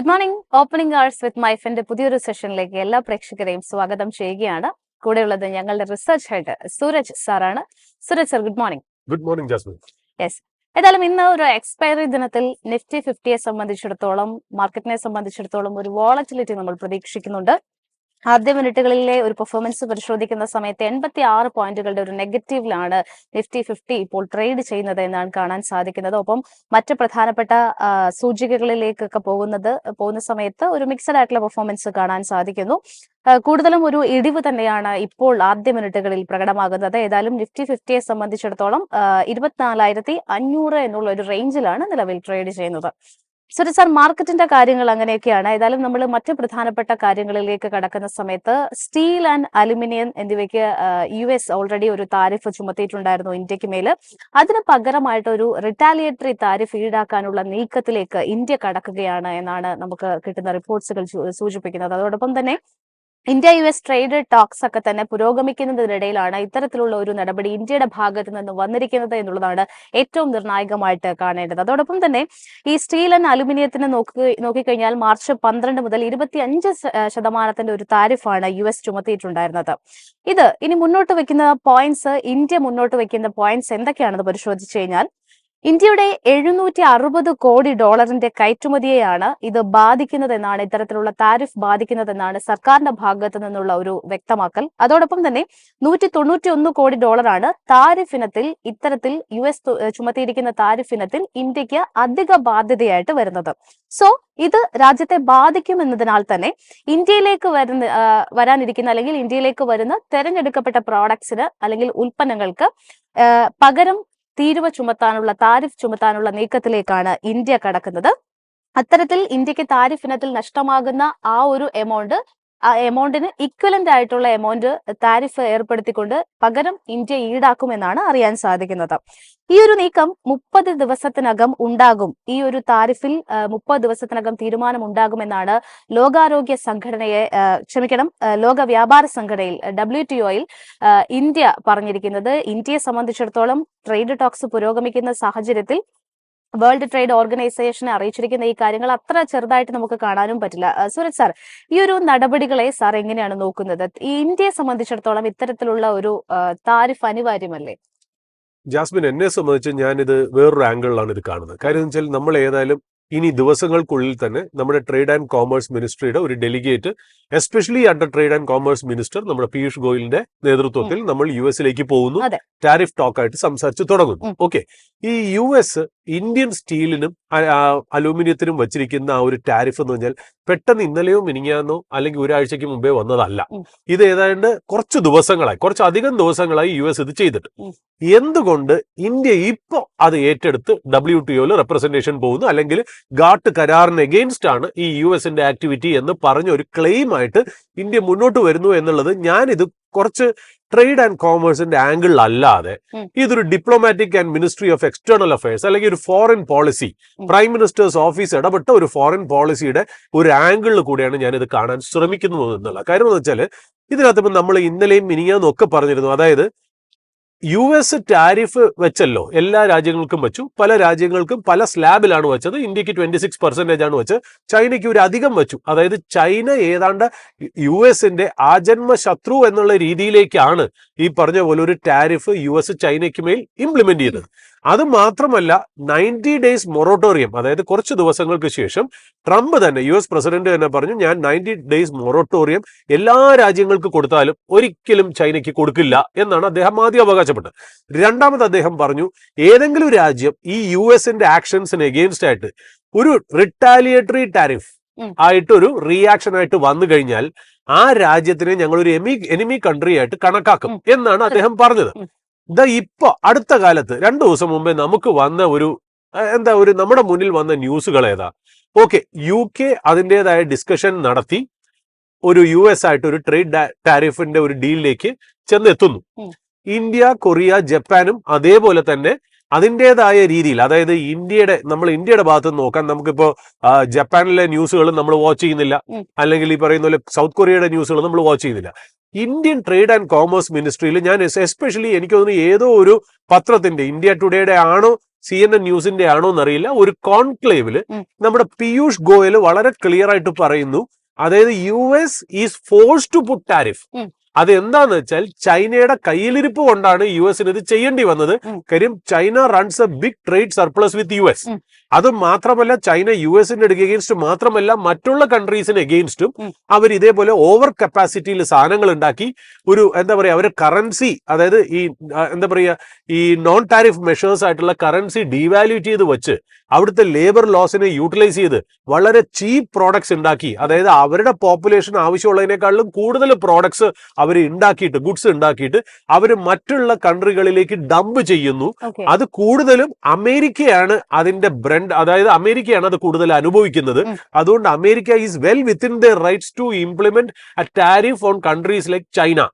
Good morning. Opening hours വിത്ത് മൈഫിന്റെ പുതിയൊരു സെഷനിലേക്ക് എല്ലാ പ്രേക്ഷകരെയും സ്വാഗതം ചെയ്യുകയാണ്. കൂടെയുള്ളത് ഞങ്ങളുടെ റിസർച്ച് ഹെഡ് സൂരജ് സാറാണ്. Suraj sir, good morning. Good morning Jasmine. Yes, ഏതായാലും ഇന്ന് ഒരു എക്സ്പയറി ദിനത്തിൽ നിഫ്റ്റി 50യെ സംബന്ധിച്ചിടത്തോളം, മാർക്കറ്റിനെ സംബന്ധിച്ചിടത്തോളം ഒരു വോളറ്റിലിറ്റി നമ്മൾ പ്രതീക്ഷിക്കുന്നുണ്ട്. ആദ്യ മിനിറ്റുകളിലെ ഒരു പെർഫോമൻസ് പരിശോധിക്കുന്ന സമയത്ത് 86 പോയിന്റുകളുടെ ഒരു നെഗറ്റീവിലാണ് നിഫ്റ്റി 50 ഇപ്പോൾ ട്രേഡ് ചെയ്യുന്നത് എന്നാണ് കാണാൻ സാധിക്കുന്നത്. ഒപ്പം മറ്റ് പ്രധാനപ്പെട്ട സൂചികകളിലേക്കൊക്കെ പോകുന്ന സമയത്ത് ഒരു മിക്സഡ് ആയിട്ടുള്ള പെർഫോമൻസ് കാണാൻ സാധിക്കുന്നു. കൂടുതലും ഒരു ഇടിവ് തന്നെയാണ് ഇപ്പോൾ ആദ്യ മിനിറ്റുകളിൽ പ്രകടമാകുന്നത്. ഏതായാലും നിഫ്റ്റി 50യെ സംബന്ധിച്ചിടത്തോളം 24,500 എന്നുള്ള ഒരു റേഞ്ചിലാണ് നിലവിൽ ട്രേഡ് ചെയ്യുന്നത്. സുരേഷ് സാർ, മാർക്കറ്റിന്റെ കാര്യങ്ങൾ അങ്ങനെയൊക്കെയാണ്. ഏതായാലും നമ്മൾ മറ്റ് പ്രധാനപ്പെട്ട കാര്യങ്ങളിലേക്ക് കടക്കുന്ന സമയത്ത് സ്റ്റീൽ ആൻഡ് അലുമിനിയം എന്നിവയ്ക്ക് US ഓൾറെഡി ഒരു താരിഫ് ചുമത്തിയിട്ടുണ്ടായിരുന്നു ഇന്ത്യക്ക് മേല്. അതിന് പകരമായിട്ട് ഒരു റിറ്റാലിയേറ്ററി താരിഫ് ഈടാക്കാനുള്ള നീക്കത്തിലേക്ക് ഇന്ത്യ കടക്കുകയാണ് എന്നാണ് നമുക്ക് കിട്ടുന്ന റിപ്പോർട്ട്സുകൾ സൂചിപ്പിക്കുന്നത്. അതോടൊപ്പം തന്നെ ഇന്ത്യ US ട്രേഡ് ടോക്സ് ഒക്കെ തന്നെ പുരോഗമിക്കുന്നതിനിടയിലാണ് ഇത്തരത്തിലുള്ള ഒരു നടപടി ഇന്ത്യയുടെ ഭാഗത്ത് നിന്ന് വന്നിരിക്കുന്നത് എന്നുള്ളതാണ് ഏറ്റവും നിർണായകമായിട്ട് കാണേണ്ടത്. അതോടൊപ്പം തന്നെ ഈ സ്റ്റീൽ ആൻഡ് അലുമിനിയത്തിന് നോക്കിക്കഴിഞ്ഞാൽ മാർച്ച് 12 മുതൽ 25% ഒരു താരിഫാണ് US ചുമത്തിയിട്ടുണ്ടായിരുന്നത്. ഇത് ഇനി മുന്നോട്ട് വെക്കുന്ന പോയിന്റ്സ്, ഇന്ത്യ മുന്നോട്ട് വെക്കുന്ന പോയിന്റ്സ് എന്തൊക്കെയാണെന്ന് പരിശോധിച്ചു കഴിഞ്ഞാൽ, ഇന്ത്യയുടെ 760 കോടി ഡോളറിന്റെ കയറ്റുമതിയെയാണ് ഇത് ബാധിക്കുന്നതെന്നാണ്, ഇത്തരത്തിലുള്ള താരിഫ് ബാധിക്കുന്നതെന്നാണ് സർക്കാരിന്റെ ഭാഗത്ത് നിന്നുള്ള ഒരു വ്യക്തമാക്കൽ. അതോടൊപ്പം തന്നെ 191 കോടി ഡോളറാണ് താരിഫ് ഇനത്തിൽ, ഇത്തരത്തിൽ US ചുമത്തിയിരിക്കുന്ന താരിഫ് ഇനത്തിൽ ഇന്ത്യക്ക് അധിക ബാധ്യതയായിട്ട് വരുന്നത്. സോ ഇത് രാജ്യത്തെ ബാധിക്കുമെന്നതിനാൽ തന്നെ ഇന്ത്യയിലേക്ക് വരാനിരിക്കുന്ന അല്ലെങ്കിൽ ഇന്ത്യയിലേക്ക് വരുന്ന തെരഞ്ഞെടുക്കപ്പെട്ട പ്രോഡക്ട്സിന് അല്ലെങ്കിൽ ഉൽപ്പന്നങ്ങൾക്ക് പകരം താരിഫ് ചുമത്താനുള്ള നീക്കത്തിലേക്കാണ് ഇന്ത്യ കടക്കുന്നത്. അത്തരത്തിൽ ഇന്ത്യക്ക് താരിഫ് ഇനത്തിൽ നഷ്ടമാകുന്ന ആ ഒരു എമൗണ്ടിന് ഇക്വലന്റ് ആയിട്ടുള്ള എമൗണ്ട് താരിഫ് ഏർപ്പെടുത്തിക്കൊണ്ട് പകരം ഇന്ത്യ ഈടാക്കുമെന്നാണ് അറിയാൻ സാധിക്കുന്നത്. ഈ ഒരു നീക്കം 30 ദിവസത്തിനകം ഉണ്ടാകും. ഈ ഒരു താരിഫിൽ 30 ദിവസത്തിനകം തീരുമാനം ഉണ്ടാകുമെന്നാണ് ലോക വ്യാപാര സംഘടനയിൽ WTOയിൽ ഇന്ത്യ പറഞ്ഞിരിക്കുന്നത്. ഇന്ത്യയെ സംബന്ധിച്ചിടത്തോളം ട്രേഡ് ടോക്സ് പുരോഗമിക്കുന്ന സാഹചര്യത്തിൽ വേൾഡ് ട്രേഡ് ഓർഗനൈസേഷനെ അറിയിച്ചിരിക്കുന്ന ഈ കാര്യങ്ങൾ അത്ര ചെറുതായിട്ട് നമുക്ക് കാണാനും പറ്റില്ല. സൂരജ് സാർ, ഈ ഒരു നടപടികളെ സാർ എങ്ങനെയാണ് നോക്കുന്നത്? ഈ ഇന്ത്യയെ സംബന്ധിച്ചിടത്തോളം ഇത്തരത്തിലുള്ള ഒരു താരിഫ് അനിവാര്യമല്ലേ? ജാസ്മിൻ, എന്നെ സംബന്ധിച്ച് ഞാനിത് വേറൊരു ആംഗിളിലാണ് ഇത് കാണുന്നത്. കാര്യം എന്ന് വെച്ചാൽ നമ്മൾ ഏതായാലും ഇനി ദിവസങ്ങൾക്കുള്ളിൽ തന്നെ നമ്മുടെ ട്രേഡ് ആൻഡ് കോമേഴ്സ് മിനിസ്ട്രിയുടെ ഒരു delegate, especially under trade and commerce minister നമ്മുടെ പീയൂഷ് ഗോയലിന്റെ നേതൃത്വത്തിൽ നമ്മൾ US പോകുന്നു. ടാരിഫ് ടോക്കായിട്ട് സംസാരിച്ച് തുടങ്ങുന്നു. ഓക്കെ, ഈ US ഇന്ത്യൻ സ്റ്റീലിനും അലൂമിനിയത്തിനും വച്ചിരിക്കുന്ന ആ ഒരു ടാരിഫ് എന്ന് പറഞ്ഞാൽ പെട്ടെന്ന് ഇന്നലെയോ മിനിങ്ങാന്നോ അല്ലെങ്കിൽ ഒരാഴ്ചക്ക് മുമ്പേ വന്നതല്ല. ഇത് ഏതാണ്ട് കുറച്ചധികം ദിവസങ്ങളായി US ഇത് ചെയ്തിട്ട്. എന്തുകൊണ്ട് ഇന്ത്യ ഇപ്പോ അത് ഏറ്റെടുത്ത് WTOയിൽ റെപ്രസെന്റേഷൻ പോകുന്നു, അല്ലെങ്കിൽ ഗാട്ട് കരാറിന് എഗെയിൻസ്റ്റ് ആണ് ഈ US ആക്ടിവിറ്റി എന്ന് പറഞ്ഞ ഒരു ക്ലെയിം ആയിട്ട് ഇന്ത്യ മുന്നോട്ട് വരുന്നു എന്നുള്ളത്, ഞാനിത് കുറച്ച് ട്രേഡ് ആൻഡ് കോമേഴ്സിന്റെ ആംഗിൾ അല്ലാതെ ഇതൊരു diplomatic and ministry of external affairs അല്ലെങ്കിൽ ഒരു foreign policy, prime ministers office ഇടപെട്ട ഒരു ഫോറിൻ പോളിസിയുടെ ഒരു ആംഗിളിൽ കൂടിയാണ് ഞാനിത് കാണാൻ ശ്രമിക്കുന്നത് എന്നുള്ള കാര്യം. എന്ന് വെച്ചാൽ ഇതിനകത്ത് നമ്മൾ ഇന്നലെയും മിനിങ്ങാന്നും ഒക്കെ പറഞ്ഞിരുന്നു, അതായത് US ടാരിഫ് വെച്ചല്ലോ, എല്ലാ രാജ്യങ്ങൾക്കും വെച്ചു. പല രാജ്യങ്ങൾക്കും പല സ്ലാബിലാണ് വെച്ചത്. ഇന്ത്യക്ക് 26% ആണ് വെച്ചത്. ചൈനയ്ക്ക് ഒരു അധികം വെച്ചു. അതായത് ചൈന ഏതാണ്ട് US ആജന്മ ശത്രു എന്നുള്ള രീതിയിലേക്കാണ് ഈ പറഞ്ഞ പോലെ ഒരു ടാരിഫ് US ചൈനയ്ക്ക് മേൽ ഇംപ്ലിമെന്റ് ചെയ്തത്. അത് മാത്രമല്ല, 90 ഡേയ്സ് മൊറട്ടോറിയം, അതായത് കുറച്ച് ദിവസങ്ങൾക്ക് ശേഷം ട്രംപ് തന്നെ, US പ്രസിഡന്റ് തന്നെ പറഞ്ഞു, ഞാൻ 90 ഡേയ്സ് മൊറട്ടോറിയം എല്ലാ രാജ്യങ്ങൾക്ക് കൊടുത്താലും ഒരിക്കലും ചൈനയ്ക്ക് കൊടുക്കില്ല എന്നാണ് അദ്ദേഹം ആദ്യം അവകാശപ്പെട്ടത്. രണ്ടാമത് അദ്ദേഹം പറഞ്ഞു, ഏതെങ്കിലും രാജ്യം ഈ US ആക്ഷൻസിന് എഗെയിൻസ്റ്റ് ആയിട്ട് ഒരു റിറ്റാലിയേറ്ററി ടാരിഫ് ആയിട്ടൊരു റിയാക്ഷൻ ആയിട്ട് വന്നു കഴിഞ്ഞാൽ ആ രാജ്യത്തിനെ ഞങ്ങൾ ഒരു എനിമി കൺട്രി ആയിട്ട് കണക്കാക്കും എന്നാണ് അദ്ദേഹം പറഞ്ഞത്. ഇപ്പൊ അടുത്ത കാലത്ത് 2 ദിവസം മുമ്പേ നമുക്ക് വന്ന നമ്മുടെ മുന്നിൽ വന്ന ന്യൂസുകൾ ഏതാ? ഓക്കെ, UK അതിൻ്റെതായ ഡിസ്കഷൻ നടത്തി ഒരു US ആയിട്ട് ഒരു ട്രേഡ് ടാരിഫിന്റെ ഒരു ഡീലിലേക്ക് ചെന്നെത്തുന്നു. ഇന്ത്യ, കൊറിയ, ജപ്പാനും അതേപോലെ തന്നെ അതിൻ്റെതായ രീതിയിൽ, അതായത് ഇന്ത്യയുടെ ഭാഗത്ത് നിന്ന് നോക്കാൻ നമുക്കിപ്പോ ജപ്പാനിലെ ന്യൂസുകൾ നമ്മൾ വാച്ച് ചെയ്യുന്നില്ല, അല്ലെങ്കിൽ ഈ പറയുന്ന പോലെ സൗത്ത് കൊറിയയുടെ ന്യൂസുകൾ നമ്മൾ വാച്ച് ചെയ്യുന്നില്ല. ഇന്ത്യൻ ട്രേഡ് ആൻഡ് കോമേഴ്സ് മിനിസ്ട്രിയിൽ ഞാൻ എസ്പെഷ്യലി എനിക്ക് തോന്നുന്നു ഏതോ ഒരു പത്രത്തിന്റെ, ഇന്ത്യ ടുഡേയുടെ ആണോ CNN ന്യൂസിന്റെ ആണോ എന്നറിയില്ല, ഒരു കോൺക്ലേവില് നമ്മുടെ പീയൂഷ് ഗോയൽ വളരെ ക്ലിയർ ആയിട്ട് പറയുന്നു, അതായത് US is force to put tariff. അത് എന്താന്ന് വെച്ചാൽ ചൈനയുടെ കയ്യിലിരിപ്പ് കൊണ്ടാണ് US ഇത് ചെയ്യേണ്ടി വന്നത്. കാര്യം China runs a big trade surplus with US. അത് മാത്രമല്ല ചൈന US-ന്റെ എഗെയിൻസ്റ്റ് മാത്രമല്ല മറ്റുള്ള കൺട്രീസിന് എഗെയിൻസ്റ്റും അവർ ഇതേപോലെ ഓവർ കപ്പാസിറ്റിയിൽ സാധനങ്ങൾ ഉണ്ടാക്കി ഒരു എന്താ പറയാ അവര് കറൻസി, അതായത് ഈ എന്താ പറയാ ഈ നോൺ ടാരിഫ് മെഷേഴ്സ് ആയിട്ടുള്ള കറൻസി ഡീവാല്യൂറ്റ് ചെയ്ത് വെച്ച് അവിടുത്തെ ലേബർ ലോസിനെ യൂട്ടിലൈസ് ചെയ്ത് വളരെ ചീപ്പ് പ്രോഡക്ട്സ് ഉണ്ടാക്കി, അതായത് അവരുടെ പോപ്പുലേഷൻ ആവശ്യമുള്ളതിനേക്കാളും കൂടുതൽ പ്രോഡക്ട്സ് അവർ ഉണ്ടാക്കിയിട്ട് ഗുഡ്സ് ഉണ്ടാക്കിയിട്ട് അവർ മറ്റുള്ള കൺട്രികളിലേക്ക് ഡംപ് ചെയ്യുന്നു. അത് കൂടുതലും അമേരിക്കയാണ് അതിന്റെ ബ്രെൻഡ്, അതായത് അമേരിക്കയാണ് അത് കൂടുതൽ അനുഭവിക്കുന്നത്. അതുകൊണ്ട് America is well within the rights to implement a tariff on countries like China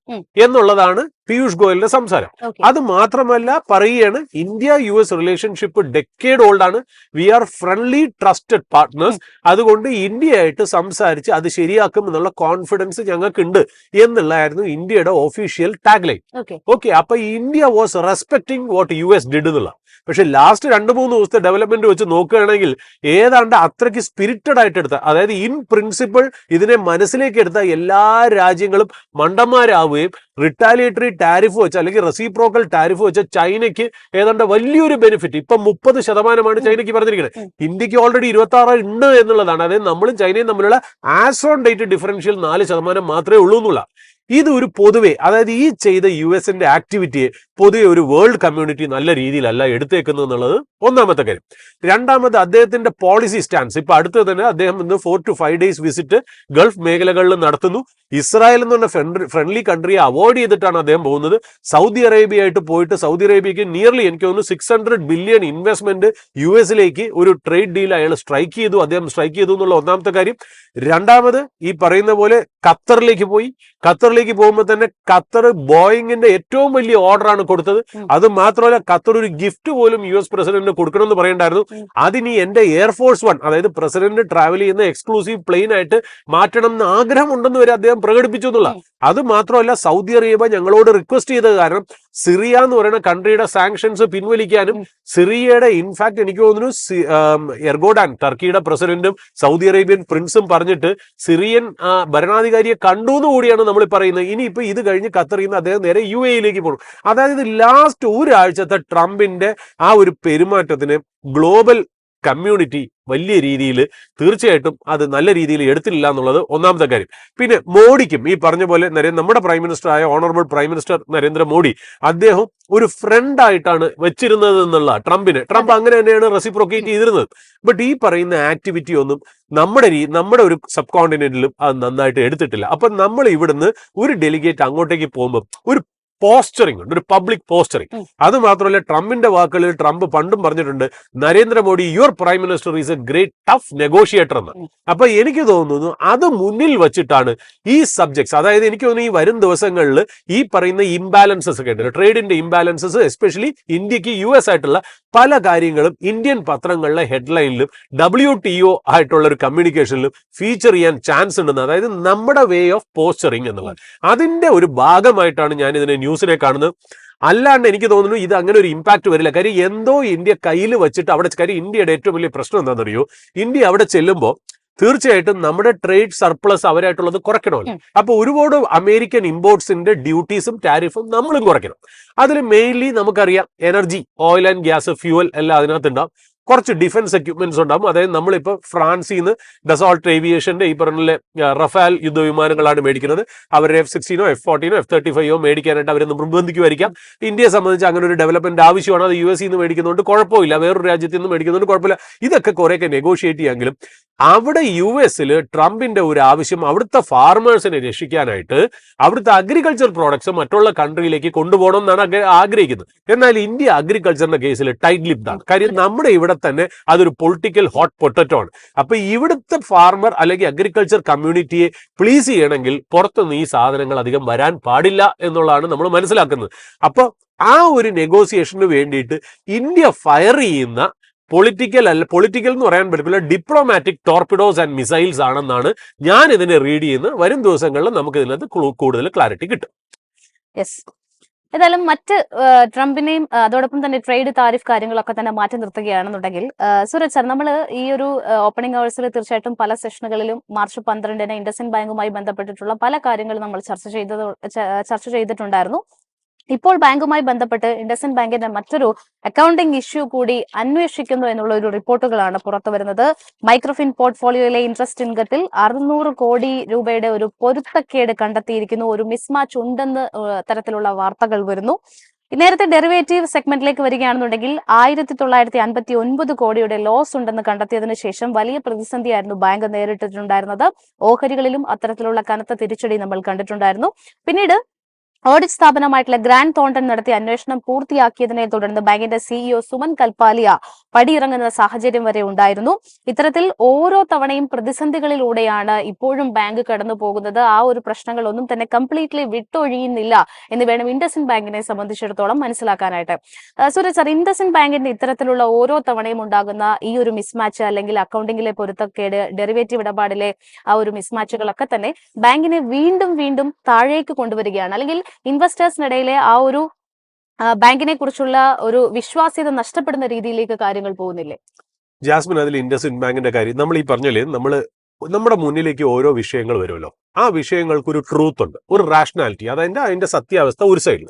എന്നുള്ളതാണ് പീയൂഷ് ഗോയലിന്റെ സംസാരം. അത് മാത്രമല്ല പറയുകയാണ്, India US relationship decade old ആണ്, we are friendly trusted partners, അതുകൊണ്ട് ഇന്ത്യയായിട്ട് സംസാരിച്ച് അത് ശരിയാക്കും എന്നുള്ള കോൺഫിഡൻസ് ഞങ്ങൾക്കുണ്ട് എന്നുള്ളതായിരുന്നു ഇന്ത്യയുടെ ഒഫീഷ്യൽ ടാഗ് ലൈൻ. ഓക്കെ, അപ്പൊ India was respecting what US did എന്നുള്ള. പക്ഷെ ലാസ്റ്റ് 2-3 ദിവസത്തെ ഡെവലപ്മെന്റ് വെച്ച് നോക്കുകയാണെങ്കിൽ ഏതാണ്ട് അത്രയ്ക്ക് സ്പിരിറ്റഡ് ആയിട്ട് എടുത്ത, അതായത് ഇൻ പ്രിൻസിപ്പിൾ ഇതിനെ മനസ്സിലേക്ക് എടുത്ത എല്ലാ രാജ്യങ്ങളും മണ്ടന്മാരാവുകയും റിട്ടാലിയേറ്ററി ടാരിഫ് വെച്ച് അല്ലെങ്കിൽ റെസിപ്രോക്കൽ ടാരിഫ് വെച്ച് ചൈനയ്ക്ക് ഏതാണ്ട് വലിയൊരു ബെനിഫിറ്റ് ഇപ്പൊ 30% ചൈനയ്ക്ക് പറഞ്ഞിരിക്കുന്നത്. ഇന്ത്യക്ക് ഓൾറെഡി 26 ഉണ്ട് എന്നുള്ളതാണ്. അതായത് നമ്മളും ചൈനയും തമ്മിലുള്ള ആസ് ഓൺ ഡേറ്റ് ഡിഫറൻഷ്യൽ 4% മാത്രമേ ഉള്ളൂ എന്നുള്ള. ഇത് ഒരു പൊതുവെ, അതായത് ഈ ചെയ്ത US-ന്റെ ആക്ടിവിറ്റിയെ പൊതുവെ ഒരു വേൾഡ് കമ്മ്യൂണിറ്റി നല്ല രീതിയിലല്ല എടുത്തേക്കുന്നത് എന്നുള്ളത് ഒന്നാമത്തെ കാര്യം. രണ്ടാമത് അദ്ദേഹത്തിന്റെ പോളിസി സ്റ്റാൻസ്. ഇപ്പൊ അടുത്ത് തന്നെ അദ്ദേഹം 4 to 5 days വിസിറ്റ് ഗൾഫ് മേഖലകളിൽ നടത്തുന്നു. ഇസ്രായേൽ എന്ന് പറഞ്ഞ ഫ്രണ്ട്ലി കൺട്രിയെ അവോയ്ഡ് ചെയ്തിട്ടാണ് അദ്ദേഹം പോകുന്നത്. സൗദി അറേബ്യ ആയിട്ട് പോയിട്ട് സൗദി അറേബ്യക്ക് നിയർലി എനിക്ക് തോന്നുന്നു 600 ബില്യൺ ഇൻവെസ്റ്റ്മെന്റ് US-ലേക്ക് ഒരു ട്രേഡ് ഡീൽ അയാൾ അദ്ദേഹം സ്ട്രൈക്ക് ചെയ്തു എന്നുള്ള ഒന്നാമത്തെ കാര്യം. രണ്ടാമത് ഈ പറയുന്ന പോലെ ഖത്തറിലേക്ക് പോയി. ഖത്തറിലേക്ക് പോകുമ്പോൾ തന്നെ ഖത്തർ ബോയിങ്ങിന്റെ ഏറ്റവും വലിയ ഓർഡറാണ് കൊടുത്തത്. അത് മാത്രമല്ല ഖത്തർ ഒരു ഗിഫ്റ്റ് പോലും US പ്രസിഡന്റിന് കൊടുക്കണമെന്ന് പറയണ്ടായിരുന്നു. അതിനി എന്റെ എയർഫോഴ്സ് 1, അതായത് പ്രസിഡന്റ് ട്രാവൽ ചെയ്യുന്ന എക്സ്ക്ലൂസീവ് പ്ലെയിൻ ആയിട്ട് മാറ്റണം എന്ന് ആഗ്രഹമുണ്ടെന്ന് വരെ അദ്ദേഹം പ്രകടിപ്പിച്ചു എന്നുള്ള. അത് മാത്രമല്ല സൗദി അറേബ്യ ഞങ്ങളോട് റിക്വസ്റ്റ് ചെയ്തത് കാരണം സിറിയ എന്ന് പറയുന്ന കൺട്രിയുടെ സാങ്ഷൻസ് പിൻവലിക്കാനും സിറിയയുടെ ഇൻഫാക്ട് എനിക്ക് തോന്നുന്നു എർഗോഡാൻ ടർക്കിയുടെ പ്രസിഡന്റും സൗദി അറേബ്യൻ പ്രിൻസും പറഞ്ഞിട്ട് സിറിയൻ ഭരണാധികാരിയെ കണ്ടു എന്ന് കൂടിയാണ് നമ്മൾ പറയുന്നത്. ഇനിയിപ്പോ ഇത് കഴിഞ്ഞ് ഖത്തറിൽ നിന്ന് അദ്ദേഹം നേരെ UAE-ലേക്ക് പോകും. അതായത് ലാസ്റ്റ് ഒരാഴ്ചത്തെ ട്രംപിന്റെ ആ ഒരു പെരുമാറ്റത്തിന് ഗ്ലോബൽ കമ്മ്യൂണിറ്റി വലിയ രീതിയിൽ തീർച്ചയായിട്ടും അത് നല്ല രീതിയിൽ എടുത്തില്ല എന്നുള്ളത് ഒന്നാമത്തെ കാര്യം. പിന്നെ മോഡിക്കും ഈ പറഞ്ഞ പോലെ നമ്മുടെ പ്രൈം മിനിസ്റ്റർ ആയ ഓണറബിൾ പ്രൈം മിനിസ്റ്റർ നരേന്ദ്രമോദി അദ്ദേഹം ഒരു ഫ്രണ്ട് ആയിട്ടാണ് വെച്ചിരുന്നത് എന്നുള്ള ട്രംപ് അങ്ങനെ തന്നെയാണ് റെസിപ്രോക്കേറ്റ് ചെയ്തിരുന്നത്. ബട്ട് ഈ പറയുന്ന ആക്ടിവിറ്റി ഒന്നും നമ്മുടെ ഒരു സബ് കോണ്ടിനെന്റിലും അത് നന്നായിട്ട് എടുത്തിട്ടില്ല. അപ്പൊ നമ്മൾ ഇവിടുന്ന് ഒരു ഡെലിഗേറ്റ് അങ്ങോട്ടേക്ക് പോകുമ്പോൾ ഒരു പോസ്റ്ററിംഗ് ഉണ്ട്, ഒരു പബ്ലിക് പോസ്റ്ററിംഗ്. അത് മാത്രമല്ല ട്രംപിന്റെ വാക്കുകളിൽ ട്രംപ് പണ്ടും പറഞ്ഞിട്ടുണ്ട്, Narendra Modi your prime minister is A great tough negotiator എന്ന്. അപ്പൊ എനിക്ക് തോന്നുന്നു അത് മുന്നിൽ വച്ചിട്ടാണ് ഈ സബ്ജക്ട്സ്, അതായത് എനിക്ക് തോന്നുന്നു ഈ വരും ദിവസങ്ങളിൽ ഈ പറയുന്ന ഇംബാലൻസസ് ഒക്കെ ഉണ്ട്, ട്രേഡിന്റെ ഇംബാലൻസസ് എസ്പെഷ്യലി ഇന്ത്യക്ക് US ആയിട്ടുള്ള പല കാര്യങ്ങളും ഇന്ത്യൻ പത്രങ്ങളിലെ ഹെഡ്ലൈനിലും WTO ആയിട്ടുള്ള ഒരു കമ്മ്യൂണിക്കേഷനിലും ഫീച്ചർ ചെയ്യാൻ ചാൻസ് ഉണ്ടെന്ന്, അതായത് നമ്മുടെ വേ ഓഫ് പോസ്റ്ററിംഗ് എന്നുള്ളത് അതിന്റെ ഒരു ഭാഗമായിട്ടാണ് ഞാൻ ഇതിനെ ന്യൂസിനെ കാണുന്നത്. അല്ലാണ്ട് എനിക്ക് തോന്നുന്നു ഇത് അങ്ങനെ ഒരു ഇമ്പാക്ട് വരില്ല. കാര്യം എന്തോ ഇന്ത്യ കയ്യിൽ വെച്ചിട്ട് അവിടെ, കാര്യം ഇന്ത്യയുടെ ഏറ്റവും വലിയ പ്രശ്നം എന്താണെന്നറിയോ, ഇന്ത്യ അവിടെ ചെല്ലുമ്പോൾ തീർച്ചയായിട്ടും നമ്മുടെ ട്രേഡ് സർപ്ലസ് അവരായിട്ടുള്ളത് കുറയ്ക്കണമല്ലോ. അപ്പൊ ഒരുപാട് അമേരിക്കൻ ഇമ്പോർട്ട്സിന്റെ ഡ്യൂട്ടീസും ടാരിഫും നമ്മളും കുറയ്ക്കണം. അതിൽ മെയിൻലി നമുക്കറിയാം energy, oil and gas, fuel എല്ലാം അതിനകത്ത് ഉണ്ടാവും. കുറച്ച് ഡിഫൻസ് എക്യുപ്മെന്റ്സ് ഉണ്ടാവും. അതായത് നമ്മളിപ്പോൾ ഫ്രാൻസിൽ നിന്ന് ഡസോൾട്ട് ഏവിയേഷന്റെ ഈ പറഞ്ഞ റഫാൽ യുദ്ധവിമാനങ്ങളാണ് മേടിക്കുന്നത്. അവരുടെ F-16 F-14 F-35 മേടിക്കാനായിട്ട് അവരെ നിർബന്ധിക്കുമായിരിക്കാം. ഇന്ത്യയെ സംബന്ധിച്ച് അങ്ങനെ ഒരു ഡെവലപ്മെന്റ് ആവശ്യമാണ്. അത് US നിന്ന് മേടിക്കുന്നതുകൊണ്ട് കുഴപ്പമില്ല, വേറൊരു രാജ്യത്തിൽ നിന്ന് മേടിക്കുന്നതുകൊണ്ട് കുഴപ്പമില്ല. ഇതൊക്കെ കുറെയൊക്കെ നെഗോഷിയേറ്റ് ചെയ്യാമെങ്കിലും അവിടെ US-ൽ ട്രംപിന്റെ ഒരു ആവശ്യം അവിടുത്തെ ഫാർമേഴ്സിനെ രക്ഷിക്കാനായിട്ട് അവിടുത്തെ അഗ്രികൾച്ചർ പ്രോഡക്ട്സ് മറ്റുള്ള കൺട്രിയിലേക്ക് കൊണ്ടുപോകണം എന്നാണ് ആഗ്രഹിക്കുന്നത്. എന്നാൽ ഇന്ത്യ അഗ്രികൾച്ചറിന്റെ കേസിൽ ടൈറ്റ് ലിപ്ഡ് ആണ്. കാര്യം നമ്മുടെ ഇവിടെ തന്നെ അതൊരു പൊളിറ്റിക്കൽ ഹോട്ട് പൊട്ടറ്റോ ആണ്. അപ്പൊ ഇവിടുത്തെ ഫാർമർ അല്ലെങ്കിൽ അഗ്രികൾച്ചർ കമ്മ്യൂണിറ്റിയെ പ്ലീസ് ചെയ്യണമെങ്കിൽ പുറത്തുനിന്ന് ഈ സാധനങ്ങൾ അധികം വരാൻ പാടില്ല എന്നുള്ളതാണ് നമ്മൾ മനസ്സിലാക്കുന്നത്. അപ്പൊ ആ ഒരു നെഗോസിയേഷന് വേണ്ടിയിട്ട് ഇന്ത്യ ഫയർ ചെയ്യുന്ന പൊളിറ്റിക്കൽ എന്ന് പറയാൻ പറ്റില്ല, ഡിപ്ലോമാറ്റിക് ടോർപിഡോസ് ആൻഡ് മിസൈൽസ് ആണെന്നാണ് ഞാൻ ഇതിനെ റീഡ് ചെയ്യുന്നത്. വരും ദിവസങ്ങളിൽ നമുക്ക് ഇതിനകത്ത് കൂടുതൽ ക്ലാരിറ്റി കിട്ടും. ഏതായാലും മറ്റ് ട്രംപിനെയും അതോടൊപ്പം തന്നെ ട്രേഡ് താരിഫ് കാര്യങ്ങളൊക്കെ തന്നെ മാറ്റി നിർത്തുകയാണെന്നുണ്ടെങ്കിൽ സൂരജ് സാർ, നമ്മൾ ഈ ഒരു ഓപ്പണിംഗ് അവേഴ്സിൽ തീർച്ചയായിട്ടും പല സെഷനുകളിലും മാർച്ച് 12-ന് ഇൻഡസ്ഇൻഡ് ബാങ്കുമായി ബന്ധപ്പെട്ടിട്ടുള്ള പല കാര്യങ്ങളും നമ്മൾ ചർച്ച ചെയ്തിട്ടുണ്ടായിരുന്നു. ഇപ്പോൾ ബാങ്കുമായി ബന്ധപ്പെട്ട് ഇൻഡസ്ഇൻഡ് ബാങ്കിന്റെ മറ്റൊരു അക്കൗണ്ടിംഗ് ഇഷ്യൂ കൂടി അന്വേഷിക്കുന്നു എന്നുള്ള ഒരു റിപ്പോർട്ടുകളാണ് പുറത്തു വരുന്നത്. മൈക്രോഫിൻ പോർട്ട്ഫോളിയോയിലെ ഇൻട്രസ്റ്റ് ഇൻകത്തിൽ 600 കോടി രൂപയുടെ ഒരു പൊരുത്തക്കേട് കണ്ടെത്തിയിരിക്കുന്നു, ഒരു മിസ്മാച്ച് ഉണ്ടെന്ന് തരത്തിലുള്ള വാർത്തകൾ വരുന്നു. നേരത്തെ ഡെറിവേറ്റീവ് സെഗ്മെന്റിലേക്ക് വരികയാണെന്നുണ്ടെങ്കിൽ 1959 കോടിയുടെ ലോസ് ഉണ്ടെന്ന് കണ്ടെത്തിയതിനു ശേഷം വലിയ പ്രതിസന്ധിയായിരുന്നു ബാങ്ക് നേരിട്ടിട്ടുണ്ടായിരുന്നത്. ഓഹരികളിലും അത്തരത്തിലുള്ള കനത്ത തിരിച്ചടി നമ്മൾ കണ്ടിട്ടുണ്ടായിരുന്നു. പിന്നീട് ഓഡിറ്റ് സ്ഥാപനമായിട്ടുള്ള ഗ്രാൻഡ് തോണ്ടൻ നടത്തിയ അന്വേഷണം പൂർത്തിയാക്കിയതിനെ തുടർന്ന് ബാങ്കിന്റെ സിഇഒ സുമൻ കൽപ്പാലിയ പടിയിറങ്ങുന്ന സാഹചര്യം വരെ ഉണ്ടായിരുന്നു. ഇത്തരത്തിൽ ഓരോ തവണയും പ്രതിസന്ധികളിലൂടെയാണ് ഇപ്പോഴും ബാങ്ക് കടന്നു പോകുന്നത്. ആ ഒരു പ്രശ്നങ്ങൾ ഒന്നും തന്നെ കംപ്ലീറ്റ്ലി വിട്ടൊഴിയുന്നില്ല എന്ന് വേണം ഇൻഡസ്ഇൻഡ് ബാങ്കിനെ സംബന്ധിച്ചിടത്തോളം മനസ്സിലാക്കാനായിട്ട്. സൂരജ് സാർ, ഇൻഡസ്ഇൻഡ് ബാങ്കിന്റെ ഇത്തരത്തിലുള്ള ഓരോ തവണയും ഉണ്ടാകുന്ന ഈ ഒരു മിസ്മാച്ച് അല്ലെങ്കിൽ അക്കൗണ്ടിംഗിലെ പൊരുത്തക്കേട്, ഡെറിവേറ്റീവ് ഇടപാടിലെ ആ ഒരു മിസ്മാച്ചുകളൊക്കെ തന്നെ ബാങ്കിനെ വീണ്ടും വീണ്ടും താഴേക്ക് കൊണ്ടുവരികയാണ്, അല്ലെങ്കിൽ ഇൻവെസ്റ്റേഴ്സിനിടയിലെ ആ ഒരു ബാങ്കിനെ കുറിച്ചുള്ള ഒരു വിശ്വാസ്യത നഷ്ടപ്പെടുന്ന രീതിയിലേക്ക് കാര്യങ്ങൾ പോകുന്നില്ലേ? ജാസ്മിൻ, അതിൽ ഇൻഡസ്ഇൻഡ് ബാങ്കിന്റെ കാര്യം നമ്മൾ ഈ പറഞ്ഞാലേ നമ്മുടെ മുന്നിലേക്ക് ഓരോ വിഷയങ്ങൾ വരുമല്ലോ. ആ വിഷയങ്ങൾക്ക് ഒരു ട്രൂത്ത് ഉണ്ട്, ഒരു റാഷണാലിറ്റി, അതിന്റെ സത്യാവസ്ഥ ഒരു സൈഡിൽ.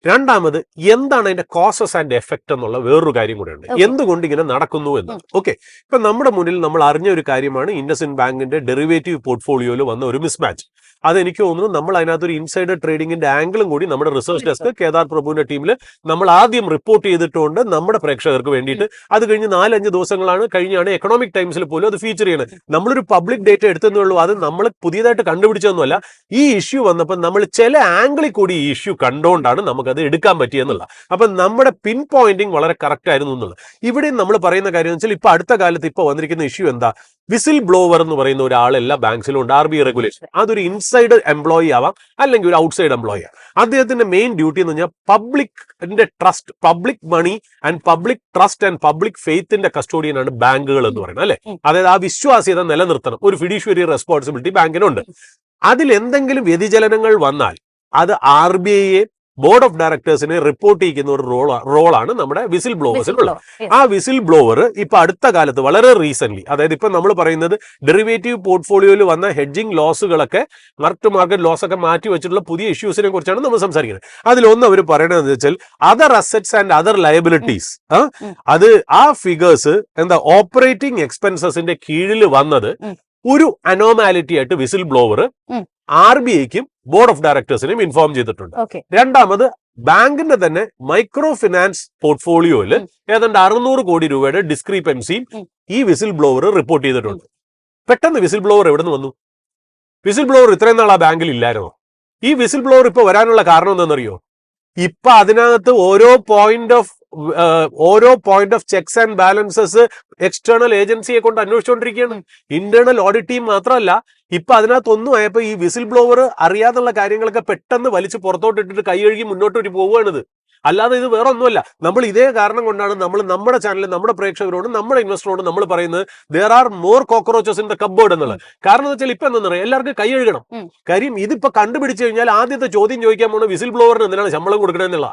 രണ്ടാമത്, എന്താണ് അതിന്റെ കോസസ് ആൻഡ് എഫക്ട് എന്നുള്ള വേറൊരു കാര്യം കൂടെ ഉണ്ട്, എന്തുകൊണ്ട് ഇങ്ങനെ നടക്കുന്നു എന്ന്. ഓക്കെ, ഇപ്പൊ നമ്മുടെ മുന്നിൽ നമ്മൾ അറിഞ്ഞ ഒരു കാര്യമാണ് ഇൻഡസ്ഇൻഡ് ബാങ്കിന്റെ ഡെറിവേറ്റീവ് പോർട്ട്ഫോളിയോയിൽ വന്ന ഒരു മിസ്മാച്ച്. അതെനിക്ക് തോന്നുന്നു നമ്മൾ അതിനകത്തൊരു ഇൻസൈഡർ ട്രേഡിംഗിന്റെ ആംഗിളും കൂടി നമ്മുടെ റിസർച്ച് ഡെസ്ക് കേദാർ പ്രഭുവിന്റെ ടീമിൽ നമ്മൾ ആദ്യം റിപ്പോർട്ട് ചെയ്തിട്ടുണ്ട് നമ്മുടെ പ്രേക്ഷകർക്ക് വേണ്ടിയിട്ട്. അത് കഴിഞ്ഞ് 4-5 ദിവസങ്ങളാണ് കഴിഞ്ഞാണ് എക്കണോമിക് ടൈംസിൽ പോലും അത് ഫീച്ചർ ചെയ്യുന്നത്. നമ്മളൊരു പബ്ലിക് ഡേറ്റ എടുത്തതേ ഉള്ളൂ, അത് നമ്മൾ പുതിയതായിട്ട് കണ്ടുപിടിച്ചതൊന്നുമല്ല. ഈ ഇഷ്യൂ വന്നപ്പോൾ നമ്മൾ ചില ആംഗിളിൽ കൂടി ഈ ഇഷ്യൂ കണ്ടുകൊണ്ടാണ് നമുക്കത് എടുക്കാൻ പറ്റിയെന്നുള്ള. അപ്പൊ നമ്മുടെ പിൻ പോയിന്റിങ് വളരെ കറക്റ്റ് ആയിരുന്നു എന്നുള്ളത്. ഇവിടെ നമ്മൾ പറയുന്ന കാര്യം എന്ന് വെച്ചാൽ ഇപ്പൊ അടുത്ത കാലത്ത് ഇപ്പൊ വന്നിരിക്കുന്ന ഇഷ്യൂ എന്താ, വിസിൽ ബ്ലോവർ എന്ന് പറയുന്ന ഒരാൾ എല്ലാ ബാങ്ക്സിലും ഉണ്ട്. RBI റെഗുലേഷൻ, അതൊരു ഇൻസൈഡ് എംപ്ലോയി ആവാം അല്ലെങ്കിൽ ഒരു ഔട്ട്സൈഡ് എംപ്ലോയി ആവാം. അദ്ദേഹത്തിന്റെ മെയിൻ ഡ്യൂട്ടി എന്ന് പറഞ്ഞാൽ പബ്ലിക്കിന്റെ trust, public money and public trust and public ഫെയ്ത്തിന്റെ കസ്റ്റോഡിയനാണ് ബാങ്കുകൾ എന്ന് പറയുന്നത്, അല്ലെ? അതായത് ആ വിശ്വാസ്യത നിലനിർത്തണം, ഒരു ഫിഡ്യൂഷ്യറി റെസ്പോൺസിബിലിറ്റി ബാങ്കിനുണ്ട്. അതിൽ എന്തെങ്കിലും വ്യതിചലനങ്ങൾ വന്നാൽ അത് RBIയെ ബോർഡ് ഓഫ് ഡയറക്ടേഴ്സിനെ റിപ്പോർട്ട് ചെയ്യുന്ന ഒരു റോളാണ് നമ്മുടെ വിസിൽ ബ്ലോവേഴ്സിനുള്ളത്. ആ വിസിൽ ബ്ലോവർ ഇപ്പൊ അടുത്ത കാലത്ത് വളരെ റീസെന്റ്, അതായത് ഇപ്പൊ നമ്മൾ പറയുന്നത് ഡെറിവേറ്റീവ് പോർട്ട്ഫോളിയോയിൽ വന്ന ഹെഡ്ജിംഗ് ലോസുകളൊക്കെ, മാർക്ക് ടു മാർക്കറ്റ് ലോസ് ഒക്കെ മാറ്റി വെച്ചിട്ടുള്ള പുതിയ ഇഷ്യൂസിനെ കുറിച്ചാണ് നമ്മൾ സംസാരിക്കുന്നത്. അതിലൊന്ന് അവർ പറയണതെന്ന് വെച്ചാൽ other assets and other liabilities, അത് ആ ഫിഗേഴ്സ് എന്താ ഓപ്പറേറ്റിംഗ് എക്സ്പെൻസസിന്റെ കീഴിൽ വന്നത് ഒരു അനോമാലിറ്റി ആയിട്ട് വിസിൽ ബ്ലോവർ RBIക്കും ബോർഡ് ഓഫ് ഡയറക്ടേഴ്സിനെയും ഇൻഫോം ചെയ്തിട്ടുണ്ട്. രണ്ടാമത്, ബാങ്കിന്റെ തന്നെ മൈക്രോ ഫിനാൻസ് പോർട്ട്ഫോളിയോയിൽ ഏതാണ്ട് 600 കോടി രൂപയുടെ ഡിസ്ക്രിപ്പൻസിയും ഈ വിസിൽ ബ്ലോവർ റിപ്പോർട്ട് ചെയ്തിട്ടുണ്ട്. പെട്ടെന്ന് വിസിൽ ബ്ലോവർ എവിടെ നിന്ന് വന്നു? വിസിൽ ബ്ലോവർ ഇത്രയും നാൾ ആ ബാങ്കിൽ ഇല്ലായിരുന്നോ? ഈ വിസിൽ ബ്ലോവർ ഇപ്പൊ വരാനുള്ള കാരണം എന്താണെന്നറിയോ? ഇപ്പൊ അതിനകത്ത് ഓരോ point of cheques and balances external ഏജൻസിയെ കൊണ്ട് അന്വേഷിച്ചുകൊണ്ടിരിക്കുകയാണ്. ഇന്റേണൽ ഓഡിറ്റ് ടീം മാത്രമല്ല, ഇപ്പൊ അതിനകത്തൊന്നും ആയപ്പോ ഈ വിസിൽ ബ്ലോവർ അറിയാതുള്ള കാര്യങ്ങളൊക്കെ പെട്ടെന്ന് വലിച്ച് പുറത്തോട്ടിട്ടിട്ട് കൈ കഴുകി മുന്നോട്ട് പോവുകയാണിത്. അല്ലാതെ ഇത് വേറെ ഒന്നുമല്ല. നമ്മൾ ഇതേ കാരണം കൊണ്ടാണ് നമ്മൾ നമ്മുടെ ചാനലിൽ നമ്മുടെ പ്രേക്ഷകരോടും നമ്മുടെ ഇൻവെസ്റ്ററോടും നമ്മൾ പറയുന്നത് there are more cockroaches in the cupboard എന്നുള്ളത്. കാരണം എന്ന് വെച്ചാൽ ഇപ്പൊ എന്താ പറയുക, എല്ലാവർക്കും കൈ കഴുകണം. കാര്യം ഇതിപ്പോ കണ്ടുപിടിച്ചു കഴിഞ്ഞാൽ ആദ്യത്തെ ചോദ്യം ചോദിക്കാൻ പോണ വിസിൽ ബ്ലോവറിന് എന്തിനാണ് ശമ്പളം കൊടുക്കണമെന്നുള്ള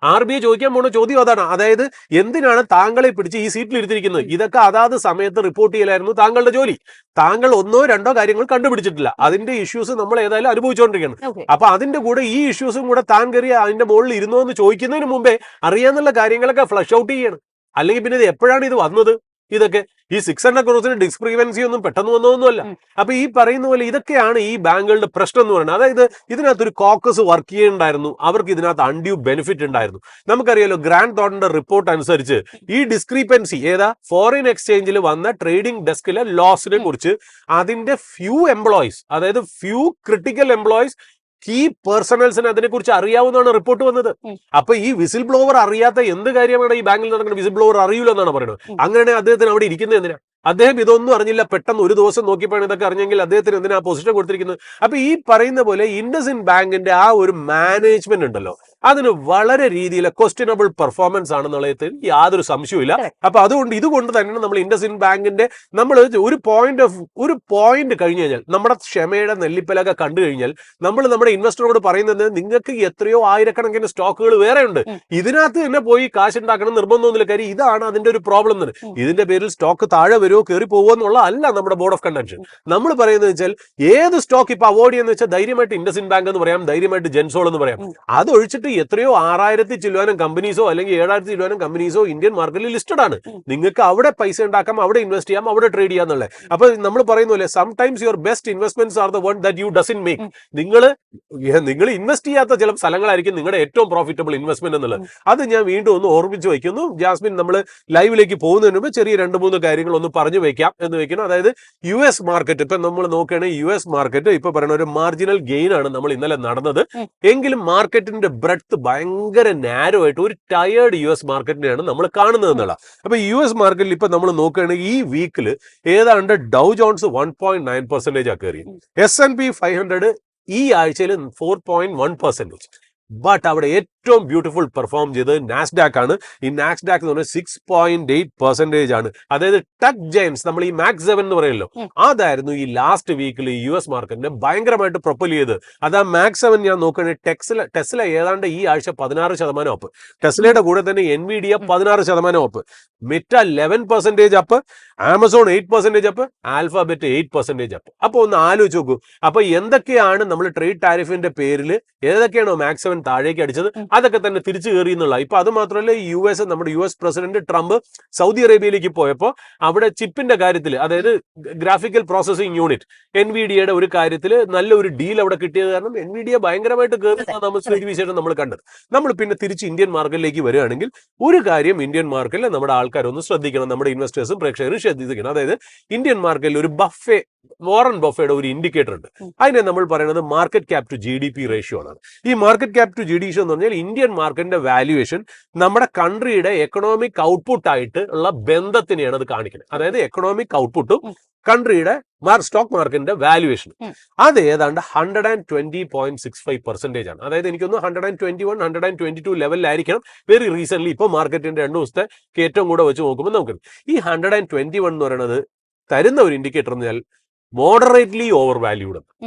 RBI ചോദിക്കാൻ പോണ ചോദ്യം അതാണ്. അതായത് എന്തിനാണ് താങ്കളെ പിടിച്ച് ഈ സീറ്റിൽ ഇരുത്തിയിരിക്കുന്നത്? ഇതൊക്കെ അതാത് സമയത്ത് റിപ്പോർട്ട് ചെയ്യലായിരുന്നു താങ്കളുടെ ജോലി. താങ്കൾ 1-2 കാര്യങ്ങൾ കണ്ടുപിടിച്ചിട്ടില്ല, അതിന്റെ ഇഷ്യൂസ് നമ്മൾ ഏതായാലും അനുഭവിച്ചുകൊണ്ടിരിക്കുകയാണ്. അപ്പൊ അതിന്റെ കൂടെ ഈ ഇഷ്യൂസും കൂടെ താൻ കയറി അതിന്റെ മുകളിൽ ഇരുന്നോ എന്ന് ചോദിക്കുന്നതിന് മുമ്പേ അറിയാന്നുള്ള കാര്യങ്ങളൊക്കെ ഫ്ലഷ് ഔട്ട് ചെയ്യണം. അല്ലെങ്കിൽ പിന്നെ ഇത് എപ്പോഴാണ് ഇത് വന്നത്? ഇതൊക്കെ ഈ 600 ക്രോസിന് ഡിസ്ക്രിപ്പൻസി ഒന്നും പെട്ടെന്ന് വന്നതൊന്നുമല്ല. അപ്പൊ ഈ പറയുന്ന പോലെ ഇതൊക്കെയാണ് ഈ ബാങ്കുകളുടെ പ്രശ്നം എന്ന് പറയുന്നത്. അതായത് ഇതിനകത്തൊരു കോക്കസ് വർക്ക് ചെയ്യുന്നുണ്ടായിരുന്നു, അവർക്ക് ഇതിനകത്ത് അൺഡ്യൂ ബെനിഫിറ്റ് ഉണ്ടായിരുന്നു. നമുക്കറിയാലോ, ഗ്രാൻഡ് തോട്ടന്റെ റിപ്പോർട്ട് അനുസരിച്ച് ഈ ഡിസ്ക്രിപ്പൻസി ഫോറിൻ എക്സ്ചേഞ്ചിൽ വന്ന ട്രേഡിംഗ് ഡെസ്കിലെ ലോസിനെ കുറിച്ച് അതിന്റെ ഫ്യൂ എംപ്ലോയീസ്, അതായത് ഫ്യൂ ക്രിട്ടിക്കൽ എംപ്ലോയീസ്, കീ പേഴ്സണൽസിന് അതിനെക്കുറിച്ച് അറിയാവുന്നതാണ് റിപ്പോർട്ട് വന്നത്. അപ്പൊ ഈ വിസിൽ ബ്ലോവർ അറിയാത്ത എന്ത് കാര്യമാണ് ഈ ബാങ്കിൽ നടക്കുന്നത്? വിസിൽ ബ്ലോവർ അറിയില്ല എന്നാണ് പറയുന്നത്. അങ്ങനെയാണെങ്കിൽ അദ്ദേഹത്തിന് അവിടെ ഇരിക്കുന്നത് എന്തിനാ? അദ്ദേഹം ഇതൊന്നും അറിഞ്ഞില്ല, പെട്ടെന്ന് ഒരു ദിവസം നോക്കിയപ്പോഴാണ് ഇതൊക്കെ അറിഞ്ഞെങ്കിൽ അദ്ദേഹത്തിന് എന്തിനാ പൊസിഷൻ കൊടുത്തിരിക്കുന്നത്? അപ്പൊ ഈ പറയുന്ന പോലെ ഇൻഡസ്ഇൻഡ് ബാങ്കിന്റെ ആ ഒരു മാനേജ്മെന്റ് ഉണ്ടല്ലോ, അതിന് വളരെ രീതിയിലെ ക്വസ്റ്റ്യനബിൾ പെർഫോമൻസ് ആണെന്നുള്ളത് യാതൊരു സംശയവുമില്ല. അപ്പൊ ഇതുകൊണ്ട് തന്നെയാണ് നമ്മൾ ഇൻഡസ്ഇൻഡ് ബാങ്കിന്റെ നമ്മൾ ഒരു പോയിന്റ് കഴിഞ്ഞു കഴിഞ്ഞാൽ നമ്മുടെ ക്ഷമയുടെ നെല്ലിപ്പലൊക്കെ കണ്ടു കഴിഞ്ഞാൽ നമ്മൾ നമ്മുടെ ഇൻവെസ്റ്ററോട് പറയുന്നത് നിങ്ങൾക്ക് എത്രയോ ആയിരക്കണക്കിന് സ്റ്റോക്കുകൾ വേറെ ഉണ്ട്, ഇതിനകത്ത് തന്നെ പോയി കാശ് ഉണ്ടാക്കണം നിർബന്ധമൊന്നുമില്ല. കാര്യം ഇതാണ് അതിന്റെ ഒരു പ്രോബ്ലം തന്നെ. ഇതിന്റെ പേരിൽ സ്റ്റോക്ക് താഴെ വരുമോ കയറി പോകുമോ എന്നുള്ള അല്ല നമ്മുടെ ബോർഡ് ഓഫ് കണ്ടൻഷൻ. നമ്മൾ പറയുന്നത് വെച്ചാൽ ഏത് സ്റ്റോക്ക് ഇപ്പൊ അവോയ്ഡ് ചെയ്യുന്ന വെച്ചാൽ ധൈര്യമായിട്ട് ഇൻഡസ്ഇൻഡ് ബാങ്ക് എന്ന് പറയാം, ധൈര്യമായിട്ട് ജെൻസോൾ എന്ന് പറയാം. അതൊഴിച്ചിട്ട് എത്രയോ 6000 ചില്ലുവാനും കമ്പനീസോ അല്ലെങ്കിൽ 7000 ചില്ലുവാനും കമ്പനീസോ ഇന്ത്യൻ മാർക്കറ്റിൽ ലിസ്റ്റഡ് ആണ്. നിങ്ങൾക്ക് അവിടെ പൈസ ഉണ്ടാക്കാം, അവിടെ ഇൻവെസ്റ്റ് ചെയ്യാം, അവിടെ ട്രേഡ് ചെയ്യാന്നുള്ളത്. അപ്പൊ നമ്മൾ പറയുന്നില്ലേ, sometimes your best investments are the one that you doesn't make. നിങ്ങൾ ഇൻവെസ്റ്റ് ചെയ്യാത്ത ചില സ്ഥലങ്ങളായിരിക്കും നിങ്ങളുടെ ഏറ്റവും പ്രോഫിറ്റബിൾ ഇൻവെസ്റ്റ്മെന്റ് എന്നുള്ളത്. അത് ഞാൻ വീണ്ടും ഒന്ന് ഓർമ്മിച്ച് വയ്ക്കുന്നു. ജാസ്മിൻ, നമ്മൾ ലൈവിലേക്ക് പോകുന്നതിന് മുമ്പ് ചെറിയ 2-3 കാര്യങ്ങൾ ഒന്ന് പറഞ്ഞു വെക്കാം എന്ന് വെക്കണം. അതായത് US മാർക്കറ്റ് ഇപ്പൊ നമ്മൾ നോക്കുകയാണെങ്കിൽ US മാർക്കറ്റ് ഇപ്പൊ പറയുന്ന ഒരു മാർജിനൽ ഗെയിൻ ആണ് നമ്മൾ ഇന്നലെ നടന്നത്. എങ്കിലും മാർക്കറ്റിന്റെ ബ്രെഡ്ത്ത് ഭയങ്കര നാരോ ആയിട്ട് ഒരു ടയേർഡ് US മാർക്കറ്റിനെയാണ് നമ്മൾ കാണുന്നത് എന്നുള്ള. അപ്പൊ US മാർക്കറ്റിൽ ഇപ്പൊ നമ്മൾ നോക്കുകയാണെങ്കിൽ ഈ വീക്കിൽ ഏതാണ്ട് ഡൗ ജോൺസ് 1.9% കയറി. S&P 500 ഈ ആഴ്ചയിൽ 4.1%. ബട്ട് അവിടെ ഏറ്റവും ബ്യൂട്ടിഫുൾ പെർഫോം ചെയ്തത് നാസ്ഡാക്ക് ആണ്. ഈ നാസ്ഡാക്ക് എന്ന് പറഞ്ഞാൽ 6.8% ആണ്. അതായത് ടെക് ജയൻസ്, നമ്മൾ ഈ മാക്സ് 7 എന്ന് പറയല്ലോ, അതായിരുന്നു ഈ ലാസ്റ്റ് വീക്കിൽ US മാർക്കറ്റിനെ ഭയങ്കരമായിട്ട് പ്രൊപ്പൽ ചെയ്ത്. അതാ മാക്സ് 7 ഞാൻ നോക്കുകയാണെങ്കിൽ ടെസ്ല ഏതാണ്ട് ഈ ആഴ്ച 16% അപ്പ്, ടെസ്ലയുടെ കൂടെ തന്നെ NVIDIA 16% up, Meta 11% up, Amazon 8% up, Alphabet 8% up. അപ്പൊ ഒന്ന് ആലോചിച്ച് നോക്കൂ. അപ്പൊ എന്തൊക്കെയാണ് നമ്മൾ ട്രേഡ് ടാരിഫിന്റെ പേരിൽ ഏതൊക്കെയാണോ മാക്സ് 7 താഴേക്ക് അടിച്ചത് അതൊക്കെ തന്നെ തിരിച്ചു കയറി എന്നുള്ള. ഇപ്പൊ അത് മാത്രമല്ല, നമ്മുടെ US പ്രസിഡന്റ് ട്രംപ് സൗദി അറേബ്യയിലേക്ക് പോയപ്പോൾ അവിടെ ചിപ്പിന്റെ കാര്യത്തിൽ, അതായത് ഗ്രാഫിക്കൽ പ്രോസസിംഗ് യൂണിറ്റ് NVIDIAയുടെ ഒരു കാര്യത്തിൽ നല്ലൊരു ഡീൽ അവിടെ കിട്ടിയത് കാരണം NVIDIA ഭയങ്കരമായിട്ട് കയറുന്ന നമ്മൾ സ്ഥിതിവിശേഷം നമ്മൾ കണ്ടത്. നമ്മൾ പിന്നെ തിരിച്ച് ഇന്ത്യൻ മാർക്കറ്റിലേക്ക് വരികയാണെങ്കിൽ ഒരു കാര്യം ഇന്ത്യൻ മാർക്കറ്റിൽ നമ്മുടെ ആൾക്കാരൊന്ന് ശ്രദ്ധിക്കണം, നമ്മുടെ ഇൻവെസ്റ്റേഴ്സും പ്രേക്ഷകരും ശ്രദ്ധിക്കണം. അതായത് ഇന്ത്യൻ മാർക്കറ്റിൽ ഒരു വോറൻ ബഫയുടെ ഒരു ഇൻഡിക്കേറ്റർ ഉണ്ട്. അതിനെ നമ്മൾ പറയുന്നത് market cap to GDP ratio ആണ്. ഈ മാർക്കറ്റ് ക്യാപ് ടു GDP എന്ന് പറഞ്ഞാൽ ഇന്ത്യൻ മാർക്കറ്റിന്റെ വാല്യുവേഷൻ നമ്മുടെ കൺട്രിയുടെ എക്കണോമിക് ഔട്ട്പുട്ട് ആയിട്ട് ഉള്ള ബന്ധത്തിനെയാണ് അത് കാണിക്കുന്നത്. അതായത് എക്കണോമിക് ഔട്ട്പുട്ടും കൺട്രിയുടെ സ്റ്റോക്ക് മാർക്കറ്റിന്റെ വാല്യുവേഷൻ അത് ഏതാണ്ട് 120.65% ആണ്. അതായത് എനിക്കൊന്ന് 121, 122 ലെവലിലായിരിക്കണം. വെരി റീസെന്റ് ഇപ്പൊ മാർക്കറ്റിന്റെ 2 ദിവസത്തെ ഏറ്റവും കൂടെ വെച്ച് നോക്കുമ്പോൾ നമുക്ക് ഈ 121 എന്ന് പറയുന്നത് തരുന്ന ഒരു ഇൻഡിക്കേറ്റർ എന്ന് പറഞ്ഞാൽ മോഡറേറ്റ്ലി ഓവർ വാല്യൂഡ്.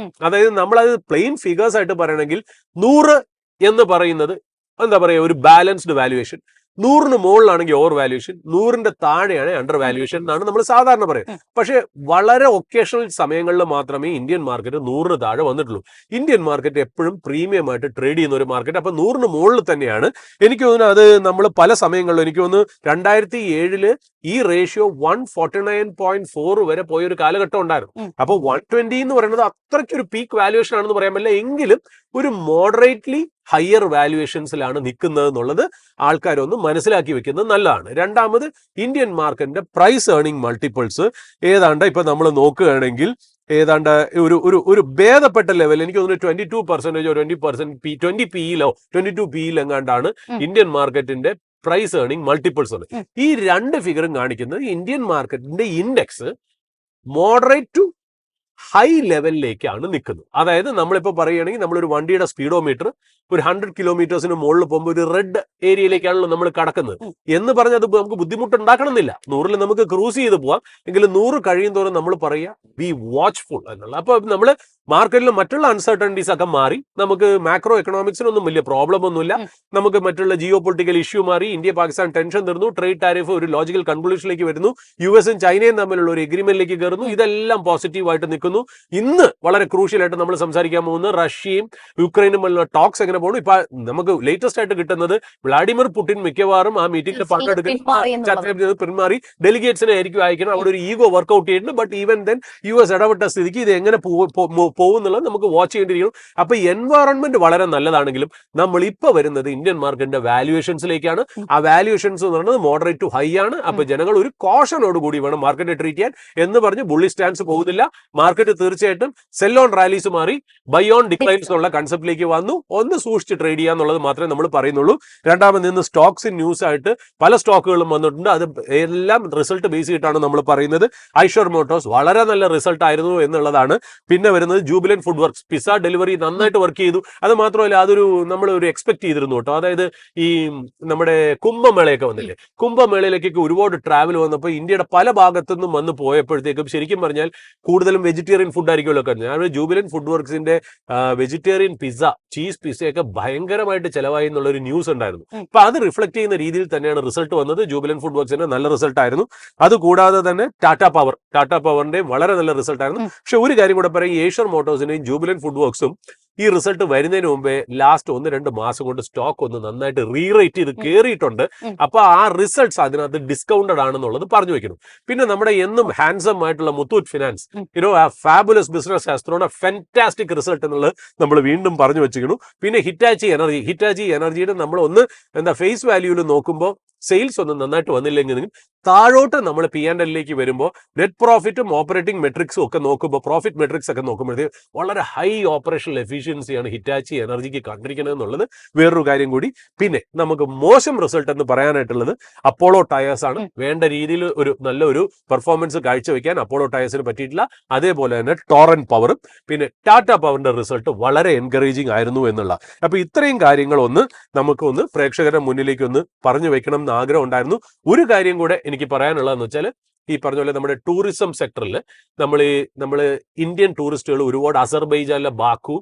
അതായത് നമ്മളത് പ്ലെയിൻ ഫിഗേഴ്സ് ആയിട്ട് പറയണമെങ്കിൽ 100 എന്ന് പറയുന്നത് എന്താ പറയുക, ഒരു ബാലൻസ്ഡ് വാല്യുവേഷൻ. 100ന് മുകളിലാണെങ്കിൽ ഓവർ വാല്യുവേഷൻ, 100ന്റെ താഴെയാണ് അണ്ടർ വാല്യുവേഷൻ എന്നാണ് നമ്മൾ സാധാരണ പറയുക. പക്ഷേ വളരെ ഒക്കേഷണൽ സമയങ്ങളിൽ മാത്രമേ ഇന്ത്യൻ മാർക്കറ്റ് 100ന് താഴെ വന്നിട്ടുള്ളൂ. ഇന്ത്യൻ മാർക്കറ്റ് എപ്പോഴും പ്രീമിയം ആയിട്ട് ട്രേഡ് ചെയ്യുന്ന ഒരു മാർക്കറ്റ്. അപ്പൊ 100ന് മുകളിൽ തന്നെയാണ്. എനിക്ക് തോന്നുന്നു അത് നമ്മൾ പല സമയങ്ങളിലും, എനിക്ക് തോന്നുന്നു 2007 ഈ റേഷ്യോ 149.4 വരെ പോയൊരു കാലഘട്ടം ഉണ്ടായിരുന്നു. അപ്പൊ 120 എന്ന് പറയുന്നത് അത്രയ്ക്ക് ഒരു പീക്ക് വാല്യുവേഷൻ ആണെന്ന് പറയാൻ പറ്റില്ല. എങ്കിലും ഒരു മോഡറേറ്റ്ലി ഹയർ വാല്യുവേഷൻസിലാണ് നിൽക്കുന്നത് എന്നുള്ളത് ആൾക്കാരൊന്ന് മനസ്സിലാക്കി വെക്കുന്നത് നല്ലതാണ്. രണ്ടാമത്, ഇന്ത്യൻ മാർക്കറ്റിന്റെ പ്രൈസ് ഏർണിംഗ് മൾട്ടിപ്പിൾസ് ഏതാണ്ട് ഇപ്പൊ നമ്മൾ നോക്കുകയാണെങ്കിൽ ഏതാണ്ട് ഒരു ഭേദപ്പെട്ട ലെവൽ, എനിക്ക് തോന്നുന്നു 22% 20% PE-ലോ 22 PE എങ്ങാണ്ടാണ് ഇന്ത്യൻ മാർക്കറ്റിന്റെ പ്രൈസ് ഏർണിംഗ് മൾട്ടിപ്പിൾസ് ഉണ്ട്. ഈ 2 ഫിഗറും കാണിക്കുന്നത് ഇന്ത്യൻ മാർക്കറ്റിന്റെ ഇൻഡെക്സ് മോഡറേറ്റ് ടു ഹൈ ലെവലിലേക്കാണ് നിൽക്കുന്നത്. അതായത് നമ്മളിപ്പോ പറയുകയാണെങ്കിൽ നമ്മളൊരു വണ്ടിയുടെ സ്പീഡോമീറ്റർ ഒരു 100 കിലോമീറ്റേഴ്സിന് മുകളിൽ പോകുമ്പോൾ ഒരു റെഡ് ഏരിയയിലേക്കാണല്ലോ നമ്മൾ കടക്കുന്നത്. എന്ന് പറഞ്ഞാൽ അത് നമുക്ക് ബുദ്ധിമുട്ടുണ്ടാക്കണമെന്നില്ല. 100ൽ നമുക്ക് ക്രൂസ് ചെയ്ത് പോവാം. എങ്കിലും 100 കഴിയും തോറും നമ്മൾ പറയുക ബി വാച്ച്ഫുൾ എന്നുള്ള. അപ്പൊ നമ്മൾ മാർക്കറ്റിൽ മറ്റുള്ള അൺസർട്ടനിറ്റീസ് ഒക്കെ മാറി നമുക്ക് മാക്രോ എക്കണോമിക്സിനൊന്നും വലിയ പ്രോബ്ലം ഒന്നുമില്ല. നമുക്ക് മറ്റുള്ള ജിയോ പൊളിറ്റിക്കൽ ഇഷ്യൂ മാറി, ഇന്ത്യ പാകിസ്ഥാൻ ടെൻഷൻ തീർന്നു, ട്രേഡ് ടാരിഫ് ഒരു ലോജിക്കൽ കൺക്ലൂഷനിലേക്ക് വരുന്നു, US-ഉം ചൈനയും തമ്മിലുള്ള ഒരു എഗ്രിമെന്റിലേക്ക് കയറുന്നു. ഇതെല്ലാം പോസിറ്റീവായിട്ട് നിൽക്കുന്നു. ഇന്ന് വളരെ ക്രൂഷ്യലായിട്ട് നമ്മൾ സംസാരിക്കാൻ പോകുന്നത് റഷ്യയും യുക്രൈനും ഉള്ള ടോക്സ് എങ്ങനെ പോകുന്നു. ഇപ്പൊ നമുക്ക് ലേറ്റസ്റ്റ് ആയിട്ട് കിട്ടുന്നത് വ്ളാഡിമിർ പുടിൻ മിക്കവാറും ആ മീറ്റിംഗിൽ പങ്കെടുക്കുന്ന പിന്മാറി ഡെലിഗേറ്റ്സിനെ ആയിരിക്കും അയക്കണം. അവിടെ ഒരു ഈഗോ വർക്ക്ഔട്ട് ചെയ്യുന്നുണ്ട്. ബട്ട് ഈവൻ ദെൻ US ഇടപെട്ട സ്ഥിതിക്ക് ഇത് എങ്ങനെ പോകുന്നുള്ളത് നമുക്ക് വാച്ച് ചെയ്യേണ്ടിയിരിക്കും. അപ്പൊ എൻവയോൺമെന്റ് വളരെ നല്ലതാണെങ്കിലും നമ്മൾ ഇപ്പൊ വരുന്നത് ഇന്ത്യൻ മാർക്കറ്റിന്റെ വാല്യുവേഷൻസിലേക്കാണ്. ആ വാല്യുവേഷൻസ് എന്ന് പറയുന്നത് മോഡറേറ്റ് ടു ഹൈ ആണ്. അപ്പൊ ജനങ്ങൾ ഒരു കോഷനോട് കൂടി വേണം മാർക്കറ്റ് ട്രീറ്റ് ചെയ്യാൻ. എന്ന് പറഞ്ഞ് ബുള്ളി സ്റ്റാൻസ് പോകുന്നില്ല. മാർക്കറ്റ് തീർച്ചയായിട്ടും സെൽ ഓൺ റാലീസ് മാറി ബൈ ഓൺ ഡിക്ലൈൻസ് എന്നുള്ള കൺസെപ്റ്റിലേക്ക് വന്നു. ഒന്ന് സൂക്ഷിച്ച് ട്രേഡ് ചെയ്യാന്നുള്ളത് മാത്രമേ നമ്മൾ പറയുന്നുള്ളൂ. രണ്ടാമത് നിന്ന് സ്റ്റോക്സ് ഇൻ ന്യൂസ് ആയിട്ട് പല സ്റ്റോക്കുകളും വന്നിട്ടുണ്ട്. അത് എല്ലാം റിസൾട്ട് ബേസ് ചെയ്തിട്ടാണ് നമ്മൾ പറയുന്നത്. ഐഷർ മോട്ടോഴ്സ് വളരെ നല്ല റിസൾട്ട് ആയിരുന്നു എന്നുള്ളതാണ്. പിന്നെ വരുന്നത് ജൂബിലൻ ഫുഡ് വർക്ക്സ്. പിസ്സ ഡെലിവറി നന്നായിട്ട് വർക്ക് ചെയ്തു. അത് മാത്രമല്ല അതൊരു നമ്മൾ ഒരു എക്സ്പെക്ട് ചെയ്തിരുന്നു കേട്ടോ. അതായത് ഈ നമ്മുടെ കുംഭമേളയൊക്കെ വന്നില്ലേ, കുംഭമേളയിലേക്കൊക്കെ ഒരുപാട് ട്രാവൽ വന്നപ്പോൾ ഇന്ത്യയുടെ പല ഭാഗത്തു നിന്നും വന്ന് പോയപ്പോഴത്തേക്കും ശരിക്കും പറഞ്ഞാൽ കൂടുതലും വെജിറ്റേറിയൻ ഫുഡ് ആയിരിക്കുമല്ലോ കഴിഞ്ഞത്. ഞാൻ ജൂബിലൻ ഫുഡ് വർക്ക്സിന്റെ വെജിറ്റേറിയൻ പിസ്സ, ചീസ് പിസ്സയൊക്കെ ഭയങ്കരമായിട്ട് ചെലവായി എന്നുള്ളൊരു ന്യൂസ് ഉണ്ടായിരുന്നു. അപ്പൊ അത് റിഫ്ലക്ട് ചെയ്യുന്ന രീതിയിൽ തന്നെയാണ് റിസൾട്ട് വന്നത്. ജൂബിലൻ ഫുഡ് വർക്ക്സിന്റെ നല്ല റിസൾട്ട് ആയിരുന്നു. അതുകൂടാതെ തന്നെ ടാറ്റ പവറിന്റെ വളരെ നല്ല റിസൾട്ട് ആയിരുന്നു. പക്ഷെ ഒരു കാര്യം കൂടെ പറയും, ഏഷ്യർ മോട്ടോഴ്സിന്റെയും ജൂബിലൻ ഫുഡ് വർക്ക്സും ഈ റിസൾട്ട് വരുന്നതിന് മുമ്പേ ലാസ്റ്റ് 1-2 മാസം കൊണ്ട് സ്റ്റോക്ക് ഒന്ന് നന്നായിട്ട് റീറേറ്റ് ചെയ്ത് കയറിയിട്ടുണ്ട്. അപ്പൊ ആ റിസൾട്ട്സ് അതിനകത്ത് ഡിസ്കൗണ്ടഡ് ആണെന്നുള്ളത് പറഞ്ഞു വെക്കണം. പിന്നെ നമ്മുടെ എന്നും ഹാൻസം ആയിട്ടുള്ള Muthoot Finance, a fabulous business has thrown a fantastic result എന്നുള്ളത് നമ്മൾ വീണ്ടും പറഞ്ഞു വെച്ചിരിക്കുന്നു. പിന്നെ ഹിറ്റാച്ചി എനർജിയുടെ നമ്മൾ ഒന്ന് ഫേസ് വാല്യൂവിൽ നോക്കുമ്പോൾ സെയിൽസ് ഒന്നും നന്നായിട്ട് വന്നില്ലെങ്കിൽ താഴോട്ട് നമ്മൾ P&L വരുമ്പോൾ നെറ്റ് പ്രോഫിറ്റും ഓപ്പറേറ്റിംഗ് മെട്രിക്സും ഒക്കെ നോക്കുമ്പോൾ, പ്രോഫിറ്റ് മെട്രിക്സ് ഒക്കെ നോക്കുമ്പോഴത്തേക്ക് വളരെ ഹൈ ഓപ്പറേഷണൽ എഫിഷ്യൻസിയാണ് ഹിറ്റാച്ചി എനർജിക്ക് കണ്ടിരിക്കുന്നത് എന്നുള്ളത് വേറൊരു കാര്യം കൂടി. പിന്നെ നമുക്ക് മോശം റിസൾട്ട് എന്ന് പറയാനായിട്ടുള്ളത് അപ്പോളോ ടയേഴ്സ് ആണ്. വേണ്ട രീതിയിൽ ഒരു നല്ലൊരു പെർഫോമൻസ് കാഴ്ചവെക്കാൻ അപ്പോളോ ടയേഴ്സിന് പറ്റിയിട്ടില്ല. അതേപോലെ തന്നെ ടോറന്റ് പവറും പിന്നെ ടാറ്റ പവറിന്റെ റിസൾട്ട് വളരെ എൻകറേജിങ് ആയിരുന്നു എന്നുള്ള. അപ്പൊ ഇത്രയും കാര്യങ്ങളൊന്ന് നമുക്കൊന്ന് പ്രേക്ഷകരുടെ മുന്നിലേക്ക് ഒന്ന് പറഞ്ഞു വെക്കണം എന്ന് ആഗ്രഹം ഉണ്ടായിരുന്നു. ഒരു കാര്യം കൂടെ എനിക്ക് പറയാനുള്ളതെന്ന് വെച്ചാൽ, ഈ പറഞ്ഞ പോലെ നമ്മുടെ ടൂറിസം സെക്ടറിൽ നമ്മൾ ഇന്ത്യൻ ടൂറിസ്റ്റുകൾ ഒരുപാട് അസർബൈജാനിലെ ബാക്കു,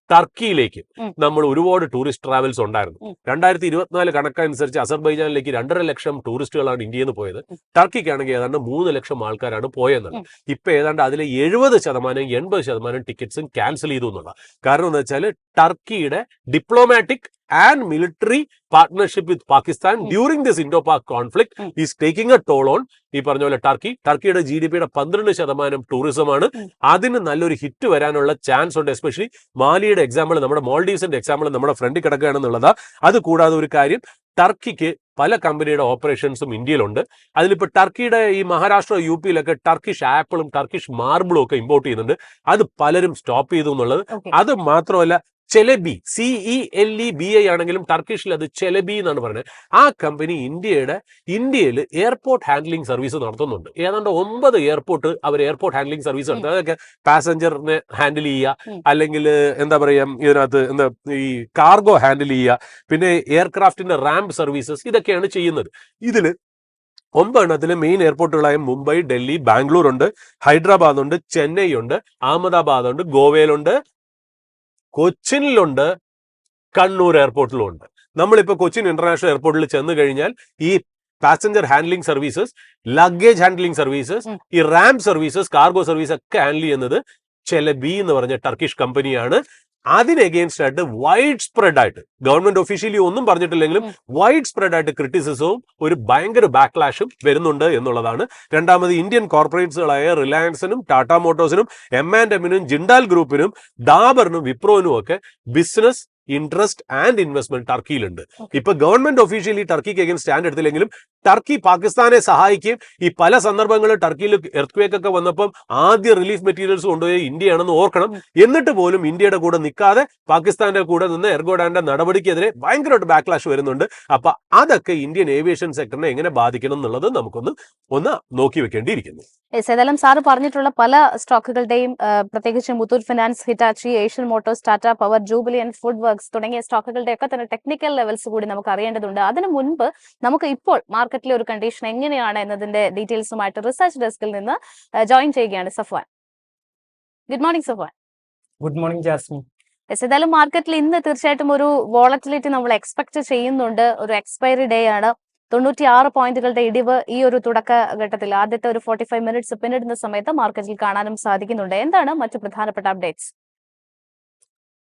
ടർക്കിയിലേക്ക് നമ്മൾ ഒരുപാട് ടൂറിസ്റ്റ് ട്രാവൽസ് ഉണ്ടായിരുന്നു. 2024 കണക്കനുസരിച്ച് അസർബൈജാനിലേക്ക് 2.5 ലക്ഷം ടൂറിസ്റ്റുകളാണ് ഇന്ത്യയിൽ നിന്ന് പോയത്. ടർക്കിക്കാണെങ്കിൽ ഏതാണ്ട് 3 ലക്ഷം ആൾക്കാരാണ് പോയെന്നുള്ളത്. ഇപ്പൊ ഏതാണ്ട് അതിലെ 70%-80% ടിക്കറ്റ്സും ക്യാൻസൽ ചെയ്തു എന്നുള്ള. കാരണം എന്താ വെച്ചാൽ ടർക്കിയുടെ diplomatic and military partnership with Pakistan during this Indo-Pak conflict is taking a toll on ഈ പറഞ്ഞ പോലെ ടർക്കിയുടെ GDP-യുടെ 12% ടൂറിസമാണ്. അതിന് നല്ലൊരു ഹിറ്റ് വരാനുള്ള ചാൻസ് ഉണ്ട്. എസ്പെഷ്യലി മാലിയുടെ എക്സാമ്പിൾ, നമ്മുടെ മോൾഡീവ്സിന്റെ എക്സാമ്പിൾ നമ്മുടെ ഫ്രണ്ടിൽ കിടക്കുകയാണെന്നുള്ളതാ. അത് കൂടാതെ ഒരു കാര്യം, ടർക്കിക്ക് പല കമ്പനിയുടെ ഓപ്പറേഷൻസും ഇന്ത്യയിലുണ്ട്. അതിലിപ്പോൾ ടർക്കിയുടെ ഈ മഹാരാഷ്ട്ര UP-യിലൊക്കെ ടർക്കിഷ് ആപ്പിളും ടർക്കിഷ് മാർബിളും ഒക്കെ ഇമ്പോർട്ട് ചെയ്യുന്നുണ്ട്. അത് പലരും സ്റ്റോപ്പ് ചെയ്തു എന്നുള്ളത്. അത് മാത്രമല്ല, ചെലബി, CELEBI ആണെങ്കിലും ടർക്കിഷിൽ അത് ചെലബി എന്നാണ് പറയുന്നത്. ആ കമ്പനി ഇന്ത്യയിൽ എയർപോർട്ട് ഹാൻഡ്ലിംഗ് സർവീസ് നടത്തുന്നുണ്ട്. ഏതാണ്ട് 9 എയർപോർട്ട് അവർ എയർപോർട്ട് ഹാൻഡ്ലിംഗ് സർവീസ് നടത്തുന്നത്. അതൊക്കെ പാസഞ്ചറിനെ ഹാൻഡിൽ ചെയ്യുക, അല്ലെങ്കിൽ എന്താ പറയുക, ഇതിനകത്ത് ഈ കാർഗോ ഹാൻഡിൽ ചെയ്യുക, പിന്നെ എയർക്രാഫ്റ്റിന്റെ റാമ്പ് സർവീസസ്, ഇതൊക്കെയാണ് ചെയ്യുന്നത്. ഇതിൽ 9 മെയിൻ എയർപോർട്ടുകളായ മുംബൈ, ഡൽഹി, ബാംഗ്ലൂർ ഉണ്ട്, ഹൈദരാബാദ് ഉണ്ട്, ചെന്നൈ ഉണ്ട്, അഹമ്മദാബാദ് ഉണ്ട്, ഗോവയിലുണ്ട്, കൊച്ചിനിലുണ്ട്, കണ്ണൂർ എയർപോർട്ടിലും ഉണ്ട്. നമ്മളിപ്പോ കൊച്ചിൻ ഇന്റർനാഷണൽ എയർപോർട്ടിൽ ചെന്ന് കഴിഞ്ഞാൽ ഈ passenger handling services, luggage handling services, ഈ റാമ്പ് സർവീസസ്, കാർഗോ സർവീസ് ഒക്കെ ഹാൻഡിൽ ചെയ്യുന്നത് ചെലബി എന്ന് പറഞ്ഞ ടർക്കിഷ് കമ്പനിയാണ്. അതിന് എഗെയിൻസ്റ്റ് ആയിട്ട് വൈഡ് സ്പ്രെഡ് ആയിട്ട് ഗവൺമെന്റ് ഒഫീഷ്യലി ഒന്നും പറഞ്ഞിട്ടില്ലെങ്കിലും വൈഡ് സ്പ്രെഡ് ആയിട്ട് ക്രിറ്റിസിസവും ഒരു ഭയങ്കര ബാക്ക്ലാഷും വരുന്നുണ്ട് എന്നുള്ളതാണ്. രണ്ടാമത്, ഇന്ത്യൻ കോർപ്പറേറ്റ്സുകളായ റിലയൻസിനും ടാറ്റ മോട്ടോഴ്സിനും M&Mനും ജിൻഡാൽ ഗ്രൂപ്പിനും ഡാബറിനും വിപ്രോനും ഒക്കെ ബിസിനസ് ഇൻട്രസ്റ്റ് ആൻഡ് ഇൻവെസ്റ്റ്മെന്റ് ടർക്കിയിലുണ്ട്. ഇപ്പൊ ഗവൺമെന്റ് ഒഫീഷ്യലി ടർക്കിക്ക് എഗെയിൻസ്റ്റ് സ്റ്റാൻഡ് എടുത്തില്ലെങ്കിലും ടർക്കി പാകിസ്ഥാനെ സഹായിക്കുകയും ഈ പല സന്ദർഭങ്ങളിൽ ടർക്കിയിൽ എർത്ത് ഒക്കെ വന്നപ്പം ആദ്യ റിലീഫ് മെറ്റീരിയൽസ് കൊണ്ടുപോയി ഇന്ത്യയാണെന്ന് ഓർക്കണം. എന്നിട്ട് പോലും ഇന്ത്യയുടെ കൂടെ നിൽക്കാതെ പാകിസ്ഥാന്റെ കൂടെ നിന്ന് എർഗോഡാന്റെ നടപടിക്കെതിരെ ഭയങ്കരമായിട്ട് ബാക്ക്ലാഷ് വരുന്നുണ്ട്. അപ്പൊ അതൊക്കെ ഇന്ത്യൻ ഏവിയേഷൻ സെക്ടറിനെ എങ്ങനെ ബാധിക്കണം എന്നുള്ളത് നമുക്കൊന്ന് നോക്കി വെക്കേണ്ടിയിരിക്കുന്നു. ഏതായാലും സാറ് പറഞ്ഞിട്ടുള്ള പല സ്റ്റോക്കുകളുടെയും പ്രത്യേകിച്ച് Muthoot finance, Hitachi, Asian Motors, Tata power, Jubilant food works തുടങ്ങിയ സ്റ്റോക്കുകളുടെ ഒക്കെ തന്നെ ടെക്നിക്കൽ ലെവൽസ് കൂടി നമുക്ക് അറിയേണ്ടതുണ്ട്. അതിനു മുൻപ് നമുക്ക് ഇപ്പോൾ മാർക്കറ്റിലെ ഒരു കണ്ടീഷൻ എങ്ങനെയാണ് എന്നതിന്റെ ഡീറ്റെയിൽസുമായിട്ട് റിസർച്ച് ഡെസ്കിൽ നിന്ന് ജോയിൻ ചെയ്യുകയാണ് Safwan. Good morning Safwan. Good morning Jasmine. ഏതായാലും മാർക്കറ്റിൽ ഇന്ന് തീർച്ചയായിട്ടും ഒരു വോളറ്റിലിറ്റി നമ്മൾ എക്സ്പെക്ട് ചെയ്യുന്നുണ്ട്. ഒരു എക്സ്പയറി ഡേ ആണ്. 96 പോയിന്റുകളുടെ ഇടിവ് ഈ ഒരു തുടക്കഘട്ടത്തിൽ ആദ്യത്തെ ഒരു 45 മിനിറ്റ്സ് പിന്നിടുന്ന സമയത്ത് മാർക്കറ്റിൽ കാണാനും സാധിക്കുന്നുണ്ട്. എന്താണ് മറ്റു പ്രധാനപ്പെട്ട അപ്ഡേറ്റ്സ്?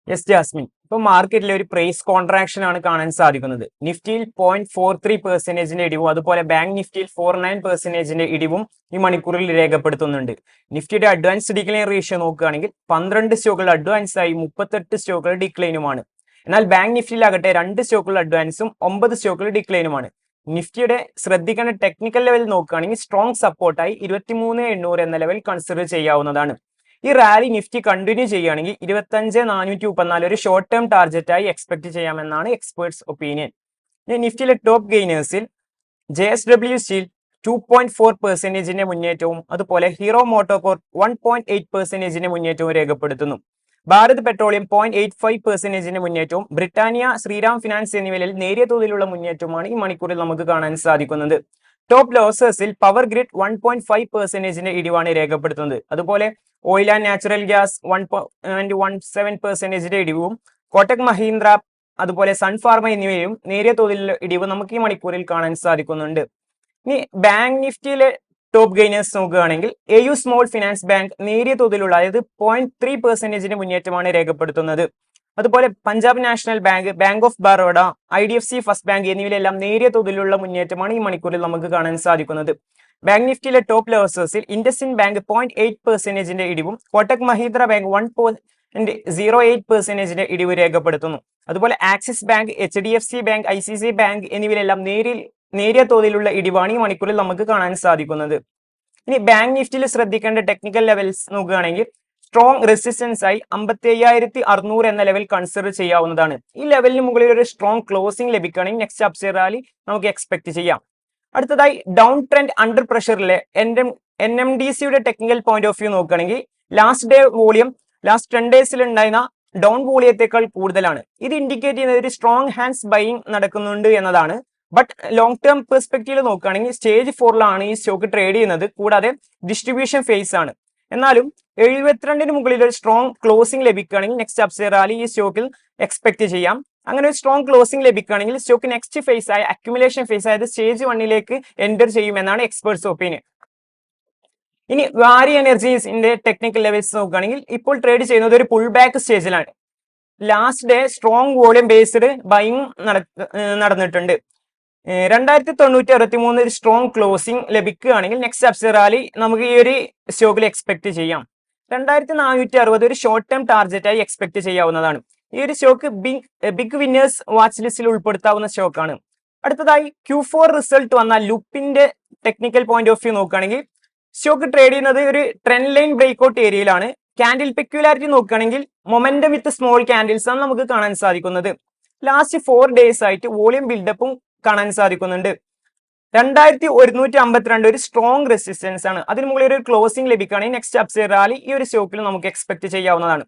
യെസ് ജാസ്മിൻ, ഇപ്പൊ മാർക്കറ്റിൽ ഒരു പ്രൈസ് കോൺട്രാക്ഷൻ ആണ് കാണാൻ സാധിക്കുന്നത്. നിഫ്റ്റിയിൽ 0.43% ഇടിവും അതുപോലെ ബാങ്ക് നിഫ്റ്റിയിൽ 49% ഇടിവും ഈ മണിക്കൂറിൽ രേഖപ്പെടുത്തുന്നുണ്ട്. നിഫ്റ്റിയുടെ അഡ്വാൻസ് ഡിക്ലൈൻ റേഷ്യോ നോക്കുകയാണെങ്കിൽ 12 സ്റ്റോക്കുകൾ അഡ്വാൻസ് ആയി 38 സ്റ്റോക്കുകൾ ഡിക്ലൈനുമാണ്. എന്നാൽ ബാങ്ക് നിഫ്റ്റിയിലാകട്ടെ 2 സ്റ്റോക്കുകൾ അഡ്വാൻസും 9 സ്റ്റോക്കുകൾ ഡിക്ലൈനുമാണ്. നിഫ്റ്റിയുടെ ശ്രദ്ധിക്കേണ്ട ടെക്നിക്കൽ ലെവൽ നോക്കുകയാണെങ്കിൽ സ്ട്രോങ് സപ്പോർട്ടായി 23,800 എന്ന ലെവൽ കൺസിഡർ ചെയ്യാവുന്നതാണ്. ഈ റാലി നിഫ്റ്റി കണ്ടിന്യൂ ചെയ്യുകയാണെങ്കിൽ 25,434 ഒരു ഷോർട്ട് ടേം ടാർഗറ്റായി എക്സ്പെക്ട് ചെയ്യാമെന്നാണ് എക്സ്പേർട്സ് ഒപ്പീനിയൻ. നിഫ്റ്റിയിലെ ടോപ്പ് ഗെയിനേഴ്സിൽ JSW സ്റ്റീൽ 2.4% മുന്നേറ്റവും അതുപോലെ ഹീറോ മോട്ടോകോർപ്പ് 1.8% മുന്നേറ്റവും രേഖപ്പെടുത്തുന്നു. ഭാരത് പെട്രോളിയം 0.85% മുന്നേറ്റവും ബ്രിട്ടാനിയ, ശ്രീറാം ഫിനാൻസ് എന്നിവയിൽ നേരിയ തോതിലുള്ള മുന്നേറ്റവുമാണ് ഈ മണിക്കൂറിൽ നമുക്ക് കാണാൻ സാധിക്കുന്നത്. ടോപ്പ് ലോസേഴ്സിൽ പവർ ഗ്രിഡ് 1.5% ഇടിവാണ് രേഖപ്പെടുത്തുന്നത്. അതുപോലെ ഓയിൽ ആൻഡ് നാച്ചുറൽ ഗ്യാസ് 1.17% ഇടിവും കോട്ടക് മഹീന്ദ്ര അതുപോലെ സൺഫാർമ എന്നിവയും നേരിയ തോതിലുള്ള ഇടിവ് നമുക്ക് ഈ മണിക്കൂറിൽ കാണാൻ സാധിക്കുന്നുണ്ട്. ഇനി ബാങ്ക് നിഫ്റ്റിയിലെ ടോപ്പ് ഗെയിനേഴ്സ് നോക്കുകയാണെങ്കിൽ AU സ്മോൾ ഫിനാൻസ് ബാങ്ക് നേരിയ തോതിലുള്ള അതായത് 0.3% മുന്നേറ്റമാണ് രേഖപ്പെടുത്തുന്നത്. അതുപോലെ Punjab National Bank, Bank of Baroda, IDFC First Bank എന്നിവയിലെല്ലാം നേരിയ തോതിലുള്ള മുന്നേറ്റമാണ് ഈ മണിക്കൂറിൽ നമുക്ക് കാണാൻ സാധിക്കുന്നത്. ബാങ്ക് നിഫ്റ്റിയിലെ ടോപ്പ് ലോസേഴ്സിൽ ഇൻഡസ്ഇൻഡ് ബാങ്ക് 0.8% ഇടിവും കോട്ടക് മഹീന്ദ്ര ബാങ്ക് 1.08% ഇടിവ് രേഖപ്പെടുത്തുന്നു. അതുപോലെ Axis Bank, HDFC Bank, ICICI Bank എന്നിവയിലെല്ലാം നേരിയ തോതിലുള്ള ഇടിവാണ് ഈ മണിക്കൂറിൽ നമുക്ക് കാണാൻ സാധിക്കുന്നത്. ഇനി ബാങ്ക് നിഫ്റ്റിയിൽ ശ്രദ്ധിക്കേണ്ട ടെക്നിക്കൽ ലെവൽസ് നോക്കുകയാണെങ്കിൽ സ്ട്രോങ് റെസിസ്റ്റൻസ് ആയി 55,600 എന്ന ലെവൽ കൺസിഡർ ചെയ്യാവുന്നതാണ്. ഈ ലെവലിന് മുകളിൽ ഒരു സ്ട്രോങ് ക്ലോസിംഗ് ലഭിക്കുകയാണെങ്കിൽ നെക്സ്റ്റ് അപ്സൈഡ് റാലി നമുക്ക് എക്സ്പെക്ട് ചെയ്യാം. അടുത്തതായി ഡൗൺ ട്രെൻഡ് അണ്ടർ പ്രഷറിലെ NMDCയുടെ ടെക്നിക്കൽ പോയിന്റ് ഓഫ് വ്യൂ നോക്കുകയാണെങ്കിൽ ലാസ്റ്റ് ഡേ വോളിയം ലാസ്റ്റ് 10 ഡേയ്സിൽ ഉണ്ടായിരുന്ന ഡൗൺ വോളിയത്തേക്കാൾ കൂടുതലാണ്. ഇത് ഇൻഡിക്കേറ്റ് ചെയ്യുന്നത് ഒരു സ്ട്രോങ് ഹാൻഡ്സ് ബൈയിങ് നടക്കുന്നുണ്ട് എന്നതാണ്. ബട്ട് ലോങ് ടേം പെർസ്പെക്റ്റീവ് നോക്കുകയാണെങ്കിൽ സ്റ്റേജ് 4ലാണ് ഈ സ്റ്റോക്ക് ട്രേഡ് ചെയ്യുന്നത്. കൂടാതെ ഡിസ്ട്രിബ്യൂഷൻ ഫേസ് ആണ്. എന്നാലും 72 മുകളിൽ ഒരു സ്ട്രോങ് ക്ലോസിംഗ് ലഭിക്കുകയാണെങ്കിൽ നെക്സ്റ്റ് അപ്സൈഡ് റാലി ഈ സ്റ്റോക്കിൽ എക്സ്പെക്ട് ചെയ്യാം. അങ്ങനെ ഒരു സ്ട്രോങ് ക്ലോസിംഗ് ലഭിക്കുകയാണെങ്കിൽ സ്റ്റോക്ക് നെക്സ്റ്റ് ഫേസ് ആയ അക്യുമുലേഷൻ ഫേസ് അതായത് സ്റ്റേജ് 1ലേക്ക് എൻ്റർ ചെയ്യുമെന്നാണ് എക്സ്പേർട്സ് ഒപ്പീനിയൻ. ഇനി വാരി എനർജീസിന്റെ ടെക്നിക്കൽ ലെവൽസ് നോക്കുകയാണെങ്കിൽ ഇപ്പോൾ ട്രേഡ് ചെയ്യുന്നത് ഒരു പുൾ ബാക്ക് സ്റ്റേജിലാണ്. Last day strong volume based buying നടന്നിട്ടുണ്ട്. 2963 ഒരു സ്ട്രോങ് ക്ലോസിംഗ് ലഭിക്കുകയാണെങ്കിൽ നെക്സ്റ്റ് അപ്സൈഡ് റാലി നമുക്ക് ഈ ഒരു സ്റ്റോക്കിൽ എക്സ്പെക്ട് ചെയ്യാം. 2460 ഒരു ഷോർട്ട് ടേം ടാർഗറ്റ് ആയി എക്സ്പെക്ട് ചെയ്യാവുന്നതാണ്. ഈ ഒരു സ്റ്റോക്ക് ബിഗ് വിന്നേഴ്സ് വാച്ച് ലിസ്റ്റിൽ ഉൾപ്പെടുത്താവുന്ന സ്റ്റോക്കാണ്. അടുത്തതായി Q4 റിസൾട്ട് വന്ന ലുപ്പിന്റെ ടെക്നിക്കൽ പോയിന്റ് ഓഫ് വ്യൂ നോക്കുകയാണെങ്കിൽ സ്റ്റോക്ക് ട്രേഡ് ചെയ്യുന്നത് ഒരു ട്രെൻഡ് ലൈൻ ബ്രേക്ക്ഔട്ട് ഏരിയയിലാണ്. ക്യാൻഡിൽ പെക്യുലാരിറ്റി നോക്കുകയാണെങ്കിൽ മൊമെന്റം വിത്ത് സ്മോൾ ക്യാൻഡിൽസ് ആണ് നമുക്ക് കാണാൻ സാധിക്കുന്നത്. ലാസ്റ്റ് 4 ഡേയ്സ് ആയിട്ട് വോളിയം ബിൽഡപ്പും കാണാൻ സാധിക്കുന്നുണ്ട്. 2152 ഒരു സ്ട്രോങ് റെസിസ്റ്റൻസ് ആണ്. അതിന് മുകളിൽ ഒരു ക്ലോസിംഗ് ലഭിക്കുകയാണെങ്കിൽ നെക്സ്റ്റ് അപ്സൈഡ് റാലി ഈ ഒരു സ്റ്റോക്കിൽ നമുക്ക് എക്സ്പെക്ട് ചെയ്യാവുന്നതാണ്.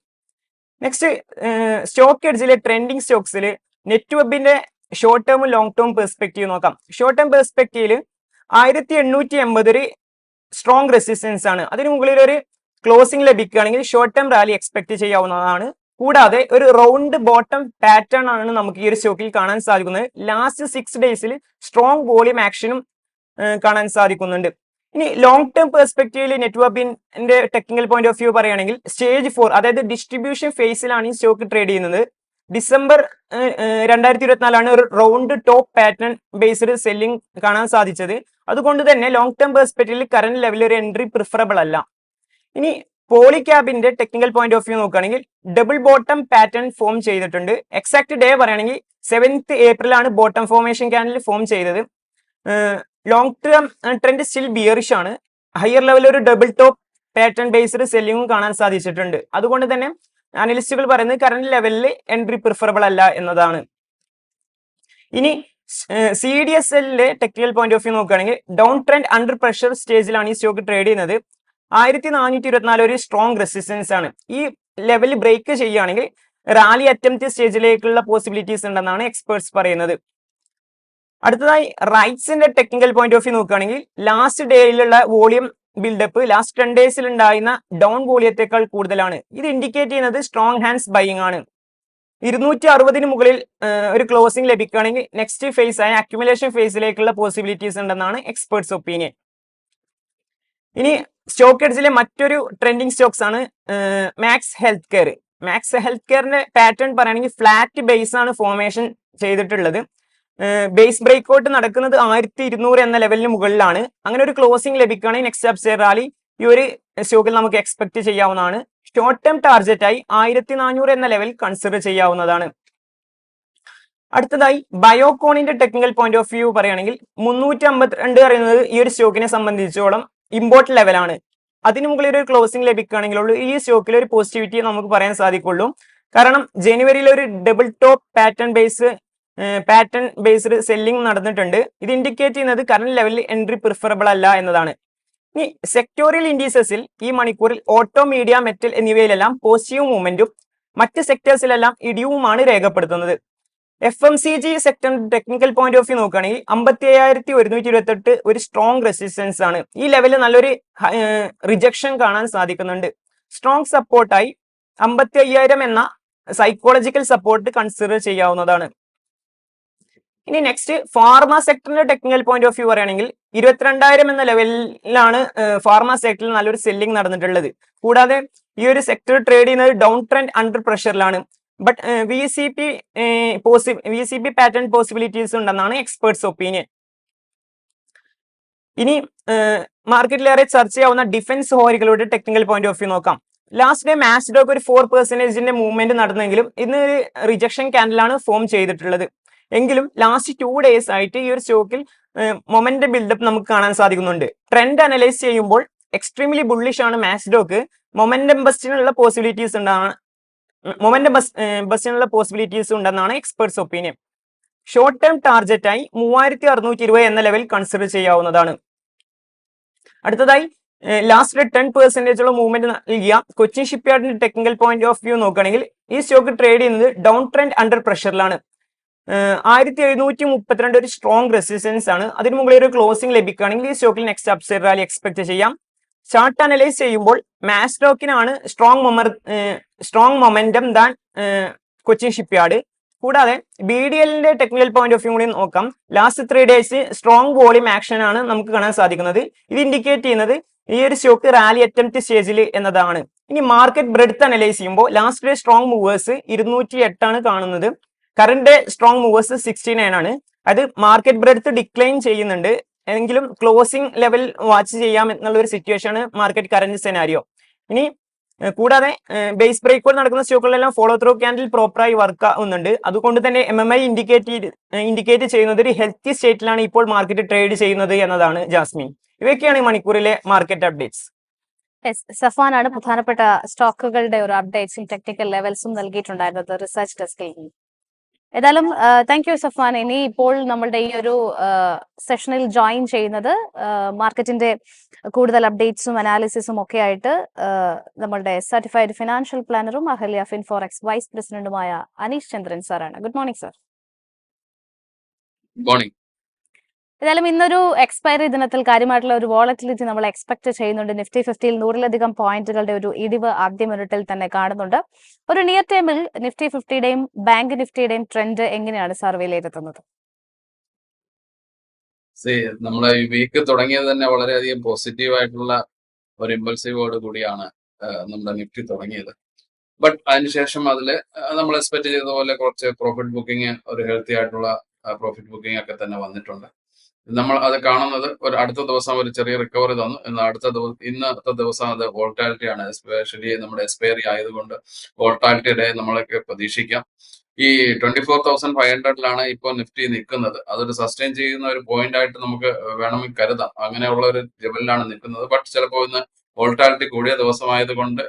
നെക്സ്റ്റ് സ്റ്റോക്ക് എഡ്ജിലെ ട്രെൻഡിങ് സ്റ്റോക്സിൽ നെറ്റ് വെബിന്റെ short term long term perspective നോക്കാം. ഷോർട്ട് ടേം പെർസ്പെക്റ്റീവിൽ 1880 ഒരു സ്ട്രോങ് റെസിസ്റ്റൻസ് ആണ്. അതിന് മുകളിൽ ഒരു ക്ലോസിംഗ് ലഭിക്കുകയാണെങ്കിൽ ഷോർട്ട് ടേം റാലി എക്സ്പെക്ട് ചെയ്യാവുന്നതാണ്. കൂടാതെ ഒരു റൗണ്ട് ബോട്ടം പാറ്റേൺ ആണ് നമുക്ക് ഈ ഒരു സ്റ്റോക്കിൽ കാണാൻ സാധിക്കുന്നത്. ലാസ്റ്റ് 6 ഡേയ്സിൽ സ്ട്രോങ് വോളിയം ആക്ഷനും കാണാൻ സാധിക്കുന്നുണ്ട്. ഇനി ലോങ് ടേം പെർസ്പെക്റ്റീവിൽ നെറ്റ് വെബിന്റെ ടെക്നിക്കൽ പോയിന്റ് ഓഫ് വ്യൂ പറയുകയാണെങ്കിൽ സ്റ്റേജ് 4 അതായത് ഡിസ്ട്രിബ്യൂഷൻ ഫേസിലാണ് ഈ സ്റ്റോക്ക് ട്രേഡ് ചെയ്യുന്നത്. ഡിസംബർ 2024 ഒരു round top pattern based selling കാണാൻ സാധിച്ചത്. അതുകൊണ്ട് തന്നെ ലോങ് ടേം പെർസ്പെക്റ്റീവിൽ കറന്റ് ലെവലിൽ ഒരു എൻട്രി പ്രിഫറബിൾ അല്ല. ഇനി പോളിക്യാബിന്റെ ടെക്നിക്കൽ പോയിന്റ് ഓഫ് വ്യൂ നോക്കുകയാണെങ്കിൽ ഡബിൾ ബോട്ടം പാറ്റേൺ ഫോം ചെയ്തിട്ടുണ്ട്. എക്സാക്ട് ഡേ പറയുകയാണെങ്കിൽ 7th April ആണ് ബോട്ടം ഫോർമേഷൻ ക്യാൻഡിൽ ഫോം ചെയ്തത്. Long term trend still bearish ആണ്. ഹയർ ലെവലിൽ ഒരു ഡബിൾ ടോപ്പ് പാറ്റേൺ ബേസ്ഡ് സെല്ലിംഗും കാണാൻ സാധിച്ചിട്ടുണ്ട്. അതുകൊണ്ട് തന്നെ അനലിസ്റ്റുകൾ പറയുന്നത് കറന്റ് ലെവലിൽ എൻട്രി പ്രിഫറബിൾ അല്ല എന്നതാണ്. ഇനി CDSLന്റെ ടെക്നിക്കൽ പോയിന്റ് ഓഫ് വ്യൂ നോക്കുകയാണെങ്കിൽ ഡൗൺ ട്രെൻഡ് അണ്ടർ പ്രഷർ സ്റ്റേജിലാണ് ഈ സ്റ്റോക്ക് ട്രേഡ് ചെയ്യുന്നത്. 1424 ഒരു സ്ട്രോങ് റെസിസ്റ്റൻസ് ആണ്. ഈ ലെവൽ ബ്രേക്ക് ചെയ്യുകയാണെങ്കിൽ റാലി അറ്റംപ്റ്റ് സ്റ്റേജിലേക്കുള്ള പോസിബിലിറ്റീസ് ഉണ്ടെന്നാണ് എക്സ്പേർട്സ് പറയുന്നത്. അടുത്തതായി റൈറ്റ്സിന്റെ ടെക്നിക്കൽ പോയിന്റ് ഓഫ് വ്യൂ നോക്കുകയാണെങ്കിൽ ലാസ്റ്റ് ഡേയിലുള്ള വോളിയം ബിൽഡപ്പ് ലാസ്റ്റ് 10 ഡേയ്സിൽ ഉണ്ടായിരുന്ന ഡൗൺ വോളിയത്തേക്കാൾ കൂടുതലാണ്. ഇത് ഇൻഡിക്കേറ്റ് ചെയ്യുന്നത് സ്ട്രോങ് ഹാൻഡ്സ് ബൈയിങ് ആണ്. 260 മുകളിൽ ഒരു ക്ലോസിംഗ് ലഭിക്കുകയാണെങ്കിൽ നെക്സ്റ്റ് ഫേസ് ആയ അക്യുമുലേഷൻ ഫേസിലേക്കുള്ള പോസിബിലിറ്റീസ് ഉണ്ടെന്നാണ് എക്സ്പേർട്സ് ഒപ്പീനിയൻ. ഇനി സ്റ്റോക്ക് എഡ്ജിലെ മറ്റൊരു ട്രെൻഡിങ് സ്റ്റോക്സ് ആണ് Max Health Care. Max Health കെയറിന്റെ പാറ്റേൺ പറയുകയാണെങ്കിൽ ഫ്ലാറ്റ് ബേസ് ആണ് ഫോർമേഷൻ ചെയ്തിട്ടുള്ളത്. ബേസ് ബ്രേക്ക്ഔട്ട് നടക്കുന്നത് 1200 എന്ന ലെവലിന് മുകളിലാണ്. അങ്ങനെ ഒരു ക്ലോസിംഗ് ലഭിക്കുകയാണെങ്കിൽ നെക്സ്റ്റ് അപ്സൈഡ് റാലി ഈ ഒരു സ്റ്റോക്കിൽ നമുക്ക് എക്സ്പെക്ട് ചെയ്യാവുന്നതാണ്. ഷോർട്ട് ടേം ടാർഗറ്റ് ആയി 1400 എന്ന ലെവൽ കൺസിഡർ ചെയ്യാവുന്നതാണ്. അടുത്തതായി ബയോകോണിന്റെ ടെക്നിക്കൽ പോയിന്റ് ഓഫ് വ്യൂ പറയുകയാണെങ്കിൽ 352 പറയുന്നത് ഈ ഒരു സ്റ്റോക്കിനെ സംബന്ധിച്ചോളം ഇമ്പോർട്ട് ലെവലാണ്. അതിന് മുകളിൽ ഒരു ക്ലോസിംഗ് ലഭിക്കുകയാണെങ്കിലുള്ളൂ ഈ സ്റ്റോക്കിൽ ഒരു പോസിറ്റിവിറ്റി നമുക്ക് പറയാൻ സാധിക്കുള്ളൂ. കാരണം ജനുവരിയിൽ ഒരു double top pattern based selling നടന്നിട്ടുണ്ട്. ഇത് ഇൻഡിക്കേറ്റ് ചെയ്യുന്നത് കറന്റ് ലെവലിൽ എൻട്രി പ്രിഫറബിൾ അല്ല എന്നതാണ്. ഇനി സെക്ടോറിയൽ ഇൻഡീസസിൽ ഈ മണിക്കൂറിൽ ഓട്ടോ, മീഡിയ, മെറ്റൽ എന്നിവയിലെല്ലാം പോസിറ്റീവ് മൂവ്മെന്റും മറ്റ് സെക്ടേഴ്സിലെല്ലാം ഇടിവുമാണ് രേഖപ്പെടുത്തുന്നത്. FMCG sector technical point of view നോക്കുകയാണെങ്കിൽ 57,128 ഒരു സ്ട്രോങ് റെസിസ്റ്റൻസ് ആണ്. ഈ ലെവലിൽ നല്ലൊരു റിജക്ഷൻ കാണാൻ സാധിക്കുന്നുണ്ട്. സ്ട്രോങ് സപ്പോർട്ടായി 55,000 എന്ന സൈക്കോളജിക്കൽ സപ്പോർട്ട് കൺസിഡർ ചെയ്യാവുന്നതാണ്. ഇനി നെക്സ്റ്റ് ഫാർമ സെക്ടറിന്റെ ടെക്നിക്കൽ പോയിന്റ് ഓഫ് വ്യൂ പറയുകയാണെങ്കിൽ 22,000 എന്ന ലെവലിലാണ് ഫാർമ സെക്ടറിൽ നല്ലൊരു സെല്ലിംഗ് നടന്നിട്ടുള്ളത്. കൂടാതെ ഈ ഒരു സെക്ടർ ട്രേഡ് ചെയ്യുന്നത് ഡൗൺ ട്രെൻഡ് അണ്ടർ പ്രഷറിലാണ്. ബട്ട് VCP പാറ്റേൺ പോസിബിലിറ്റീസ് ഉണ്ടെന്നാണ് എക്സ്പേർട്സ് ഒപ്പീനിയൻ. ഇനി മാർക്കറ്റിലേറെ ചർച്ച ചെയ്യാവുന്ന ഡിഫൻസ് ഹോറികളുടെ ടെക്നിക്കൽ പോയിന്റ് ഓഫ് വ്യൂ നോക്കാം. ലാസ്റ്റ് ഡേ മാസ്ഡോക്ക് ഒരു 4% മൂവ്മെന്റ് നടന്നെങ്കിലും ഇന്ന് ഒരു റിജക്ഷൻ ക്യാൻഡിലാണ് ഫോം ചെയ്തിട്ടുള്ളത്. എങ്കിലും ലാസ്റ്റ് 2 days ആയിട്ട് ഈ ഒരു സ്റ്റോക്കിൽ മൊമെന്റ് ബിൽഡപ്പ് നമുക്ക് കാണാൻ സാധിക്കുന്നുണ്ട്. ട്രെൻഡ് അനലൈസ് ചെയ്യുമ്പോൾ എക്സ്ട്രീംലി ബുള്ളിഷ് ആണ് മാസ്ഡോക്ക്. മൊമെന്റം ബസ്റ്റിനുള്ള പോസിബിലിറ്റീസ് ഉണ്ടെന്നാണ് എക്സ്പേർട്സ് ഒപ്പീനിയൻ. ഷോർട്ട് ടേം ടാർജറ്റായി 3,620 എന്ന ലെവൽ കൺസിഡർ ചെയ്യാവുന്നതാണ്. അടുത്തതായി ലാസ്റ്റ് 10% മൂവ്മെന്റ് നൽകിയ കൊച്ചിൻ ഷിപ്പ്യാർഡിന്റെ ടെക്നിക്കൽ പോയിന്റ് ഓഫ് വ്യൂ നോക്കുകയാണെങ്കിൽ ഈ സ്റ്റോക്ക് ട്രേഡ് ചെയ്യുന്നത് ഡൗൺ ട്രെൻഡ് അണ്ടർ പ്രഷറിലാണ്. 1,732 ഒരു സ്ട്രോങ് റെസിസ്റ്റൻസ് ആണ്. അതിന് മുകളിൽ ഒരു ക്ലോസിംഗ് ലഭിക്കുകയാണെങ്കിൽ ഈ സ്റ്റോക്കിൽ നെക്സ്റ്റ് അപ്സൈഡ് റാലി എക്സ്പെക്ട് ചെയ്യാം. ചാർട്ട് അനലൈസ് ചെയ്യുമ്പോൾ മാസ്ഡോക്കിനാണ് strong momentum than Cochin Shipyard. കൂടാതെ BDLന്റെ ടെക്നിക്കൽ പോയിന്റ് ഓഫ് വ്യൂ കൂടി നോക്കാം. Last 3 days strong volume action ആണ് നമുക്ക് കാണാൻ സാധിക്കുന്നത്. ഇത് ഇൻഡിക്കേറ്റ് ചെയ്യുന്നത് ഈ ഒരു സ്റ്റോക്ക് റാലി അറ്റംപ്റ്റ് സ്റ്റേജിൽ എന്നതാണ്. ഇനി മാർക്കറ്റ് ബ്രെഡ്ത്ത് അനലൈസ് ചെയ്യുമ്പോൾ ലാസ്റ്റ് ഡേ സ്ട്രോങ് മൂവേഴ്സ് 208 ആണ് കാണുന്നത്. കറന്റ് സ്ട്രോങ് മൂവേഴ്സ് 69 ആണ്. അത് മാർക്കറ്റ് ബ്രെഡ്ത്ത് ഡിക്ലൈൻ ചെയ്യുന്നുണ്ട് എങ്കിലും ക്ലോസിംഗ് ലെവൽ വാച്ച് ചെയ്യാം എന്നുള്ള ഒരു സിറ്റുവേഷൻ ആണ് മാർക്കറ്റ് കറന്റ് സെനാരിയോ. ഇനി കൂടാതെ ബേസ് ബ്രേക്കുകൾ നടക്കുന്ന സ്റ്റോക്കുകളെല്ലാം ഫോളോ ത്രൂ ക്യാൻഡിൽ പ്രോപ്പറായി വർക്ക് ആവുന്നുണ്ട്. അതുകൊണ്ട് തന്നെ MMI ഇൻഡിക്കേറ്റ് ചെയ്യുന്നത് ഒരു ഹെൽത്തി സ്റ്റേറ്റിലാണ് ഇപ്പോൾ മാർക്കറ്റ് ട്രേഡ് ചെയ്യുന്നത് എന്നതാണ് ജാസ്മിൻ. ഇവയൊക്കെയാണ് മണിക്കൂറിലെ മാർക്കറ്റ് അപ്ഡേറ്റ്സ്. സഫാനാണ് പ്രധാനപ്പെട്ട സ്റ്റോക്കുകളുടെ ഒരു അപ്ഡേറ്റ്സും ടെക്നിക്കൽ ലെവൽസും നൽകിയിട്ടുണ്ടായിരുന്നത് റിസർച്ച് ഡെസ്കിൽ. ഏതായാലും താങ്ക് യു സഫാൻ. ഇനി ഇപ്പോൾ നമ്മളുടെ ഈ ഒരു സെഷനിൽ ജോയിൻ ചെയ്യുന്നത് മാർക്കറ്റിന്റെ കൂടുതൽ അപ്ഡേറ്റ്സും അനാലിസിസും ഒക്കെ ആയിട്ട് നമ്മളുടെ സർട്ടിഫൈഡ് ഫിനാൻഷ്യൽ പ്ലാനറും അഹല്യ ഫിൻഫോറെക്സ് വൈസ് പ്രസിഡന്റുമായ അനീഷ് ചന്ദ്രൻ സാറാണ്. Good morning sir. Good morning. ഏതായാലും ഇന്നൊരു എക്സ്പയറി ദിനത്തിൽ കാര്യമായിട്ടുള്ള ഒരു വോളറ്റിലിറ്റി നമ്മൾ എക്സ്പെക്ട് ചെയ്യുന്നുണ്ട്. നിഫ്റ്റി 50-ൽ 100-ലധികം പോയിന്റുകളുടെ ഒരു ഇടിവ് ആദ്യ മിനിറ്റിൽ തന്നെ കാണുന്നുണ്ട്. ഒരു നിയർ ടൈമിൽ നിഫ്റ്റി 50-യുടെയും ബാങ്ക് നിഫ്റ്റിയുടെയും ട്രെൻഡ് എങ്ങനെയാണ് സാർ വിലയിരുത്തുന്നത്? നമ്മളെ ഈ വീക്ക് തുടങ്ങിയത് തന്നെ വളരെയധികം പോസിറ്റീവ് ആയിട്ടുള്ള ഒരു ഇമ്പൾസീവോട് കൂടിയാണ് നമ്മുടെ നിഫ്റ്റി തുടങ്ങിയത്. ബട്ട് അതിനുശേഷം അതിൽ നമ്മൾ എക്സ്പെക്ട് ചെയ്ത പോലെ കുറച്ച് പ്രോഫിറ്റ് ബുക്കിംഗ്, ഒരു ഹെൽത്തി ആയിട്ടുള്ള പ്രോഫിറ്റ് ബുക്കിംഗ് ഒക്കെ തന്നെ വന്നിട്ടുണ്ട്. നമ്മൾ അത് കാണുന്നത് ഒരു അടുത്ത ദിവസം ഒരു ചെറിയ റിക്കവറി തന്നു. ഇന്നത്തെ ദിവസം അത് വോൾട്ടാലിറ്റി ആണ്. എസ്പെഷ്യലി നമ്മുടെ എക്സ്പയറി ആയതുകൊണ്ട് വോൾട്ടാലിറ്റിയുടെ നമ്മളൊക്കെ പ്രതീക്ഷിക്കാം. ഈ 24,500-ലാണ് ഇപ്പോൾ നിഫ്റ്റി നിൽക്കുന്നത്. അതൊരു സസ്റ്റെയിൻ ചെയ്യുന്ന ഒരു പോയിന്റ് ആയിട്ട് നമുക്ക് വേണമെങ്കിൽ കരുതാം. അങ്ങനെയുള്ള ഒരു ലെവലിലാണ് നിൽക്കുന്നത്. ബട്ട് ചിലപ്പോൾ ഇന്ന് വോൾട്ടാലിറ്റി കൂടിയ ദിവസമായതുകൊണ്ട്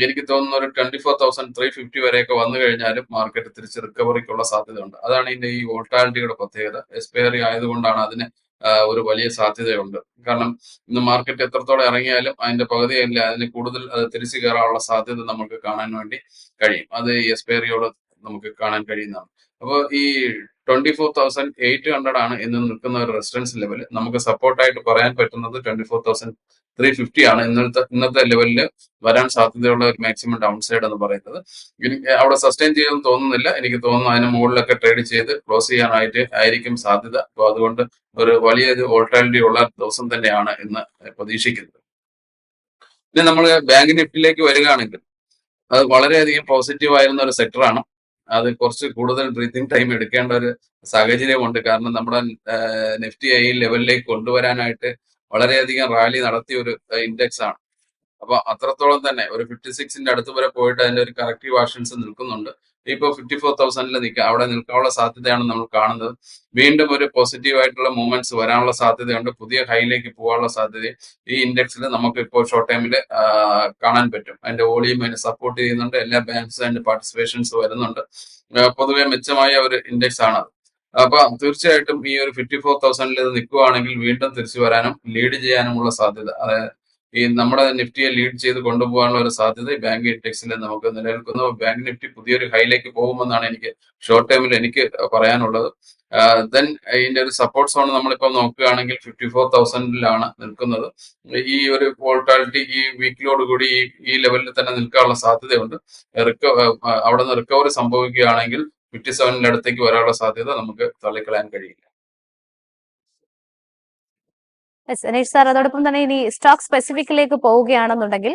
എനിക്ക് തോന്നുന്ന ഒരു 24,350 വരെയൊക്കെ വന്നു കഴിഞ്ഞാലും മാർക്കറ്റ് തിരിച്ച് റിക്കവറിക്കുള്ള സാധ്യതയുണ്ട്. അതാണ് ഇതിന്റെ ഈ വോൾട്ടാലിറ്റിയുടെ പ്രത്യേകത. എക്സ്പയറി ആയതുകൊണ്ടാണ് അതിന് ഒരു വലിയ സാധ്യതയുണ്ട്. കാരണം ഇന്ന് മാർക്കറ്റ് എത്രത്തോളം ഇറങ്ങിയാലും അതിന്റെ പകുതിയല്ല, അതിന് കൂടുതൽ അത് തിരിച്ചു കയറാനുള്ള സാധ്യത നമുക്ക് കാണാൻ വേണ്ടി കഴിയും. അത് ഈ എക്സ്പയറിയോട് നമുക്ക് കാണാൻ കഴിയുന്നതാണ്. അപ്പോൾ ഈ 24,800 ആണ് ഇന്ന് നിൽക്കുന്ന ഒരു റെസിസ്റ്റൻസ് ലെവൽ. നമുക്ക് സപ്പോർട്ടായിട്ട് പറയാൻ പറ്റുന്നത് 24,350 ആണ് ഇന്നത്തെ ലെവലിൽ വരാൻ സാധ്യതയുള്ള ഒരു മാക്സിമം ഡൗൺ സൈഡ് എന്ന് പറയുന്നത്. അവിടെ സസ്റ്റെയിൻ ചെയ്തെന്ന് തോന്നുന്നില്ല. എനിക്ക് തോന്നുന്നു അതിന് മുകളിലൊക്കെ ട്രേഡ് ചെയ്ത് ക്ലോസ് ചെയ്യാനായിട്ട് ആയിരിക്കും സാധ്യത. അപ്പോൾ അതുകൊണ്ട് ഒരു വലിയൊരു വോൾട്ടാലിറ്റി ഉള്ള ദിവസം തന്നെയാണ് ഇന്ന് പ്രതീക്ഷിക്കുന്നത്. ഇനി നമ്മൾ ബാങ്ക് നിഫ്റ്റിയിലേക്ക് വരികയാണെങ്കിൽ അത് വളരെയധികം പോസിറ്റീവ് ആയിരുന്ന ഒരു സെക്ടറാണ്. അത് കുറച്ച് കൂടുതൽ ബ്രീത്തിങ് ടൈം എടുക്കേണ്ട ഒരു സാഹചര്യമുണ്ട്. കാരണം നമ്മുടെ നിഫ്റ്റി ഈ ലെവലിലേക്ക് കൊണ്ടുവരാനായിട്ട് വളരെയധികം റാലി നടത്തിയ ഒരു ഇൻഡെക്സ് ആണ്. അപ്പൊ അത്രത്തോളം തന്നെ ഒരു 56-ന്റെ അടുത്ത് വരെ പോയിട്ട് അതിന്റെ ഒരു കറക്റ്റീവ് ആക്ഷൻസ് നിൽക്കുന്നുണ്ട്. ഇപ്പൊ 54,000-ൽ അവിടെ നിൽക്കാനുള്ള സാധ്യതയാണ് നമ്മൾ കാണുന്നത്. വീണ്ടും ഒരു പോസിറ്റീവ് ആയിട്ടുള്ള മൂവ്മെന്റ്സ് വരാനുള്ള സാധ്യതയുണ്ട്. പുതിയ ഹൈയിലേക്ക് പോകാനുള്ള സാധ്യത ഈ ഇൻഡെക്സിൽ നമുക്ക് ഇപ്പോൾ ഷോർട്ട് ടൈമിൽ കാണാൻ പറ്റും. അതിന്റെ വോളിയം അതിനെ സപ്പോർട്ട് ചെയ്യുന്നുണ്ട്. എല്ലാ ബാങ്ക്സും അതിന്റെ പാർട്ടിസിപ്പേഷൻസ് വരുന്നുണ്ട്. പൊതുവെ മെച്ചമായ ഒരു ഇൻഡെക്സ് ആണത്. അപ്പൊ തീർച്ചയായിട്ടും ഈ ഒരു 54,000-ൽ ഇത് നിൽക്കുകയാണെങ്കിൽ വീണ്ടും തിരിച്ചു വരാനും ലീഡ് ചെയ്യാനുമുള്ള സാധ്യത, അതായത് ഈ നമ്മുടെ നിഫ്റ്റിയെ ലീഡ് ചെയ്ത് കൊണ്ടുപോകാനുള്ള ഒരു സാധ്യത ഈ ബാങ്ക് ഇൻഡെക്സിൽ നമുക്ക് നിലനിൽക്കുന്നു. ബാങ്ക് നിഫ്റ്റി പുതിയൊരു ഹൈയിലേക്ക് പോകുമെന്നാണ് എനിക്ക് ഷോർട്ട് ടൈമിൽ എനിക്ക് പറയാനുള്ളത്. ദെൻ ഇതിന്റെ ഒരു സപ്പോർട്ട് സോൺ നമ്മളിപ്പോൾ നോക്കുകയാണെങ്കിൽ 54,000-ലാണ് നിൽക്കുന്നത്. ഈ ഒരു വോൾട്ടാലിറ്റി ഈ വീക്കിലോട് കൂടി ഈ ലെവലിൽ തന്നെ നിൽക്കാനുള്ള സാധ്യതയുണ്ട്. അവിടെ നിന്ന് റിക്കവറി സംഭവിക്കുകയാണെങ്കിൽ 57-ന്റെ അടുത്തേക്ക് വരാനുള്ള സാധ്യത നമുക്ക് തള്ളിക്കളയാൻ കഴിയില്ല. അനീഷ് സാർ, അതോടൊപ്പം തന്നെ ഇനി സ്റ്റോക്ക് സ്പെസിഫിക്കിലേക്ക് പോവുകയാണെന്നുണ്ടെങ്കിൽ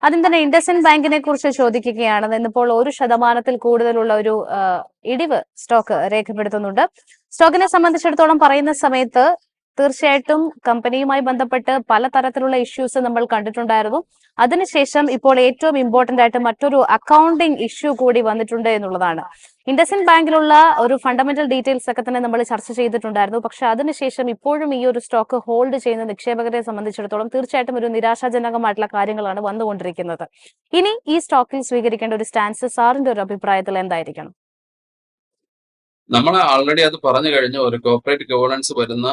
ആദ്യം തന്നെ ഇൻഡസ്ഇൻഡ് ബാങ്കിനെ കുറിച്ച് ചോദിക്കുകയാണ്. ഇന്നിപ്പോൾ 1% കൂടുതലുള്ള ഒരു ഇടിവ് സ്റ്റോക്ക് രേഖപ്പെടുത്തുന്നുണ്ട്. സ്റ്റോക്കിനെ സംബന്ധിച്ചിടത്തോളം പറയുന്ന സമയത്ത് തീർച്ചയായിട്ടും കമ്പനിയുമായി ബന്ധപ്പെട്ട് പലതരത്തിലുള്ള ഇഷ്യൂസ് നമ്മൾ കണ്ടിട്ടുണ്ടായിരുന്നു. അതിനുശേഷം ഇപ്പോൾ ഏറ്റവും ഇമ്പോർട്ടന്റ് ആയിട്ട് മറ്റൊരു അക്കൗണ്ടിംഗ് ഇഷ്യൂ കൂടി വന്നിട്ടുണ്ട് എന്നുള്ളതാണ്. ഇൻഡസ്ഇൻഡ് ബാങ്കിലുള്ള ഒരു ഫണ്ടമെന്റൽ ഡീറ്റെയിൽസ് ഒക്കെ തന്നെ നമ്മൾ ചർച്ച ചെയ്തിട്ടുണ്ടായിരുന്നു. പക്ഷെ അതിനുശേഷം ഇപ്പോഴും ഈ ഒരു സ്റ്റോക്ക് ഹോൾഡ് ചെയ്യുന്ന നിക്ഷേപകരെ സംബന്ധിച്ചിടത്തോളം തീർച്ചയായിട്ടും ഒരു നിരാശാജനകമായിട്ടുള്ള കാര്യങ്ങളാണ് വന്നുകൊണ്ടിരിക്കുന്നത്. ഇനി ഈ സ്റ്റോക്കിൽ സ്വീകരിക്കേണ്ട ഒരു സ്റ്റാൻസ് സാറിന്റെ ഒരു അഭിപ്രായത്തിൽ എന്തായിരിക്കണം? നമ്മൾ ആൾറെഡി അത് പറഞ്ഞു കഴിഞ്ഞു. ഒരു കോർപ്പറേറ്റ് ഗവേണൻസ് വരുന്ന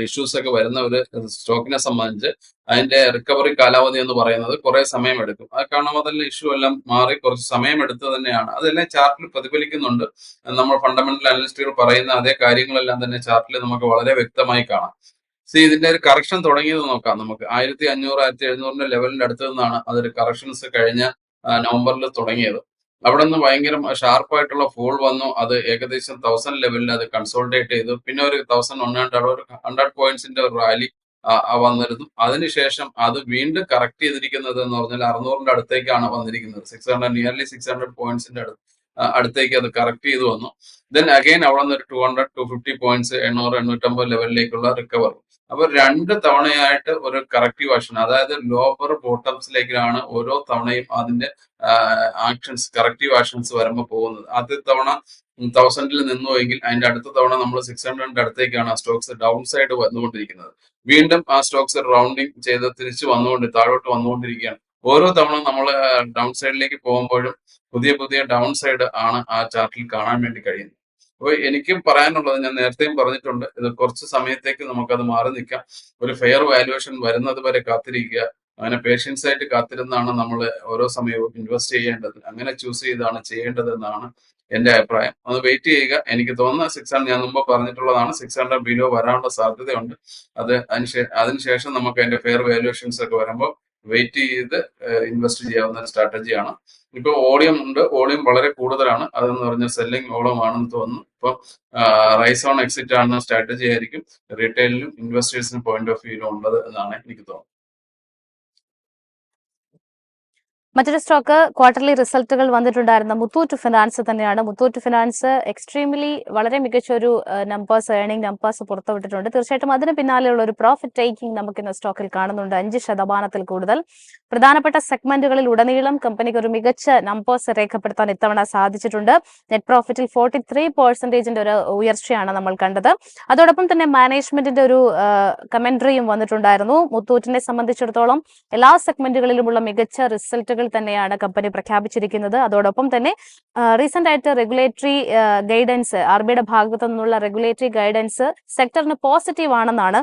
ഇഷ്യൂസ് ഒക്കെ വരുന്ന ഒരു സ്റ്റോക്കിനെ സംബന്ധിച്ച് അതിന്റെ റിക്കവറി കാലാവധി എന്ന് പറയുന്നത് കുറെ സമയമെടുക്കും. അത് കാണുമ്പോൾ തന്നെ ഇഷ്യൂ എല്ലാം മാറി കുറച്ച് സമയമെടുത്ത് തന്നെയാണ്. അതെല്ലാം ചാർട്ടിൽ പ്രതിഫലിക്കുന്നുണ്ട്. നമ്മൾ ഫണ്ടമെന്റൽ അനലിസ്റ്റുകൾ പറയുന്ന അതേ കാര്യങ്ങളെല്ലാം തന്നെ ചാർട്ടിൽ നമുക്ക് വളരെ വ്യക്തമായി കാണാം. ഇതിന്റെ ഒരു കറക്ഷൻ തുടങ്ങിയത് നോക്കാം. നമുക്ക് 1500 1700 ലെവലിന്റെ അടുത്ത് നിന്നാണ് അതൊരു കറക്ഷൻസ് കഴിഞ്ഞ നവംബറിൽ തുടങ്ങിയത്. അവിടെ നിന്ന് ഭയങ്കര ഷാർപ്പായിട്ടുള്ള ഫോൾ വന്നു. അത് ഏകദേശം 1000 ലെവലിൽ അത് കൺസോൾട്ടേറ്റ് ചെയ്തു. പിന്നെ ഒരു 100 പോയിന്റ്സിന്റെ ഒരു റാലി വന്നിരുന്നു. അതിനുശേഷം അത് വീണ്ടും കറക്റ്റ് ചെയ്തിരിക്കുന്നത് എന്ന് പറഞ്ഞാൽ 600-ന്റെ അടുത്തേക്കാണ് വന്നിരിക്കുന്നത്. 600 പോയിന്റ്സിന്റെ അടുത്തേക്ക് അത് കറക്റ്റ് ചെയ്തു വന്നു. ദെൻ അഗൈൻ അവിടെ നിന്ന് ഒരു 200-250 പോയിന്റ്സ് 800-850 ലെവലിലേക്കുള്ള റിക്കവർ. അപ്പൊ 2 തവണയായിട്ട് ഒരു കറക്റ്റീവ് ആക്ഷൻ, അതായത് ലോവർ ബോട്ടംസിലേക്കാണ് ഓരോ തവണയും അതിന്റെ ആക്ഷൻസ് കറക്റ്റീവ് ആക്ഷൻസ് വരുമ്പോൾ പോകുന്നത്. ആദ്യത്തെ തവണ 1000-ൽ നിന്നുവെങ്കിൽ അതിന്റെ അടുത്ത തവണ നമ്മൾ 600-ന്റെ അടുത്തേക്കാണ് ആ സ്റ്റോക്സ് ഡൗൺ സൈഡ് വന്നുകൊണ്ടിരിക്കുന്നത്. വീണ്ടും ആ സ്റ്റോക്സ് റൗണ്ടിങ് ചെയ്ത് തിരിച്ചു താഴോട്ട് വന്നുകൊണ്ടിരിക്കുകയാണ്. ഓരോ തവണ നമ്മൾ ഡൗൺ സൈഡിലേക്ക് പോകുമ്പോഴും പുതിയ പുതിയ ഡൗൺ സൈഡ് ആണ് ആ ചാർട്ടിൽ കാണാൻ വേണ്ടി കഴിയുന്നത്. അപ്പോൾ എനിക്കും പറയാനുള്ളത്, ഞാൻ നേരത്തെയും പറഞ്ഞിട്ടുണ്ട്, ഇത് കുറച്ച് സമയത്തേക്ക് നമുക്കത് മാറി നിൽക്കാം. ഒരു ഫെയർ വാല്യുവേഷൻ വരുന്നത് വരെ കാത്തിരിക്കുക. അങ്ങനെ പേഷ്യൻസ് ആയിട്ട് കാത്തിരുന്നാണ് നമ്മൾ ഓരോ സമയവും ഇൻവെസ്റ്റ് ചെയ്യേണ്ടത്. അങ്ങനെ ചൂസ് ചെയ്താണ് ചെയ്യേണ്ടതെന്നാണ് എന്റെ അഭിപ്രായം. ഒന്ന് വെയിറ്റ് ചെയ്യുക. എനിക്ക് തോന്നുന്ന 600, ഞാൻ മുമ്പ് പറഞ്ഞിട്ടുള്ളതാണ്, 600 ബിലോ വരാനുള്ള സാധ്യതയുണ്ട്. അതിനുശേഷം നമുക്ക് അതിന്റെ ഫെയർ വാല്യുവേഷൻസ് ഒക്കെ വരുമ്പോൾ വെയിറ്റ് ചെയ്ത് ഇൻവെസ്റ്റ് ചെയ്യാവുന്ന ഒരു സ്ട്രാറ്റജിയാണ്. ഇപ്പൊ വോളിയം ഉണ്ട്, വോളിയം വളരെ കൂടുതലാണ്. അതെന്ന് പറഞ്ഞാൽ സെല്ലിംഗ് വോളം ആണെന്ന് തോന്നുന്നു. ഇപ്പം റൈസ് ഓൺ എക്സിറ്റ് ആണ് സ്ട്രാറ്റജി ആയിരിക്കും റീറ്റെയിലിനും ഇൻവെസ്റ്റേഴ്സിനും പോയിന്റ് ഓഫ് വ്യൂയിലും ഉള്ളത് എന്നാണ് എനിക്ക് തോന്നുന്നത്. മറ്റൊരു സ്റ്റോക്ക് ക്വാർട്ടർലി റിസൾട്ടുകൾ വന്നിട്ടുണ്ടായിരുന്ന മുത്തൂറ്റ് ഫിനാൻസ് തന്നെയാണ്. മുത്തൂറ്റ് ഫിനാൻസ് എക്സ്ട്രീംലി വളരെ മികച്ച ഒരു ഏർണിംഗ് നമ്പേഴ്സ് പുറത്തുവിട്ടിട്ടുണ്ട്. തീർച്ചയായിട്ടും അതിന് പിന്നാലെയുള്ള ഒരു പ്രോഫിറ്റ് ടേക്കിംഗ് നമുക്ക് ഇന്ന് സ്റ്റോക്കിൽ കാണുന്നുണ്ട്. 5% കൂടുതൽ. പ്രധാനപ്പെട്ട സെഗ്മെന്റുകളിൽ ഉടനീളം കമ്പനിക്ക് ഒരു മികച്ച നമ്പേഴ്സ് രേഖപ്പെടുത്താൻ ഇത്തവണ സാധിച്ചിട്ടുണ്ട്. നെറ്റ് പ്രോഫിറ്റിൽ 43% ഒരു ഉയർച്ചയാണ് നമ്മൾ കണ്ടത്. അതോടൊപ്പം തന്നെ മാനേജ്മെന്റിന്റെ ഒരു കമന്ററിയും വന്നിട്ടുണ്ടായിരുന്നു. മുത്തൂറ്റിനെ സംബന്ധിച്ചിടത്തോളം എല്ലാ സെഗ്മെന്റുകളിലുമുള്ള മികച്ച റിസൾട്ടുകൾ തന്നെയാണ് കമ്പനി പ്രഖ്യാപിച്ചിരിക്കുന്നത്. അതോടൊപ്പം തന്നെ റീസെന്റ് ആയിട്ട് റെഗുലേറ്ററി ഗൈഡൻസ്, ആർബിഐയുടെ ഭാഗത്തു നിന്നുള്ള റെഗുലേറ്ററി ഗൈഡൻസ് സെക്ടറിന് പോസിറ്റീവ് ആണെന്നാണ്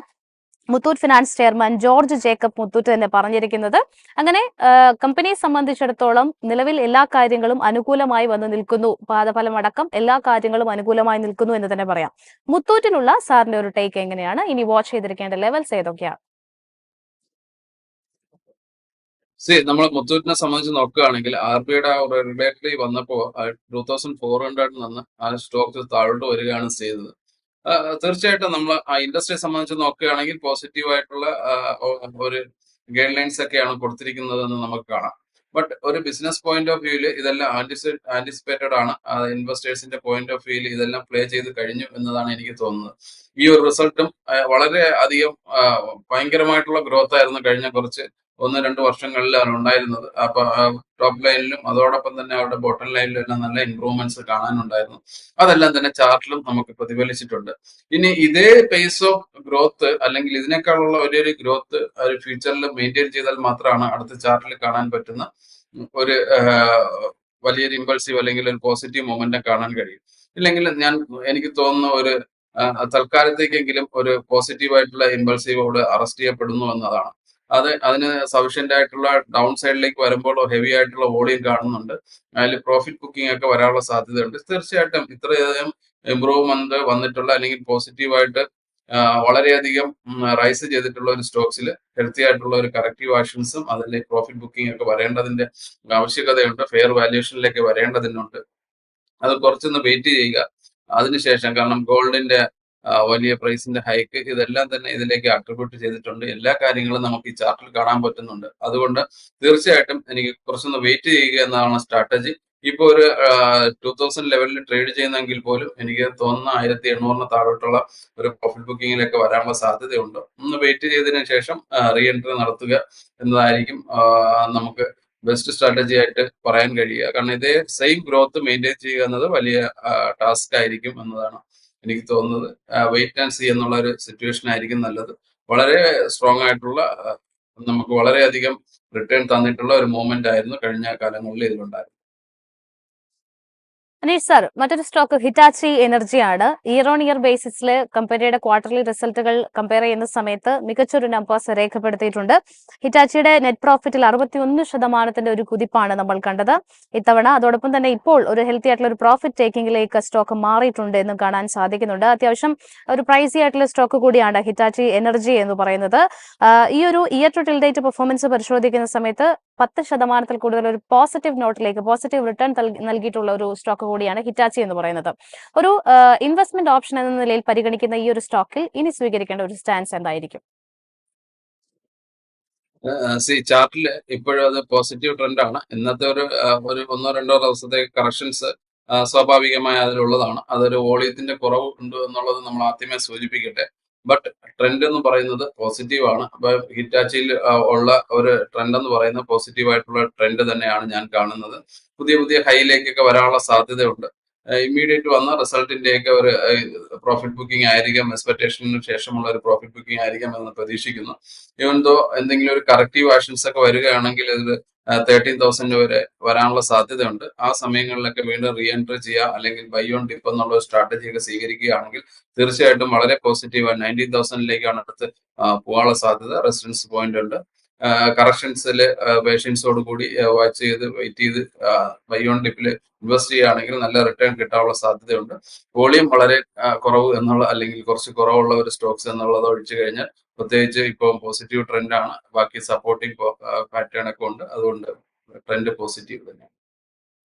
Muthoot finance chairman George Jacob Muthoot തന്നെ പറഞ്ഞിരിക്കുന്നത്. അങ്ങനെ കമ്പനിയെ സംബന്ധിച്ചിടത്തോളം നിലവിൽ എല്ലാ കാര്യങ്ങളും അനുകൂലമായി വന്നു നിൽക്കുന്നു. പാദഫലം അടക്കം എല്ലാ കാര്യങ്ങളും അനുകൂലമായി നിൽക്കുന്നു എന്ന് തന്നെ പറയാം. മുത്തൂറ്റിനുള്ള സാറിന്റെ ഒരു ടേക്ക് എങ്ങനെയാണ്? ഇനി വാച്ച് ചെയ്തിരിക്കേണ്ട ലെവൽസ് ഏതൊക്കെയാണ്? നമ്മൾ മുത്തൂറ്റിനെ സംബന്ധിച്ച് നോക്കുകയാണെങ്കിൽ RBIയുടെ റെഗുലേറ്ററി വന്നപ്പോൾ 2400 നിന്ന് ആ സ്റ്റോക്ക് താഴോട്ട് വരികയാണ് ചെയ്തത്. തീർച്ചയായിട്ടും നമ്മൾ ആ ഇൻഡസ്ട്രിയെ സംബന്ധിച്ച് നോക്കുകയാണെങ്കിൽ പോസിറ്റീവ് ആയിട്ടുള്ള ഒരു ഗൈഡ് ലൈൻസ് ഒക്കെയാണ് കൊടുത്തിരിക്കുന്നത് എന്ന് നമുക്ക് കാണാം. ബട്ട് ഒരു ബിസിനസ് പോയിന്റ് ഓഫ് വ്യൂവിൽ ഇതെല്ലാം ആന്റിസിപ്പേറ്റഡ് ആണ്. ഇൻവെസ്റ്റേഴ്സിന്റെ പോയിന്റ് ഓഫ് വ്യൂവിൽ ഇതെല്ലാം പ്ലേ ചെയ്ത് കഴിഞ്ഞു എന്നതാണ് എനിക്ക് തോന്നുന്നത്. ഈ ഒരു റിസൾട്ടും വളരെ അധികം ഭയങ്കരമായിട്ടുള്ള ഗ്രോത്ത് ആയിരുന്നു കഴിഞ്ഞ കുറച്ച് 1-2 വർഷങ്ങളിലാണ് ഉണ്ടായിരുന്നത്. അപ്പൊ ടോപ്പ് ലൈനിലും അതോടൊപ്പം തന്നെ അവരുടെ ബോട്ടം ലൈനിലും എല്ലാം നല്ല ഇംപ്രൂവ്മെന്റ്സ് കാണാനുണ്ടായിരുന്നു. അതെല്ലാം തന്നെ ചാർട്ടിലും നമുക്ക് പ്രതിഫലിച്ചിട്ടുണ്ട്. ഇനി ഇതേ പേസ് ഓഫ് ഗ്രോത്ത് അല്ലെങ്കിൽ ഇതിനേക്കാളുള്ള വലിയൊരു ഗ്രോത്ത് ഒരു ഫ്യൂച്ചറിൽ മെയിൻറ്റെയിൻ ചെയ്താൽ മാത്രമാണ് അടുത്ത ചാർട്ടിൽ കാണാൻ പറ്റുന്ന ഒരു വലിയൊരു ഇമ്പൾസീവ് അല്ലെങ്കിൽ ഒരു പോസിറ്റീവ് മൊമെന്റം കാണാൻ കഴിയും. ഇല്ലെങ്കിൽ എനിക്ക് തോന്നുന്ന ഒരു തൽക്കാലത്തേക്കെങ്കിലും ഒരു പോസിറ്റീവ് ആയിട്ടുള്ള ഇമ്പൾസീവ് അവിടെ അറസ്റ്റ് ചെയ്യപ്പെടുന്നു എന്നതാണ്. അതിന് സഫീഷ്യന്റ് ആയിട്ടുള്ള ഡൗൺ സൈഡിലേക്ക് വരുമ്പോൾ ഹെവി ആയിട്ടുള്ള വോളിയം കാണുന്നുണ്ട്. അതിൽ പ്രോഫിറ്റ് ബുക്കിംഗ് ഒക്കെ വരാനുള്ള സാധ്യതയുണ്ട്. തീർച്ചയായിട്ടും ഇത്രയധികം ഇമ്പ്രൂവ്മെന്റ് വന്നിട്ടുള്ള അല്ലെങ്കിൽ പോസിറ്റീവായിട്ട് വളരെയധികം റൈസ് ചെയ്തിട്ടുള്ള ഒരു സ്റ്റോക്സിൽ ഹെൽത്തി ആയിട്ടുള്ള ഒരു കറക്റ്റീവ് ആക്ഷൻസും അതിൽ പ്രോഫിറ്റ് ബുക്കിംഗ് ഒക്കെ വരേണ്ടതിന്റെ ആവശ്യകതയുണ്ട്. ഫെയർ വാല്യൂഷനിലേക്ക് വരേണ്ടതിനുണ്ട്. അത് കുറച്ചൊന്ന് വെയിറ്റ് ചെയ്യുക. അതിനുശേഷം, കാരണം ഗോൾഡിന്റെ വലിയ പ്രൈസിന്റെ ഹൈക്ക് ഇതെല്ലാം തന്നെ ഇതിലേക്ക് അട്രിബ്യൂട്ട് ചെയ്തിട്ടുണ്ട്. എല്ലാ കാര്യങ്ങളും നമുക്ക് ഈ ചാർട്ടിൽ കാണാൻ പറ്റുന്നുണ്ട്. അതുകൊണ്ട് തീർച്ചയായിട്ടും എനിക്ക് കുറച്ചൊന്ന് വെയിറ്റ് ചെയ്യുക എന്നതാണ് സ്ട്രാറ്റജി. ഇപ്പൊ ഒരു 2000 ലെവലിൽ ട്രേഡ് ചെയ്യുന്നെങ്കിൽ പോലും എനിക്ക് തോന്നുന്ന 1800 താഴോട്ടുള്ള ഒരു പ്രോഫിറ്റ് ബുക്കിങ്ങിലേക്ക് വരാനുള്ള സാധ്യതയുണ്ട്. ഒന്ന് വെയിറ്റ് ചെയ്തതിനു ശേഷം റീ എൻട്രി നടത്തുക എന്നതായിരിക്കും നമുക്ക് ബെസ്റ്റ് സ്ട്രാറ്റജി ആയിട്ട് പറയാൻ കഴിയുക. കാരണം ഇതേ സെയിം ഗ്രോത്ത് മെയിൻറ്റെയിൻ ചെയ്യുക എന്നത് വലിയ ടാസ്ക് ആയിരിക്കും എന്നതാണ് എനിക്ക് തോന്നുന്നത്. വെയിറ്റ് ആൻഡ് സീ എന്നുള്ള ഒരു സിറ്റുവേഷൻ ആയിരിക്കും നല്ലത്. വളരെ സ്ട്രോങ് ആയിട്ടുള്ള നമുക്ക് വളരെയധികം റിട്ടേൺ തന്നിട്ടുള്ള ഒരു മൂവ്മെന്റ് ആയിരുന്നു കഴിഞ്ഞ കാലങ്ങളിൽ ഇതിലുണ്ടായിരുന്നത്. അനീഷ് സാർ, മറ്റൊരു സ്റ്റോക്ക് ഹിറ്റാച്ചി എനർജിയാണ്. ഇയർ ഓൺ ഇയർ ബേസിസിൽ കമ്പനിയുടെ ക്വാർട്ടർലി റിസൾട്ടുകൾ കമ്പയർ ചെയ്യുന്ന സമയത്ത് മികച്ചൊരു നമ്പേഴ്സ് രേഖപ്പെടുത്തിയിട്ടുണ്ട്. ഹിറ്റാച്ചിയുടെ നെറ്റ് പ്രോഫിറ്റിൽ 61% ഒരു കുതിപ്പാണ് നമ്മൾ കണ്ടത് ഇത്തവണ. അതോടൊപ്പം തന്നെ ഇപ്പോൾ ഒരു ഹെൽത്തി ആയിട്ടുള്ള ഒരു പ്രോഫിറ്റ് ടേക്കിംഗിലേക്ക് സ്റ്റോക്ക് മാറിയിട്ടുണ്ട് എന്ന് കാണാൻ സാധിക്കുന്നുണ്ട്. അത്യാവശ്യം ഒരു പ്രൈസി ആയിട്ടുള്ള സ്റ്റോക്ക് കൂടിയാണ് ഹിറ്റാച്ചി എനർജി എന്ന് പറയുന്നത്. ഈ ഒരു year to till date performance പരിശോധിക്കുന്ന സമയത്ത് 10% കൂടുതൽ ഒരു പോസിറ്റീവ് റിട്ടേൺ നൽകിയിട്ടുള്ള ഒരു സ്റ്റോക്ക് കൂടിയാണ് ഹിറ്റാച്ചി എന്ന് പറയുന്നത്. ഒരു ഇൻവെസ്റ്റ്മെന്റ് ഓപ്ഷൻ എന്ന നിലയിൽ പരിഗണിക്കുന്ന ഈ ഒരു സ്റ്റോക്കിൽ ഇനി സ്വീകരിക്കേണ്ട ഒരു സ്റ്റാൻസ് എന്തായിരിക്കും? ചാർട്ടിൽ ഇപ്പോഴും അത് പോസിറ്റീവ് ട്രെൻഡ് ആണ്. ഇന്നത്തെ ഒരു 1-2 ദിവസത്തെ കറക്ഷൻസ് സ്വാഭാവികമായി അതിലുള്ളതാണ്. അതൊരു വോളിയത്തിന്റെ കുറവ് ഉണ്ട് എന്നുള്ളത് നമ്മൾ ആദ്യമേ സൂചിപ്പിക്കട്ടെ. ബട്ട് ട്രെൻഡ് എന്ന് പറയുന്നത് പോസിറ്റീവ് ആണ്. അപ്പൊ ഹിറ്റാച്ചിയിൽ ഉള്ള ഒരു ട്രെൻഡ് എന്ന് പറയുന്നത് പോസിറ്റീവ് ആയിട്ടുള്ള ട്രെൻഡ് തന്നെയാണ് ഞാൻ കാണുന്നത്. പുതിയ പുതിയ ഹൈയിലേക്കൊക്കെ വരാനുള്ള സാധ്യതയുണ്ട്. ഇമ്മീഡിയറ്റ് വന്ന റിസൾട്ടിന്റെയൊക്കെ ഒരു പ്രോഫിറ്റ് ബുക്കിംഗ് ആയിരിക്കാം, എക്സ്പെക്ടേഷന് ശേഷമുള്ള ഒരു പ്രോഫിറ്റ് ബുക്കിംഗ് ആയിരിക്കാം എന്ന് പ്രതീക്ഷിക്കുന്നു. ഈവൻ ദോ എന്തെങ്കിലും ഒരു കറക്റ്റീവ് ആക്ഷൻസ് ഒക്കെ വരികയാണെങ്കിൽ ഇത് 13,000 വരെ വരാനുള്ള സാധ്യതയുണ്ട്. ആ സമയങ്ങളിലൊക്കെ വീണ്ടും റീ എൻട്രി ചെയ്യുക അല്ലെങ്കിൽ ബൈ ഓൺ ഡിപ്പ് എന്നുള്ള ഒരു സ്ട്രാറ്റജി ഒക്കെ സ്വീകരിക്കുകയാണെങ്കിൽ തീർച്ചയായിട്ടും വളരെ പോസിറ്റീവാണ്. 19,000ലേക്കാണ് അടുത്ത് പോകാനുള്ള സാധ്യത. റെസിഡൻസ് പോയിന്റ് ഉണ്ട്. കറക്ഷൻസിൽ പേഷ്യൻസോട് കൂടി വാച്ച് ചെയ്ത് വെയിറ്റ് ചെയ്ത് ബൈ ഓൺ ഡിപ്പിൽ ഇൻവെസ്റ്റ് ചെയ്യുകയാണെങ്കിൽ നല്ല റിട്ടേൺ കിട്ടാനുള്ള സാധ്യതയുണ്ട്. വോളിയം വളരെ കുറവ് എന്നുള്ള അല്ലെങ്കിൽ കുറച്ച് കുറവുള്ള ഒരു സ്റ്റോക്സ് എന്നുള്ളത് ഒഴിച്ചു കഴിഞ്ഞാൽ പ്രത്യേകിച്ച് ഇപ്പോൾ പോസിറ്റീവ് ട്രെൻഡാണ്. ബാക്കി സപ്പോർട്ടിംഗ് പാറ്റേൺ ഒക്കെ ഉണ്ട്. അതുകൊണ്ട് ട്രെൻഡ് പോസിറ്റീവ് തന്നെയാണ്.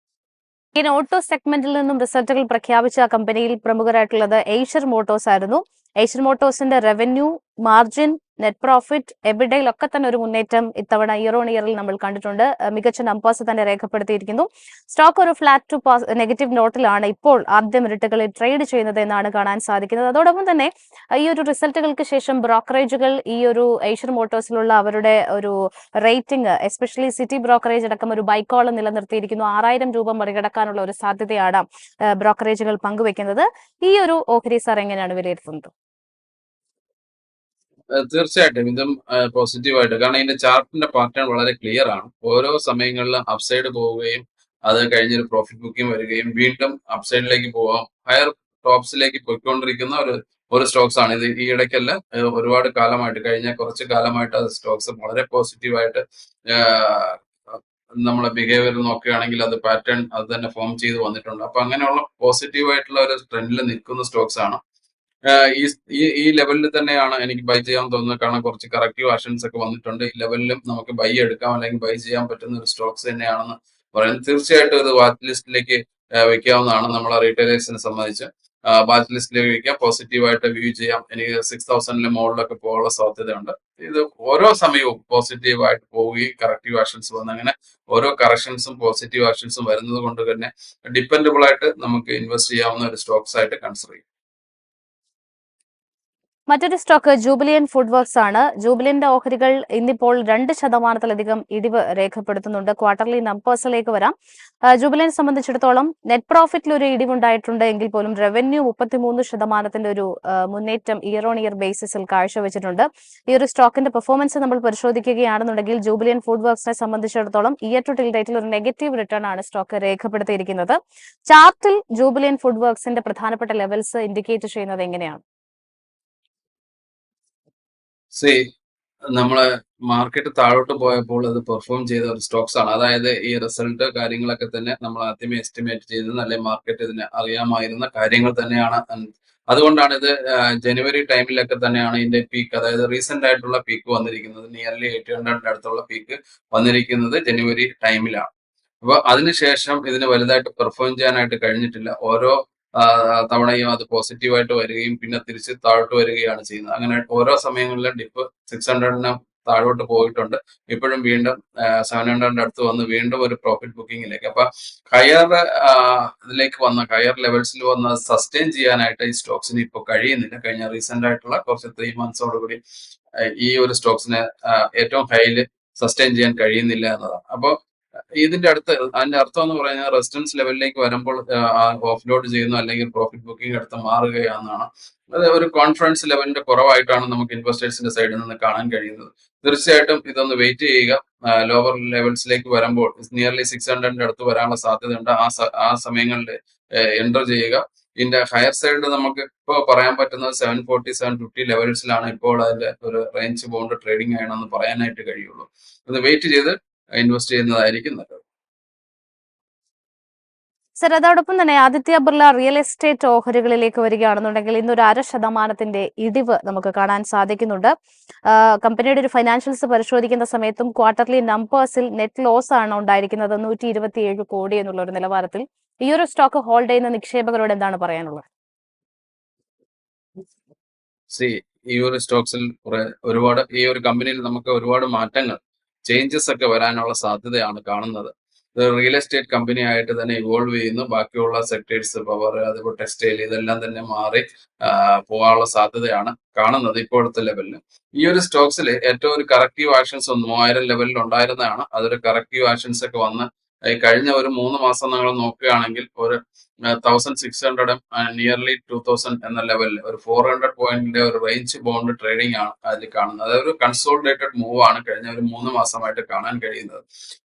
ഈ ഓട്ടോ സെഗ്മെന്റിൽ നിന്നും റിസൾട്ടുകൾ പ്രഖ്യാപിച്ച കമ്പനിയിൽ പ്രമുഖരായിട്ടുള്ളത് ഏഷ്യർ മോട്ടോഴ്സ് ആയിരുന്നു. ഏഷ്യർ മോട്ടോഴ്സിന്റെ റവന്യൂ, മാർജിൻ, നെറ്റ് പ്രോഫിറ്റ്, എബിഡയിലൊക്കെ തന്നെ ഒരു മുന്നേറ്റം ഇത്തവണ ഇയർ ഓൺ ഇയറിൽ നമ്മൾ കണ്ടിട്ടുണ്ട്. മികച്ച നമ്പേഴ്സ് തന്നെ രേഖപ്പെടുത്തിയിരിക്കുന്നു. സ്റ്റോക്ക് ഒരു ഫ്ലാറ്റ് ടു നെഗറ്റീവ് നോട്ടിലാണ് ഇപ്പോൾ ആദ്യ മിനിറ്റുകളിൽ ട്രേഡ് ചെയ്യുന്നത് എന്നാണ് കാണാൻ സാധിക്കുന്നത്. അതോടൊപ്പം തന്നെ ഈ ഒരു റിസൾട്ടുകൾക്ക് ശേഷം ബ്രോക്കറേജുകൾ ഈ ഒരു ഏഷ്യർ മോട്ടോഴ്സിലുള്ള അവരുടെ ഒരു റേറ്റിംഗ്, എസ്പെഷ്യലി സിറ്റി ബ്രോക്കറേജ് അടക്കം ഒരു ബൈക്കോളം നിലനിർത്തിയിരിക്കുന്നു. 6,000 രൂപ മറികടക്കാനുള്ള ഒരു സാധ്യതയാണ് ബ്രോക്കറേജുകൾ പങ്കുവെക്കുന്നത്. ഈ ഒരു ഓഹരി സാർ എങ്ങനെയാണ് വിലയിരുത്തുന്നത്? തീർച്ചയായിട്ടും ഇതും പോസിറ്റീവായിട്ട്, കാരണം ഇതിന്റെ ചാർട്ടിന്റെ പാറ്റേൺ വളരെ ക്ലിയർ ആണ്. ഓരോ സമയങ്ങളിലും അപ്സൈഡ് പോവുകയും അത് കഴിഞ്ഞൊരു പ്രോഫിറ്റ് ബുക്കിംഗ് വരികയും വീണ്ടും അപ്സൈഡിലേക്ക് പോവാം, ഹയർ ടോപ്സിലേക്ക് പോയിക്കൊണ്ടിരിക്കുന്ന ഒരു സ്റ്റോക്സ് ആണ് ഇത്. ഈ ഇടയ്ക്കല്ല, ഒരുപാട് കാലമായിട്ട്, കഴിഞ്ഞ കുറച്ച് കാലമായിട്ട് അത് സ്റ്റോക്സ് വളരെ പോസിറ്റീവായിട്ട് നമ്മളെ ബിഹേവിയർ നോക്കുകയാണെങ്കിൽ അത് പാറ്റേൺ അത് തന്നെ ഫോം ചെയ്ത് വന്നിട്ടുണ്ട്. അപ്പൊ അങ്ങനെയുള്ള പോസിറ്റീവായിട്ടുള്ള ഒരു ട്രെൻഡിൽ നിൽക്കുന്ന സ്റ്റോക്സ് ആണ്. ഈ ലെവലിൽ തന്നെയാണ് എനിക്ക് ബൈ ചെയ്യാൻ തോന്നുന്നത്. കാരണം കുറച്ച് കറക്റ്റീവ് ആക്ഷൻസ് ഒക്കെ വന്നിട്ടുണ്ട്. ഈ ലെവലിലും നമുക്ക് ബൈ എടുക്കാം അല്ലെങ്കിൽ ബൈ ചെയ്യാൻ പറ്റുന്ന ഒരു സ്റ്റോക്സ് തന്നെയാണെന്ന് പറയുന്നത്. തീർച്ചയായിട്ടും ഇത് വാച്ച് ലിസ്റ്റിലേക്ക് വെക്കാവുന്നതാണ്. നമ്മളെ റീറ്റെയിലേഴ്സിനെ സംബന്ധിച്ച് വാച്ച് ലിസ്റ്റിലേക്ക് വെക്കാം, പോസിറ്റീവായിട്ട് വ്യൂ ചെയ്യാം. എനിക്ക് 6,000 മുകളിലൊക്കെ പോകാനുള്ള സാധ്യതയുണ്ട്. ഇത് ഓരോ സമയവും പോസിറ്റീവായിട്ട് പോവുകയും കറക്റ്റീവ് ആക്ഷൻസ് വന്ന് അങ്ങനെ ഓരോ കറക്ഷൻസും പോസിറ്റീവ് ആക്ഷൻസും വരുന്നത് കൊണ്ട് തന്നെ ഡിപ്പെൻഡബിൾ ആയിട്ട് നമുക്ക് ഇൻവെസ്റ്റ് ചെയ്യാവുന്ന ഒരു സ്റ്റോക്സ് ആയിട്ട് കൺസിഡർ ചെയ്യും. മറ്റൊരു സ്റ്റോക്ക് ജൂബിലിയൻ ഫുഡ് വർക്ക്സ് ആണ്. ജൂബിലിയന്റെ ഓഹരികൾ ഇന്നിപ്പോൾ 2% ഇടിവ് രേഖപ്പെടുത്തുന്നുണ്ട്. ക്വാർട്ടർലി നമ്പേഴ്സിലേക്ക് വരാം. ജൂബിലിയനെ സംബന്ധിച്ചിടത്തോളം നെറ്റ് പ്രോഫിറ്റിൽ ഒരു ഇടിവുണ്ടായിട്ടുണ്ട് എങ്കിൽ പോലും റവന്യൂ 33% ഒരു മുന്നേറ്റം ഇയർ ഓൺ ഇയർ ബേസിസിൽ കാഴ്ചവെച്ചിട്ടുണ്ട്. ഈ ഒരു സ്റ്റോക്കിന്റെ പെർഫോമൻസ് നമ്മൾ പരിശോധിക്കുകയാണെന്നുണ്ടെങ്കിൽ ജൂബിലിയൻ ഫുഡ് വർക്ക്സിനെ സംബന്ധിച്ചിടത്തോളം ഇയർ ടു ടിൽ ഡേറ്റിൽ ഒരു നെഗറ്റീവ് റിട്ടേൺ ആണ് സ്റ്റോക്ക് രേഖപ്പെടുത്തിയിരിക്കുന്നത്. ചാർട്ടിൽ ജൂബിലിയൻ ഫുഡ് വർക്ക്സിന്റെ പ്രധാനപ്പെട്ട ലെവൽസ് ഇൻഡിക്കേറ്റ് ചെയ്യുന്നത് എങ്ങനെയാണ്? നമ്മളെ മാർക്കറ്റ് താഴോട്ട് പോയപ്പോൾ അത് പെർഫോം ചെയ്ത ഒരു സ്റ്റോക്സ് ആണ്. അതായത് ഈ റിസൾട്ട് കാര്യങ്ങളൊക്കെ തന്നെ നമ്മൾ ആദ്യമേ എസ്റ്റിമേറ്റ് ചെയ്തത്, അല്ലെങ്കിൽ മാർക്കറ്റ് ഇതിനെ അറിയാമായിരുന്ന കാര്യങ്ങൾ തന്നെയാണ്. അതുകൊണ്ടാണ് ഇത് ജനുവരി ടൈമിലൊക്കെ തന്നെയാണ് ഇതിന്റെ പീക്ക്, അതായത് റീസെന്റ് ആയിട്ടുള്ള പീക്ക് വന്നിരിക്കുന്നത്. നിയർലി 800 അടുത്തുള്ള പീക്ക് വന്നിരിക്കുന്നത് ജനുവരി ടൈമിലാണ്. അപ്പൊ അതിനുശേഷം ഇതിന് വലുതായിട്ട് പെർഫോം ചെയ്യാനായിട്ട് കഴിഞ്ഞിട്ടില്ല. ഓരോ തവണയും അത് പോസിറ്റീവായിട്ട് വരികയും പിന്നെ തിരിച്ച് താഴോട്ട് വരികയാണ് ചെയ്യുന്നത്. അങ്ങനെ ഓരോ സമയങ്ങളിലും ഡിപ്പ് 600 താഴോട്ട് പോയിട്ടുണ്ട്. ഇപ്പോഴും വീണ്ടും 700 അടുത്ത് വന്ന് വീണ്ടും ഒരു പ്രോഫിറ്റ് ബുക്കിങ്ങിലേക്ക്. അപ്പൊ ഹയർ ഇതിലേക്ക് വന്ന ഹയർ ലെവൽസിൽ വന്ന് സസ്റ്റെയിൻ ചെയ്യാനായിട്ട് ഈ സ്റ്റോക്സിന് ഇപ്പോൾ കഴിയുന്നില്ല. കഴിഞ്ഞ റീസെന്റ് ആയിട്ടുള്ള കുറച്ച് 3 മന്ത്സോടുകൂടി ഈ ഒരു സ്റ്റോക്സിന് ഏറ്റവും ഹൈയിൽ സസ്റ്റെയിൻ ചെയ്യാൻ കഴിയുന്നില്ല എന്നതാണ്. അപ്പോൾ അതിന്റെ അർത്ഥം എന്ന് പറയുന്നത് റെസിസ്റ്റൻസ് ലെവലിലേക്ക് വരുമ്പോൾ ഓഫ് ലോഡ് ചെയ്യുന്നു, അല്ലെങ്കിൽ പ്രോഫിറ്റ് ബുക്കിംഗ് അടുത്ത് മാറുകയാണെന്നാണ്. അത് ഒരു കോൺഫിഡൻസ് ലെവലിന്റെ കുറവായിട്ടാണ് നമുക്ക് ഇൻവെസ്റ്റേഴ്സിന്റെ സൈഡിൽ നിന്ന് കാണാൻ കഴിയുന്നത്. തീർച്ചയായിട്ടും ഇതൊന്ന് വെയിറ്റ് ചെയ്യുക. ലോവർ ലെവൽസിലേക്ക് വരുമ്പോൾ നിയർലി 600 അടുത്ത് വരാനുള്ള സാധ്യതയുണ്ട്. ആ സമയങ്ങളിൽ എൻ്റർ ചെയ്യുക. ഇതിന്റെ ഹയർ സൈഡ് നമുക്ക് ഇപ്പോൾ പറയാൻ പറ്റുന്നത് 740 750 ലെവൽസിലാണ് ഇപ്പോൾ അതിന്റെ ഒരു റേഞ്ച് ബൗണ്ട് ട്രേഡിംഗ് ആണെന്ന് പറയാനായിട്ട് കഴിയുള്ളൂ. ഒന്ന് വെയിറ്റ് ചെയ്ത് ഇൻവെസ്റ്റ് ചെയ്യുന്നതായിരിക്കും നല്ലത്. സർ, അതോടൊപ്പം തന്നെ ആദിത്യ ബിർള റിയൽ എസ്റ്റേറ്റ് ഓഹരികളിലേക്ക് വരികയാണെന്നുണ്ടെങ്കിൽ ഇന്നൊരു 0.5% ഇടിവ് നമുക്ക് കാണാൻ സാധിക്കുന്നുണ്ട്. കമ്പനിയുടെ ഒരു ഫൈനാൻഷ്യൽസ് പരിശോധിക്കുന്ന സമയത്തും ക്വാർട്ടർലി നമ്പേഴ്സിൽ നെറ്റ് ലോസ് ആണ് ഉണ്ടായിരിക്കുന്നത് 127 കോടി എന്നുള്ള ഒരു നിലവാരത്തിൽ. ഈ ഒരു സ്റ്റോക്ക് ഹോൾഡ് ചെയ്യുന്ന നിക്ഷേപകരോട് എന്താണ് പറയാനുള്ളത്? ഈ ഒരു സ്റ്റോക്സിൽ ഒരുപാട് ഈ ഒരു കമ്പനിയിൽ നമുക്ക് ഒരുപാട് മാറ്റങ്ങൾ, ചേഞ്ചസ് ഒക്കെ വരാനുള്ള സാധ്യതയാണ് കാണുന്നത്. റിയൽ എസ്റ്റേറ്റ് കമ്പനി ആയിട്ട് തന്നെ ഇവോൾവ് ചെയ്യുന്നു. ബാക്കിയുള്ള സെക്ടേഴ്സ്, പവർ, അതുപോലെ ടെക്സ്റ്റൈൽ, ഇതെല്ലാം തന്നെ മാറി പോകാനുള്ള സാധ്യതയാണ് കാണുന്നത് ഇപ്പോഴത്തെ ലെവലിൽ. ഈ ഒരു സ്റ്റോക്സിൽ ഏറ്റവും ഒരു കറക്റ്റീവ് ആക്ഷൻസ് 3000 ലെവലിൽ ഉണ്ടായിരുന്നതാണ്. അതൊരു കറക്റ്റീവ് ആക്ഷൻസ് ഒക്കെ വന്ന് കഴിഞ്ഞ ഒരു 3 മാസം നിങ്ങൾ നോക്കുകയാണെങ്കിൽ ഒരു 1600 നിയർലി 2000 എന്ന ലെവലിൽ ഒരു 400 പോയിന്റിന്റെ ഒരു റേഞ്ച് ബോണ്ട് ട്രേഡിംഗ് ആണ് അതിൽ കാണുന്നത്. അതൊരു കൺസോളിഡേറ്റഡ് മൂവ് ആണ് കഴിഞ്ഞ ഒരു 3 മാസമായിട്ട് കാണാൻ കഴിയുന്നത്.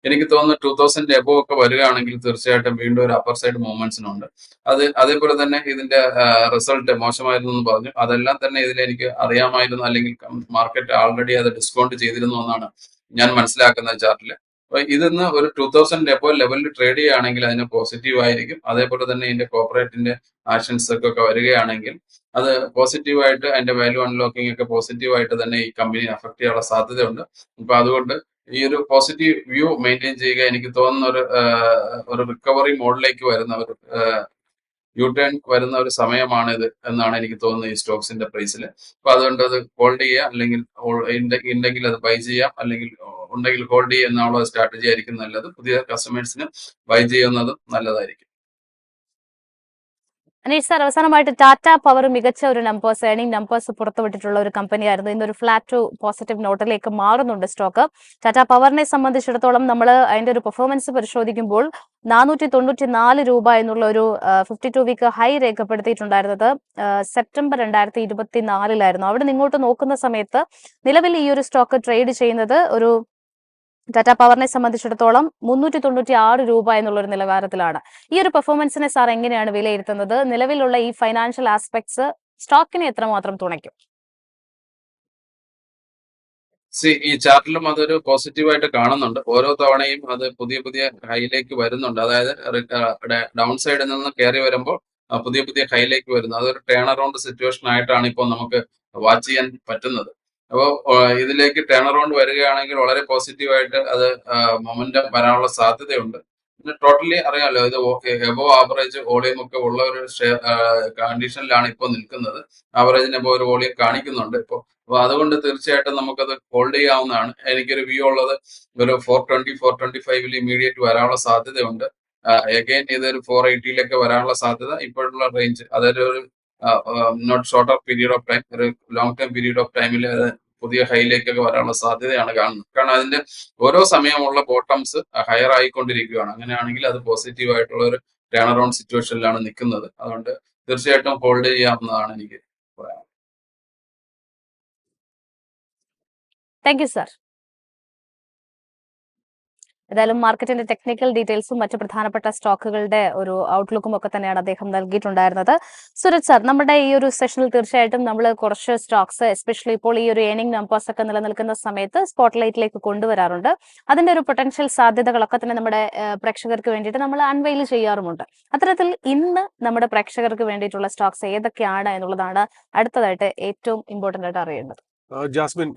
എനിക്ക് തോന്നുന്നു 2000 എബോ ഒക്കെ വരികയാണെങ്കിൽ തീർച്ചയായിട്ടും വീണ്ടും ഒരു അപ്പർ സൈഡ് മൂവ്മെന്റ്സിനുണ്ട്. അതേപോലെ തന്നെ ഇതിന്റെ റിസൾട്ട് മോശമായിരുന്നു എന്ന് പറഞ്ഞു. അതെല്ലാം തന്നെ ഇതിൽ എനിക്ക് അറിയാമായിരുന്നു, അല്ലെങ്കിൽ മാർക്കറ്റ് ആൾറെഡി അത് ഡിസ്കൗണ്ട് ചെയ്തിരുന്നു എന്നാണ് ഞാൻ മനസ്സിലാക്കുന്ന ചാർട്ടിൽ. അപ്പൊ ഇതിന്ന് ഒരു 2000 എബോ ലെവലിൽ ട്രേഡ് ചെയ്യുകയാണെങ്കിൽ അതിന് പോസിറ്റീവ് ആയിരിക്കും. അതേപോലെ തന്നെ ഇതിന്റെ കോർപ്പറേറ്റിന്റെ ആക്ഷൻസ് ഒക്കെ വരികയാണെങ്കിൽ അത് പോസിറ്റീവായിട്ട് അതിന്റെ വാല്യൂ അൺലോക്കിംഗ് ഒക്കെ പോസിറ്റീവായിട്ട് തന്നെ ഈ കമ്പനി അഫക്ട് ചെയ്യാനുള്ള സാധ്യതയുണ്ട്. അപ്പൊ അതുകൊണ്ട് ഈ ഒരു പോസിറ്റീവ് വ്യൂ മെയിൻറ്റെയിൻ ചെയ്യുക. എനിക്ക് തോന്നുന്ന ഒരു റിക്കവറി മോഡിലേക്ക് വരുന്ന ഒരു യു ടേൺ വരുന്ന ഒരു സമയമാണിത് എന്നാണ് എനിക്ക് തോന്നുന്നത് ഈ സ്റ്റോക്സിന്റെ പ്രൈസിൽ. അപ്പൊ അതുകൊണ്ട് അത് ഹോൾഡ് ചെയ്യുക, അല്ലെങ്കിൽ ഉണ്ടെങ്കിൽ അത് ബൈ ചെയ്യാം, അല്ലെങ്കിൽ ഉണ്ടെങ്കിൽ ഹോൾഡ് ചെയ്യുക എന്നുള്ള സ്ട്രാറ്റജി ആയിരിക്കും നല്ലത്. പുതിയ കസ്റ്റമേഴ്സിന് ബൈ ചെയ്യുന്നതും നല്ലതായിരിക്കും. അനീഷ് സാർ, അവസാനമായിട്ട് ടാറ്റ പവർ മികച്ച ഒരു ഏർണിംഗ് നമ്പേഴ്സ് പുറത്തുവിട്ടിട്ടുള്ള ഒരു കമ്പനിയായിരുന്നു. ഇന്നൊരു ഫ്ലാറ്റ് ടു പോസിറ്റീവ് നോട്ടിലേക്ക് മാറുന്നുണ്ട് സ്റ്റോക്ക്. ടാറ്റ പവറിനെ സംബന്ധിച്ചിടത്തോളം നമ്മൾ അതിന്റെ ഒരു പെർഫോമൻസ് പരിശോധിക്കുമ്പോൾ 494 രൂപ എന്നുള്ള ഒരു 52 വീക്ക് ഹൈ രേഖപ്പെടുത്തിയിട്ടുണ്ടായിരുന്നത് സെപ്റ്റംബർ 2024 അവിടെ നിന്ന് ഇങ്ങോട്ട് നോക്കുന്ന സമയത്ത് നിലവിൽ ഈ ഒരു സ്റ്റോക്ക് ട്രേഡ് ചെയ്യുന്നത് ഒരു ടാറ്റ പവറിനെ സംബന്ധിച്ചിടത്തോളം 396 രൂപ എന്നുള്ള ഒരു നിലവാരത്തിലാണ്. ഈ ഒരു പെർഫോമൻസിനെ സാർ എങ്ങനെയാണ് വിലയിരുത്തുന്നത്? നിലവിലുള്ള ഈ ഫൈനാൻഷ്യൽ ആസ്പെക്ട്സ് സ്റ്റോക്കിനെ എത്രമാത്രം തുണയ്ക്കും? ഈ ചാർട്ടിലും അതൊരു പോസിറ്റീവായിട്ട് കാണുന്നുണ്ട്. ഓരോ തവണയും അത് പുതിയ പുതിയ ഹൈയിലേക്ക് വരുന്നുണ്ട്. അതായത് ഡൗൺ സൈഡിൽ നിന്ന് കയറി വരുമ്പോൾ പുതിയ പുതിയ ഹൈയിലേക്ക് വരുന്നു. അതൊരു ടേൺ അറൗണ്ട് സിറ്റുവേഷൻ ആയിട്ടാണ് ഇപ്പോൾ നമുക്ക് വാച്ച് ചെയ്യാൻ പറ്റുന്നത്. അപ്പോൾ ഇതിലേക്ക് ടേൺ അറൗണ്ട് വരികയാണെങ്കിൽ വളരെ പോസിറ്റീവായിട്ട് അത് മൊമെന്റം വരാനുള്ള സാധ്യതയുണ്ട്. പിന്നെ ടോട്ടലി അറിയാമല്ലോ, ഇത് എബോ ആവറേജ് വോളിയം ഒക്കെ ഉള്ള ഒരു കണ്ടീഷനിലാണ് ഇപ്പോൾ നിൽക്കുന്നത്. ആവറേജിന് എബോ ഒരു വോളിയം കാണിക്കുന്നുണ്ട് ഇപ്പോൾ. അപ്പൊ അതുകൊണ്ട് തീർച്ചയായിട്ടും നമുക്കത് ഹോൾഡ് ചെയ്യാവുന്നതാണ്. എനിക്കൊരു വ്യൂ ഉള്ളത് ഒരു 420 425 ഇമീഡിയറ്റ് വരാനുള്ള സാധ്യതയുണ്ട്. അഗൈൻ ഇതൊരു 480 വരാനുള്ള സാധ്യത ഇപ്പോഴുള്ള റേഞ്ച്, അതൊരു not shorter period of time, ഒരു ലോങ് ടൈം പീരീഡ് ഓഫ് ടൈമിൽ പുതിയ ഹൈയിലേക്കൊക്കെ വരാനുള്ള സാധ്യതയാണ് കാണുന്നത്. കാരണം അതിന്റെ ഓരോ സമയമുള്ള ബോട്ടംസ് ഹയർ ആയിക്കൊണ്ടിരിക്കുകയാണ്. അങ്ങനെയാണെങ്കിൽ അത് പോസിറ്റീവ് ആയിട്ടുള്ള ഒരു ടേൺ അറൗണ്ട് സിറ്റുവേഷനിലാണ് നിൽക്കുന്നത്. അതുകൊണ്ട് തീർച്ചയായിട്ടും ഹോൾഡ് ചെയ്യാവുന്നതാണ് എനിക്ക് പറയാം. Thank you sir. ഏതായാലും മാർക്കറ്റിന്റെ ടെക്നിക്കൽ ഡീറ്റെയിൽസും മറ്റ് പ്രധാനപ്പെട്ട സ്റ്റോക്കുകളുടെ ഒരു ഔട്ട്ലുക്കും ഒക്കെ തന്നെയാണ് അദ്ദേഹം നൽകിയിട്ടുണ്ടായിരുന്നത്. സുരജ് സാർ, നമ്മുടെ ഈ ഒരു സെഷനിൽ തീർച്ചയായിട്ടും നമ്മൾ കുറച്ച് സ്റ്റോക്സ് എസ്പെഷ്യലി ഇപ്പോൾ ഈ ഒരു ഏണിംഗ് നമ്പേഴ്സ് ഒക്കെ നിലനിൽക്കുന്ന സമയത്ത് സ്പോട്ട്ലൈറ്റിലേക്ക് കൊണ്ടുവരാറുണ്ട്. അതിന്റെ ഒരു പൊട്ടൻഷ്യൽ സാധ്യതകളൊക്കെ തന്നെ നമ്മുടെ പ്രേക്ഷകർക്ക് വേണ്ടിയിട്ട് നമ്മൾ അൺവെയിൽ ചെയ്യാറുമുണ്ട്. അത്തരത്തിൽ ഇന്ന് നമ്മുടെ പ്രേക്ഷകർക്ക് വേണ്ടിയിട്ടുള്ള സ്റ്റോക്സ് ഏതൊക്കെയാണ് എന്നുള്ളതാണ് അടുത്തതായിട്ട് ഏറ്റവും ഇമ്പോർട്ടന്റ് ആയിട്ട് അറിയേണ്ടത്. ജാസ്മിൻ,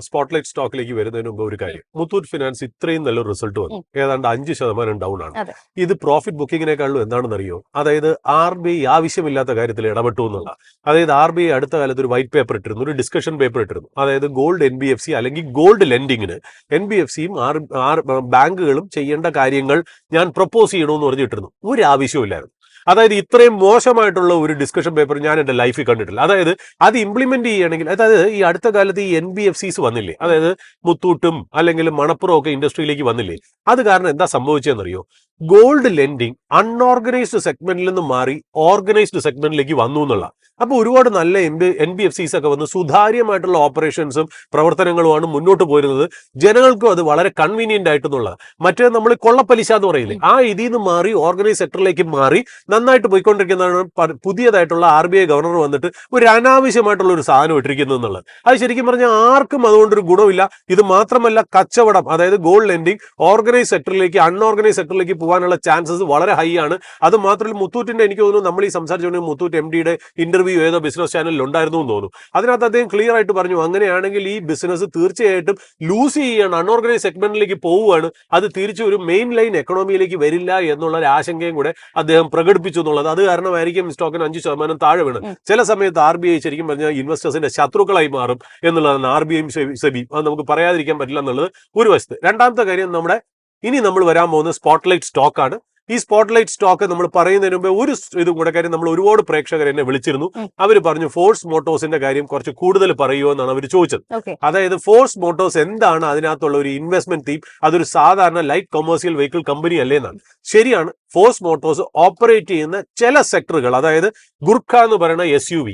സ്പോട്ട്ലൈറ്റ് സ്റ്റോക്കിലേക്ക് വരുന്നതിന് മുമ്പ് ഒരു കാര്യം, മുത്തൂറ്റ് ഫിനാൻസ് ഇത്രയും നല്ലൊരു റിസൾട്ട് വന്നു, ഏതാണ്ട് 5% ഡൗൺ ആണ്. ഇത് പ്രോഫിറ്റ് ബുക്കിങ്ങിനേക്കാളും എന്താണെന്ന് അറിയോ? അതായത് RBI ആവശ്യമില്ലാത്ത കാര്യത്തിൽ ഇടപെട്ടു എന്നുള്ള. അതായത് RBI അടുത്ത കാലത്ത് ഒരു വൈറ്റ് പേപ്പർ ഇട്ടിരുന്നു, ഒരു ഡിസ്കഷൻ പേപ്പർ ഇട്ടിരുന്നു. അതായത് ഗോൾഡ് NBFC അല്ലെങ്കിൽ ഗോൾഡ് ലെൻഡിങ്ങിന് NBFCയും ബാങ്കുകളും ചെയ്യേണ്ട കാര്യങ്ങൾ ഞാൻ പ്രപ്പോസ് ചെയ്യണമെന്ന് പറഞ്ഞിട്ടിരുന്നു. ഒരു ആവശ്യമില്ലായിരുന്നു. അതായത് ഇത്രയും മോശമായിട്ടുള്ള ഒരു ഡിസ്കഷൻ പേപ്പർ ഞാൻ എന്റെ ലൈഫിൽ കണ്ടിട്ടില്ല. അതായത് അത് ഇംപ്ലിമെന്റ് ചെയ്യണമെങ്കിൽ, അതായത് ഈ അടുത്ത കാലത്ത് ഈ NBFCs വന്നില്ലേ, അതായത് മുത്തൂട്ടും അല്ലെങ്കിൽ മണപ്പുറം ഒക്കെ ഇൻഡസ്ട്രിയിലേക്ക് വന്നില്ലേ, അത് കാരണം എന്താ സംഭവിച്ചതെന്നറിയോ? ഗോൾഡ് ലെൻഡിങ് അൺഓർഗനൈസ്ഡ് സെഗ്മെന്റിൽ നിന്ന് മാറി ഓർഗനൈസ്ഡ് സെഗ്മെന്റിലേക്ക് വന്നു എന്നുള്ള. അപ്പൊ ഒരുപാട് നല്ല NBFCs ഒക്കെ വന്ന് സുതാര്യമായിട്ടുള്ള ഓപ്പറേഷൻസും പ്രവർത്തനങ്ങളുമാണ് മുന്നോട്ട് പോരുന്നത്. ജനങ്ങൾക്കും അത് വളരെ കൺവീനിയന്റ് ആയിട്ടെന്നുള്ളത്. മറ്റേ നമ്മൾ കൊള്ളപ്പലിശ എന്ന് പറയില്ലേ, ആ ഇതിൽ നിന്ന് മാറി ഓർഗനൈസ് സെക്ടറിലേക്ക് മാറി നന്നായിട്ട് പോയിക്കൊണ്ടിരിക്കുന്നതാണ് പുതിയതായിട്ടുള്ള RBI ഗവർണർ വന്നിട്ട് ഒരു അനാവശ്യമായിട്ടുള്ള ഒരു സാധനം ഇട്ടിരിക്കുന്നത് എന്നുള്ളത്. അത് ശരിക്കും പറഞ്ഞാൽ ആർക്കും അതുകൊണ്ടൊരു ഗുണമില്ല. ഇത് മാത്രമല്ല, കച്ചവടം, അതായത് ഗോൾഡ് ലെൻഡിങ് ഓർഗനൈസ് സെക്ടറിലേക്ക് അൺഓർഗനൈസ് സെക്ടറിലേക്ക് പോകാനുള്ള ചാൻസസ് വളരെ ഹൈ ആണ്. അത് മാത്രമല്ല മുത്തൂറ്റിന്റെ, എനിക്ക് തോന്നുന്നു നമ്മൾ ഈ സംസാരിച്ചുകൊണ്ട് മുത്തൂറ്റ് MDയുടെ ഇന്റർവ്യൂ ഏതോ ബിസിനസ് ചാനലിൽ ഉണ്ടായിരുന്നു എന്ന് തോന്നുന്നു. അതിനകത്ത് അദ്ദേഹം ക്ലിയർ ആയിട്ട് പറഞ്ഞു, അങ്ങനെയാണെങ്കിൽ ഈ ബിസിനസ് തീർച്ചയായിട്ടും ലൂസ് ചെയ്യാണ്, അൺഓർഗനൈസ് സെഗ്മെന്റിലേക്ക് പോവുകയാണ്, അത് തിരിച്ചു ഒരു മെയിൻ ലൈൻ എക്കണോമിയിലേക്ക് വരില്ല എന്നുള്ള ഒരു ആശങ്കയും കൂടെ അദ്ദേഹം പ്രകടിപ്പിച്ചു എന്നുള്ളത്. അത് കാരണമായിരിക്കും സ്റ്റോക്കിന് 5% താഴെ വീണ്. ചില സമയത്ത് RBI ശരിക്കും പറഞ്ഞാൽ ഇൻവെസ്റ്റേഴ്സിന്റെ ശത്രുക്കളായി മാറും എന്നുള്ളതാണ്. RBIയും സെബിയും അത് നമുക്ക് പറയാതിരിക്കാൻ പറ്റില്ല എന്നുള്ളത് ഒരു വശത്ത്. രണ്ടാമത്തെ കാര്യം, ഇനി നമ്മൾ വരാൻ പോകുന്ന സ്പോട്ട്ലൈറ്റ് സ്റ്റോക്കാണ്. ഈ സ്പോട്ട്ലൈറ്റ് സ്റ്റോക്ക് നമ്മൾ പറയുന്നതിന് മുമ്പ് ഒരു ഇതും കൂടെ കാര്യം, നമ്മൾ ഒരുപാട് പ്രേക്ഷകർ എന്നെ വിളിച്ചിരുന്നു. അവർ പറഞ്ഞു ഫോഴ്സ് മോട്ടോഴ്സിന്റെ കാര്യം കുറച്ച് കൂടുതൽ പറയുമോ എന്നാണ് അവർ ചോദിച്ചത്. അതായത് ഫോഴ്സ് മോട്ടോഴ്സ് എന്താണ്, അതിനകത്തുള്ള ഒരു ഇൻവെസ്റ്റ്മെന്റ് തീം, അതൊരു സാധാരണ ലൈറ്റ് കൊമേഴ്സ്യൽ വെഹിക്കിൾ കമ്പനി അല്ലേ എന്നാണ്. ശരിയാണ്, ഫോഴ്സ് മോട്ടോഴ്സ് ഓപ്പറേറ്റ് ചെയ്യുന്ന ചില സെക്ടറുകൾ, അതായത് ഗുർഖ എന്ന് പറയുന്ന SUV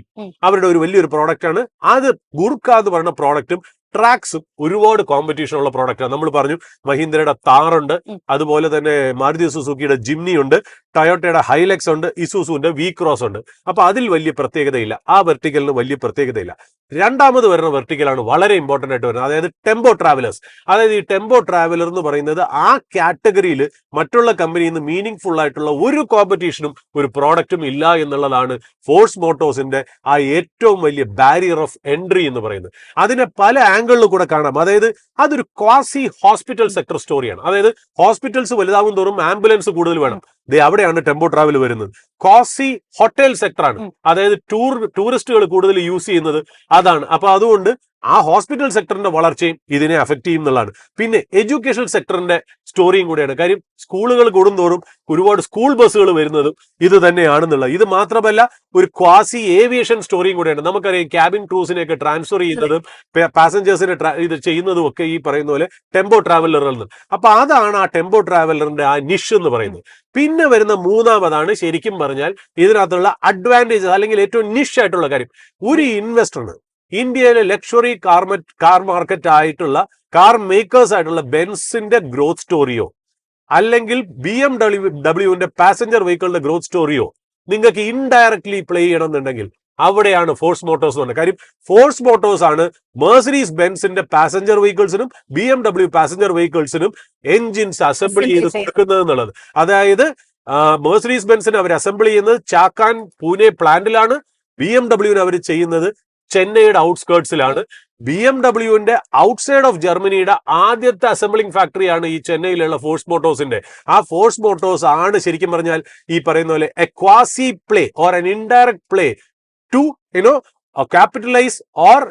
അവരുടെ ഒരു വലിയൊരു പ്രോഡക്റ്റ് ആണ്. അത് ഗുർഖ എന്ന് പറയുന്ന പ്രോഡക്റ്റും ട്രാക്സും ഒരുപാട് കോമ്പറ്റീഷൻ ഉള്ള പ്രോഡക്റ്റാണ്. നമ്മൾ പറഞ്ഞു മഹീന്ദ്രയുടെ താറുണ്ട്, അതുപോലെ തന്നെ മാരുതി സുസുക്കിയുടെ ജിംനി ഉണ്ട്, ടൊയോട്ടയുടെ ഹൈലക്സ് ഉണ്ട്, ഇസൂസുവിന്റെ V-Cross ഉണ്ട്. അപ്പൊ അതിൽ വലിയ പ്രത്യേകതയില്ല, ആ വെർട്ടിക്കലിന് വലിയ പ്രത്യേകതയില്ല. രണ്ടാമത് വരുന്ന വെർട്ടിക്കലാണ് വളരെ ഇമ്പോർട്ടന്റ് ആയിട്ട് വരുന്നത്, അതായത് ടെമ്പോ ട്രാവലേഴ്സ്. അതായത് ഈ ടെമ്പോ ട്രാവലർ എന്ന് പറയുന്നത് ആ കാറ്റഗറിയിൽ മറ്റുള്ള കമ്പനിയിൽ നിന്ന് മീനിങ് ഫുൾ ആയിട്ടുള്ള ഒരു കോമ്പറ്റീഷനും ഒരു പ്രോഡക്റ്റും ഇല്ല എന്നുള്ളതാണ് ഫോഴ്സ് മോട്ടോഴ്സിന്റെ ആ ഏറ്റവും വലിയ ബാരിയർ ഓഫ് എൻട്രി എന്ന് പറയുന്നത്. അതിനെ പല ആംഗിളിൽ കൂടെ കാണാം. അതായത് അതൊരു ക്വാസി ഹോസ്പിറ്റൽ സെക്ടർ സ്റ്റോറിയാണ്. അതായത് ഹോസ്പിറ്റൽസ് വലുതാവും തോറും ആംബുലൻസ് കൂടുതൽ വേണം. അവിടെയാണ് ടെമ്പോ ട്രാവൽ വരുന്നത്. ക്വാസി ഹോട്ടൽ സെക്ടറാണ്, അതായത് ടൂറിസ്റ്റുകൾ കൂടുതൽ യൂസ് ചെയ്യുന്നത് അതാണ്. അപ്പൊ അതുകൊണ്ട് ആ ഹോസ്പിറ്റൽ സെക്ടറിന്റെ വളർച്ചയും ഇതിനെ അഫക്ട് ചെയ്യും എന്നുള്ളതാണ്. പിന്നെ എഡ്യൂക്കേഷൻ സെക്ടറിന്റെ സ്റ്റോറിയും കൂടെയാണ്. കാര്യം സ്കൂളുകൾ കൂടുന്തോറും ഒരുപാട് സ്കൂൾ ബസ്സുകൾ വരുന്നതും ഇത് തന്നെയാണെന്നുള്ളത്. ഇത് മാത്രമല്ല, ഒരു ക്വാസി ഏവിയേഷൻ സ്റ്റോറിയും കൂടെയാണ്. നമുക്കറിയാം ക്യാബിൻ ക്രൂസിനെയൊക്കെ ട്രാൻസ്ഫർ ചെയ്യുന്നതും പാസഞ്ചേഴ്സിനെ ഇത് ചെയ്യുന്നതും ഒക്കെ ഈ പറയുന്ന പോലെ ടെമ്പോ ട്രാവലറിൽ നിന്ന്. അപ്പൊ അതാണ് ആ ടെമ്പോ ട്രാവലറിന്റെ ആ നിഷ് എന്ന് പറയുന്നത്. പിന്നെ വരുന്ന മൂന്നാമതാണ് ശരിക്കും പറഞ്ഞാൽ ഇതിനകത്തുള്ള അഡ്വാൻറ്റേജ് അല്ലെങ്കിൽ ഏറ്റവും നിഷ് ആയിട്ടുള്ള കാര്യം. ഒരു ഇൻവെസ്റ്ററിന് ഇന്ത്യയിലെ ലക്ഷറി കാർ മാർക്കറ്റ് ആയിട്ടുള്ള കാർ മേക്കേഴ്സ് ആയിട്ടുള്ള ബെൻസിന്റെ ഗ്രോത്ത് സ്റ്റോറിയോ അല്ലെങ്കിൽ BMW പാസഞ്ചർ വെഹിക്കിളിന്റെ ഗ്രോത്ത് സ്റ്റോറിയോ നിങ്ങൾക്ക് ഇൻഡയറക്ട്ലി പ്ലേ ചെയ്യണമെന്നുണ്ടെങ്കിൽ അവിടെയാണ് ഫോഴ്സ് മോട്ടോഴ്സ് എന്ന് പറഞ്ഞത്. കാര്യം ഫോഴ്സ് മോട്ടോഴ്സ് ആണ് മെഴ്സഡീസ് ബെൻസിന്റെ പാസഞ്ചർ വെഹിക്കിൾസിനും BMW പാസഞ്ചർ വെഹിക്കിൾസിനും എൻജിൻസ് അസംബിൾ ചെയ്ത് കൊടുക്കുന്നത് എന്നുള്ളത്. അതായത് മെഴ്സഡീസ് ബെൻസിന് അവർ അസംബിൾ ചെയ്യുന്നത് ചാക്കാൻ പൂനെ പ്ലാന്റിലാണ്. BMW അവർ ചെയ്യുന്നത് ചെന്നൈയുടെ ഔട്ട്സ്കേർട്സിലാണ്. BMWന്റെ ഔട്ട്സൈഡ് ഓഫ് ജർമ്മനിയുടെ ആദ്യത്തെ അസംബ്ലിംഗ് ഫാക്ടറിയാണ് ഈ ചെന്നൈയിലുള്ള ഫോഴ്സ് മോട്ടോഴ്സിന്റെ. ആ ഫോഴ്സ് മോട്ടോഴ്സ് ആണ് ശരിക്കും പറഞ്ഞാൽ ഈ പറയുന്ന പോലെ a quasi play or an indirect play to capitalize or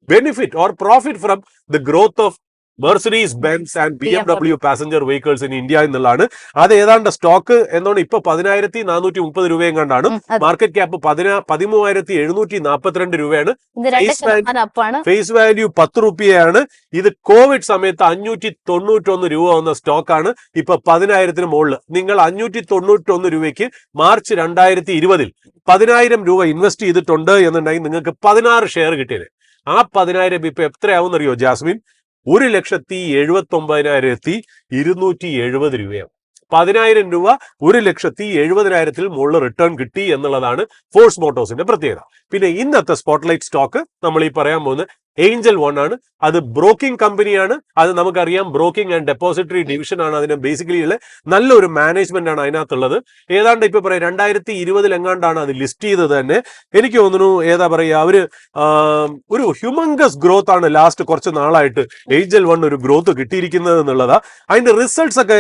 benefit or profit from the growth of Mercedes Benz and BMW passenger vehicles in India എന്നുള്ളതാണ്. അത് ഏതാണ്ട് സ്റ്റോക്ക് എന്നോണ്ട് ഇപ്പൊ 10,430 രൂപയും കണ്ടാണ്. മാർക്കറ്റ് ക്യാപ്പ് 13,742 രൂപയാണ്. ഫേസ് വാല്യൂ 10 രൂപയാണ്. ഇത് കോവിഡ് സമയത്ത് 591 രൂപ വന്ന സ്റ്റോക്കാണ്. ഇപ്പൊ 10,000 മുകളിൽ. നിങ്ങൾ 591 രൂപയ്ക്ക് മാർച്ച് 2020 10,000 രൂപ ഇൻവെസ്റ്റ് ചെയ്തിട്ടുണ്ട് എന്നുണ്ടെങ്കിൽ നിങ്ങൾക്ക് 16 ഷെയർ കിട്ടിയത്. ആ 10,000 ഇപ്പൊ എത്രയാവും അറിയോ ജാസ്മിൻ? 1,79,270 രൂപയാണ്. 10,000 രൂപ 1,70,70,000 മുകളിൽ റിട്ടേൺ കിട്ടി എന്നുള്ളതാണ് ഫോഴ്സ് മോട്ടോഴ്സിന്റെ പ്രത്യേകത. പിന്നെ ഇന്നത്തെ സ്പോട്ട്ലൈറ്റ് സ്റ്റോക്ക് നമ്മൾ ഈ പറയാൻ പോകുന്ന ഏഞ്ചൽ വൺ ആണ്. അത് ബ്രോക്കിംഗ് കമ്പനിയാണ്. അത് നമുക്കറിയാം, ബ്രോക്കിംഗ് ആൻഡ് ഡെപ്പോസിറ്ററി ഡിവിഷൻ ആണ് അതിന് ബേസിക്കലി ഉള്ള നല്ലൊരു മാനേജ്മെന്റ് ആണ് അതിനകത്തുള്ളത്. ഏതാണ്ട് ഇപ്പൊ പറയാം 2020 എങ്ങാണ്ടാണ് അത് ലിസ്റ്റ് ചെയ്തത് തന്നെ. എനിക്ക് തോന്നുന്നു ഏതാ പറയുക, അവര് ഒരു ഹ്യൂമങ്കസ് ഗ്രോത്ത് ആണ് ലാസ്റ്റ് കുറച്ച് നാളായിട്ട് ഏഞ്ചൽ വൺ ഒരു ഗ്രോത്ത് കിട്ടിയിരിക്കുന്നത് എന്നുള്ളതാ. അതിന്റെ റിസൾട്ട്സ് ഒക്കെ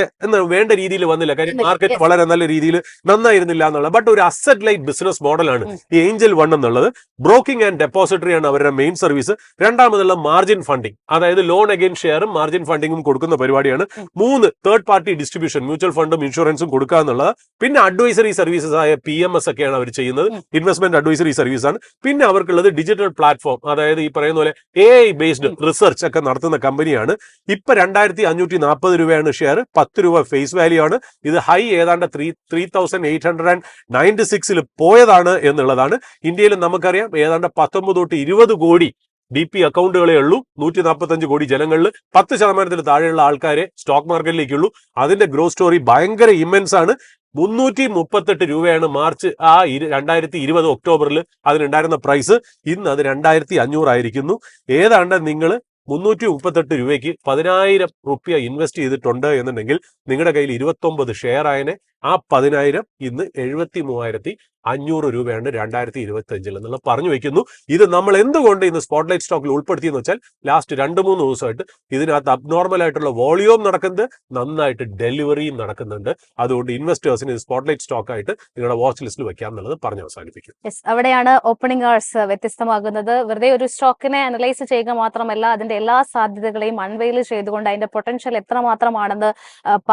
വേണ്ട രീതിയിൽ വന്നില്ല, കാര്യം മാർക്കറ്റ് വളരെ നല്ല രീതിയിൽ നന്നായിരുന്നില്ല എന്നുള്ള. ബട്ട് ഒരു അസറ്റ് ലൈറ്റ് ബിസിനസ് മോഡലാണ് ഈ ഏഞ്ചൽ വൺ എന്നുള്ളത്. ബ്രോക്കിംഗ് ആൻഡ് ഡെപ്പോസിറ്ററി ആണ് അവരുടെ മെയിൻ സർവീസ്. രണ്ടാമതുള്ള മാർജിൻ ഫണ്ടിങ്, അതായത് ലോൺ അഗെയിൻ ഷെയറും മാർജിൻ ഫണ്ടിങ്ങും കൊടുക്കുന്ന പരിപാടിയാണ്. 3 തേർഡ് പാർട്ടി ഡിസ്ട്രിബ്യൂഷൻ, മ്യൂച്വൽ ഫണ്ടും ഇൻഷുറൻസും കൊടുക്കുക എന്നുള്ളത്. പിന്നെ അഡ്വൈസറി സർവീസസ് ആയ PMS ഒക്കെയാണ് അവർ ചെയ്യുന്നത്, ഇൻവെസ്റ്റ്മെന്റ് അഡ്വൈസറി സർവീസ് ആണ്. പിന്നെ അവർക്കുള്ളത് ഡിജിറ്റൽ പ്ലാറ്റ്ഫോം, അതായത് ഈ പറയുന്ന പോലെ AI ബേസ്ഡ് റിസർച്ച് ഒക്കെ നടത്തുന്ന കമ്പനിയാണ്. ഇപ്പൊ 2,540 രൂപയാണ് ഷെയർ, 10 രൂപ ഫേസ് വാല്യൂ ആണ്. ഇത് ഹൈ ഏതാണ്ട് 3,896 പോയതാണ് എന്നുള്ളതാണ്. ഇന്ത്യയിൽ നമുക്കറിയാം ഏതാണ്ട് 19 തൊട്ട് 20 കോടി DP അക്കൗണ്ടുകളേ ഉള്ളൂ. 145 കോടി ജനങ്ങളിൽ 10% താഴെയുള്ള ആൾക്കാരെ സ്റ്റോക്ക് മാർക്കറ്റിലേക്കുള്ളൂ. അതിന്റെ ഗ്രോത്ത് സ്റ്റോറി ഭയങ്കര ഇമ്മൻസ് ആണ്. 338 രൂപയാണ് മാർച്ച് 2020 ഒക്ടോബറിൽ അതിനുണ്ടായിരുന്ന പ്രൈസ്. ഇന്ന് അത് 2,500 ആയിരിക്കുന്നു. ഏതാണ്ട് നിങ്ങൾ 338 രൂപയ്ക്ക് 10,000 റുപ്യ ഇൻവെസ്റ്റ് ചെയ്തിട്ടുണ്ട് എന്നുണ്ടെങ്കിൽ നിങ്ങളുടെ കയ്യിൽ 29 ഷെയർ ആയനെ. ആ 10,000 ഇന്ന് 73,500 രൂപയാണ് 2025 എന്നുള്ള പറഞ്ഞു വെക്കുന്നു. ഇത് നമ്മൾ എന്തുകൊണ്ട് ഇന്ന് സ്പോട്ട്ലൈറ്റ് സ്റ്റോക്കിൽ ഉൾപ്പെടുത്തിയെന്ന് വെച്ചാൽ ലാസ്റ്റ് 2-3 ദിവസമായിട്ട് ഇതിനകത്ത് അബ്നോർമൽ ആയിട്ടുള്ള വോളിയൂം നടക്കുന്നത്, നന്നായിട്ട് ഡെലിവറിയും നടക്കുന്നുണ്ട്. അതുകൊണ്ട് ഇൻവെസ്റ്റേഴ്സിന് ഇത് സ്പോട്ട്ലൈറ്റ് സ്റ്റോക്ക് ആയിട്ട് നിങ്ങളുടെ വാച്ച് ലിസ്റ്റിൽ വെക്കാം എന്നുള്ളത് പറഞ്ഞു അവസാനിപ്പിക്കും. അവിടെയാണ് ഓപ്പണിംഗ് അവേഴ്സ് വ്യത്യസ്തമാകുന്നത്. വെറുതെ ഒരു സ്റ്റോക്കിനെ അനലൈസ് ചെയ്യുക മാത്രമല്ല, അതിന്റെ എല്ലാ സാധ്യതകളെയും അൺവെയിൽ ചെയ്തുകൊണ്ട് അതിന്റെ പൊട്ടൻഷ്യൽ എത്രമാത്രമാണെന്ന്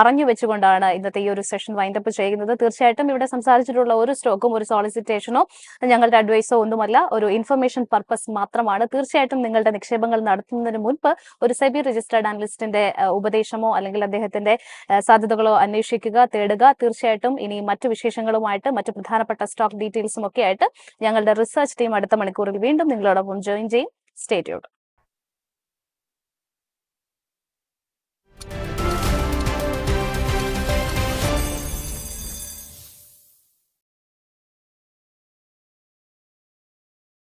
പറഞ്ഞു വെച്ചുകൊണ്ടാണ് ഇന്നത്തെ ഈ ഒരു സെഷൻ വൈൻഡപ്പ് ചെയ്യുന്നത്. തീർച്ചയായിട്ടും ഇവിടെ സംസാരിച്ചിട്ടുള്ള ഒരു സ്റ്റോക്കും ഒരു സോളിസിറ്റേഷനോ ഞങ്ങളുടെ അഡ്വൈസോ ഒന്നുമല്ല, ഒരു ഇൻഫർമേഷൻ പർപ്പസ് മാത്രമാണ്. തീർച്ചയായിട്ടും നിങ്ങളുടെ നിക്ഷേപങ്ങൾ നടത്തുന്നതിന് മുൻപ് ഒരു സെബി രജിസ്റ്റേർഡ് അനലിസ്റ്റിന്റെ ഉപദേശമോ അല്ലെങ്കിൽ അദ്ദേഹത്തിന്റെ സാധ്യതകളോ അന്വേഷിക്കുക, തേടുക. തീർച്ചയായിട്ടും ഇനി മറ്റു വിശേഷങ്ങളുമായിട്ട്, മറ്റു പ്രധാനപ്പെട്ട സ്റ്റോക്ക് ഡീറ്റെയിൽസും ഒക്കെ ആയിട്ട് ഞങ്ങളുടെ റിസർച്ച് ടീം അടുത്ത മണിക്കൂറിൽ വീണ്ടും നിങ്ങളോടൊപ്പം ജോയിൻ ചെയ്യും. Stay tuned.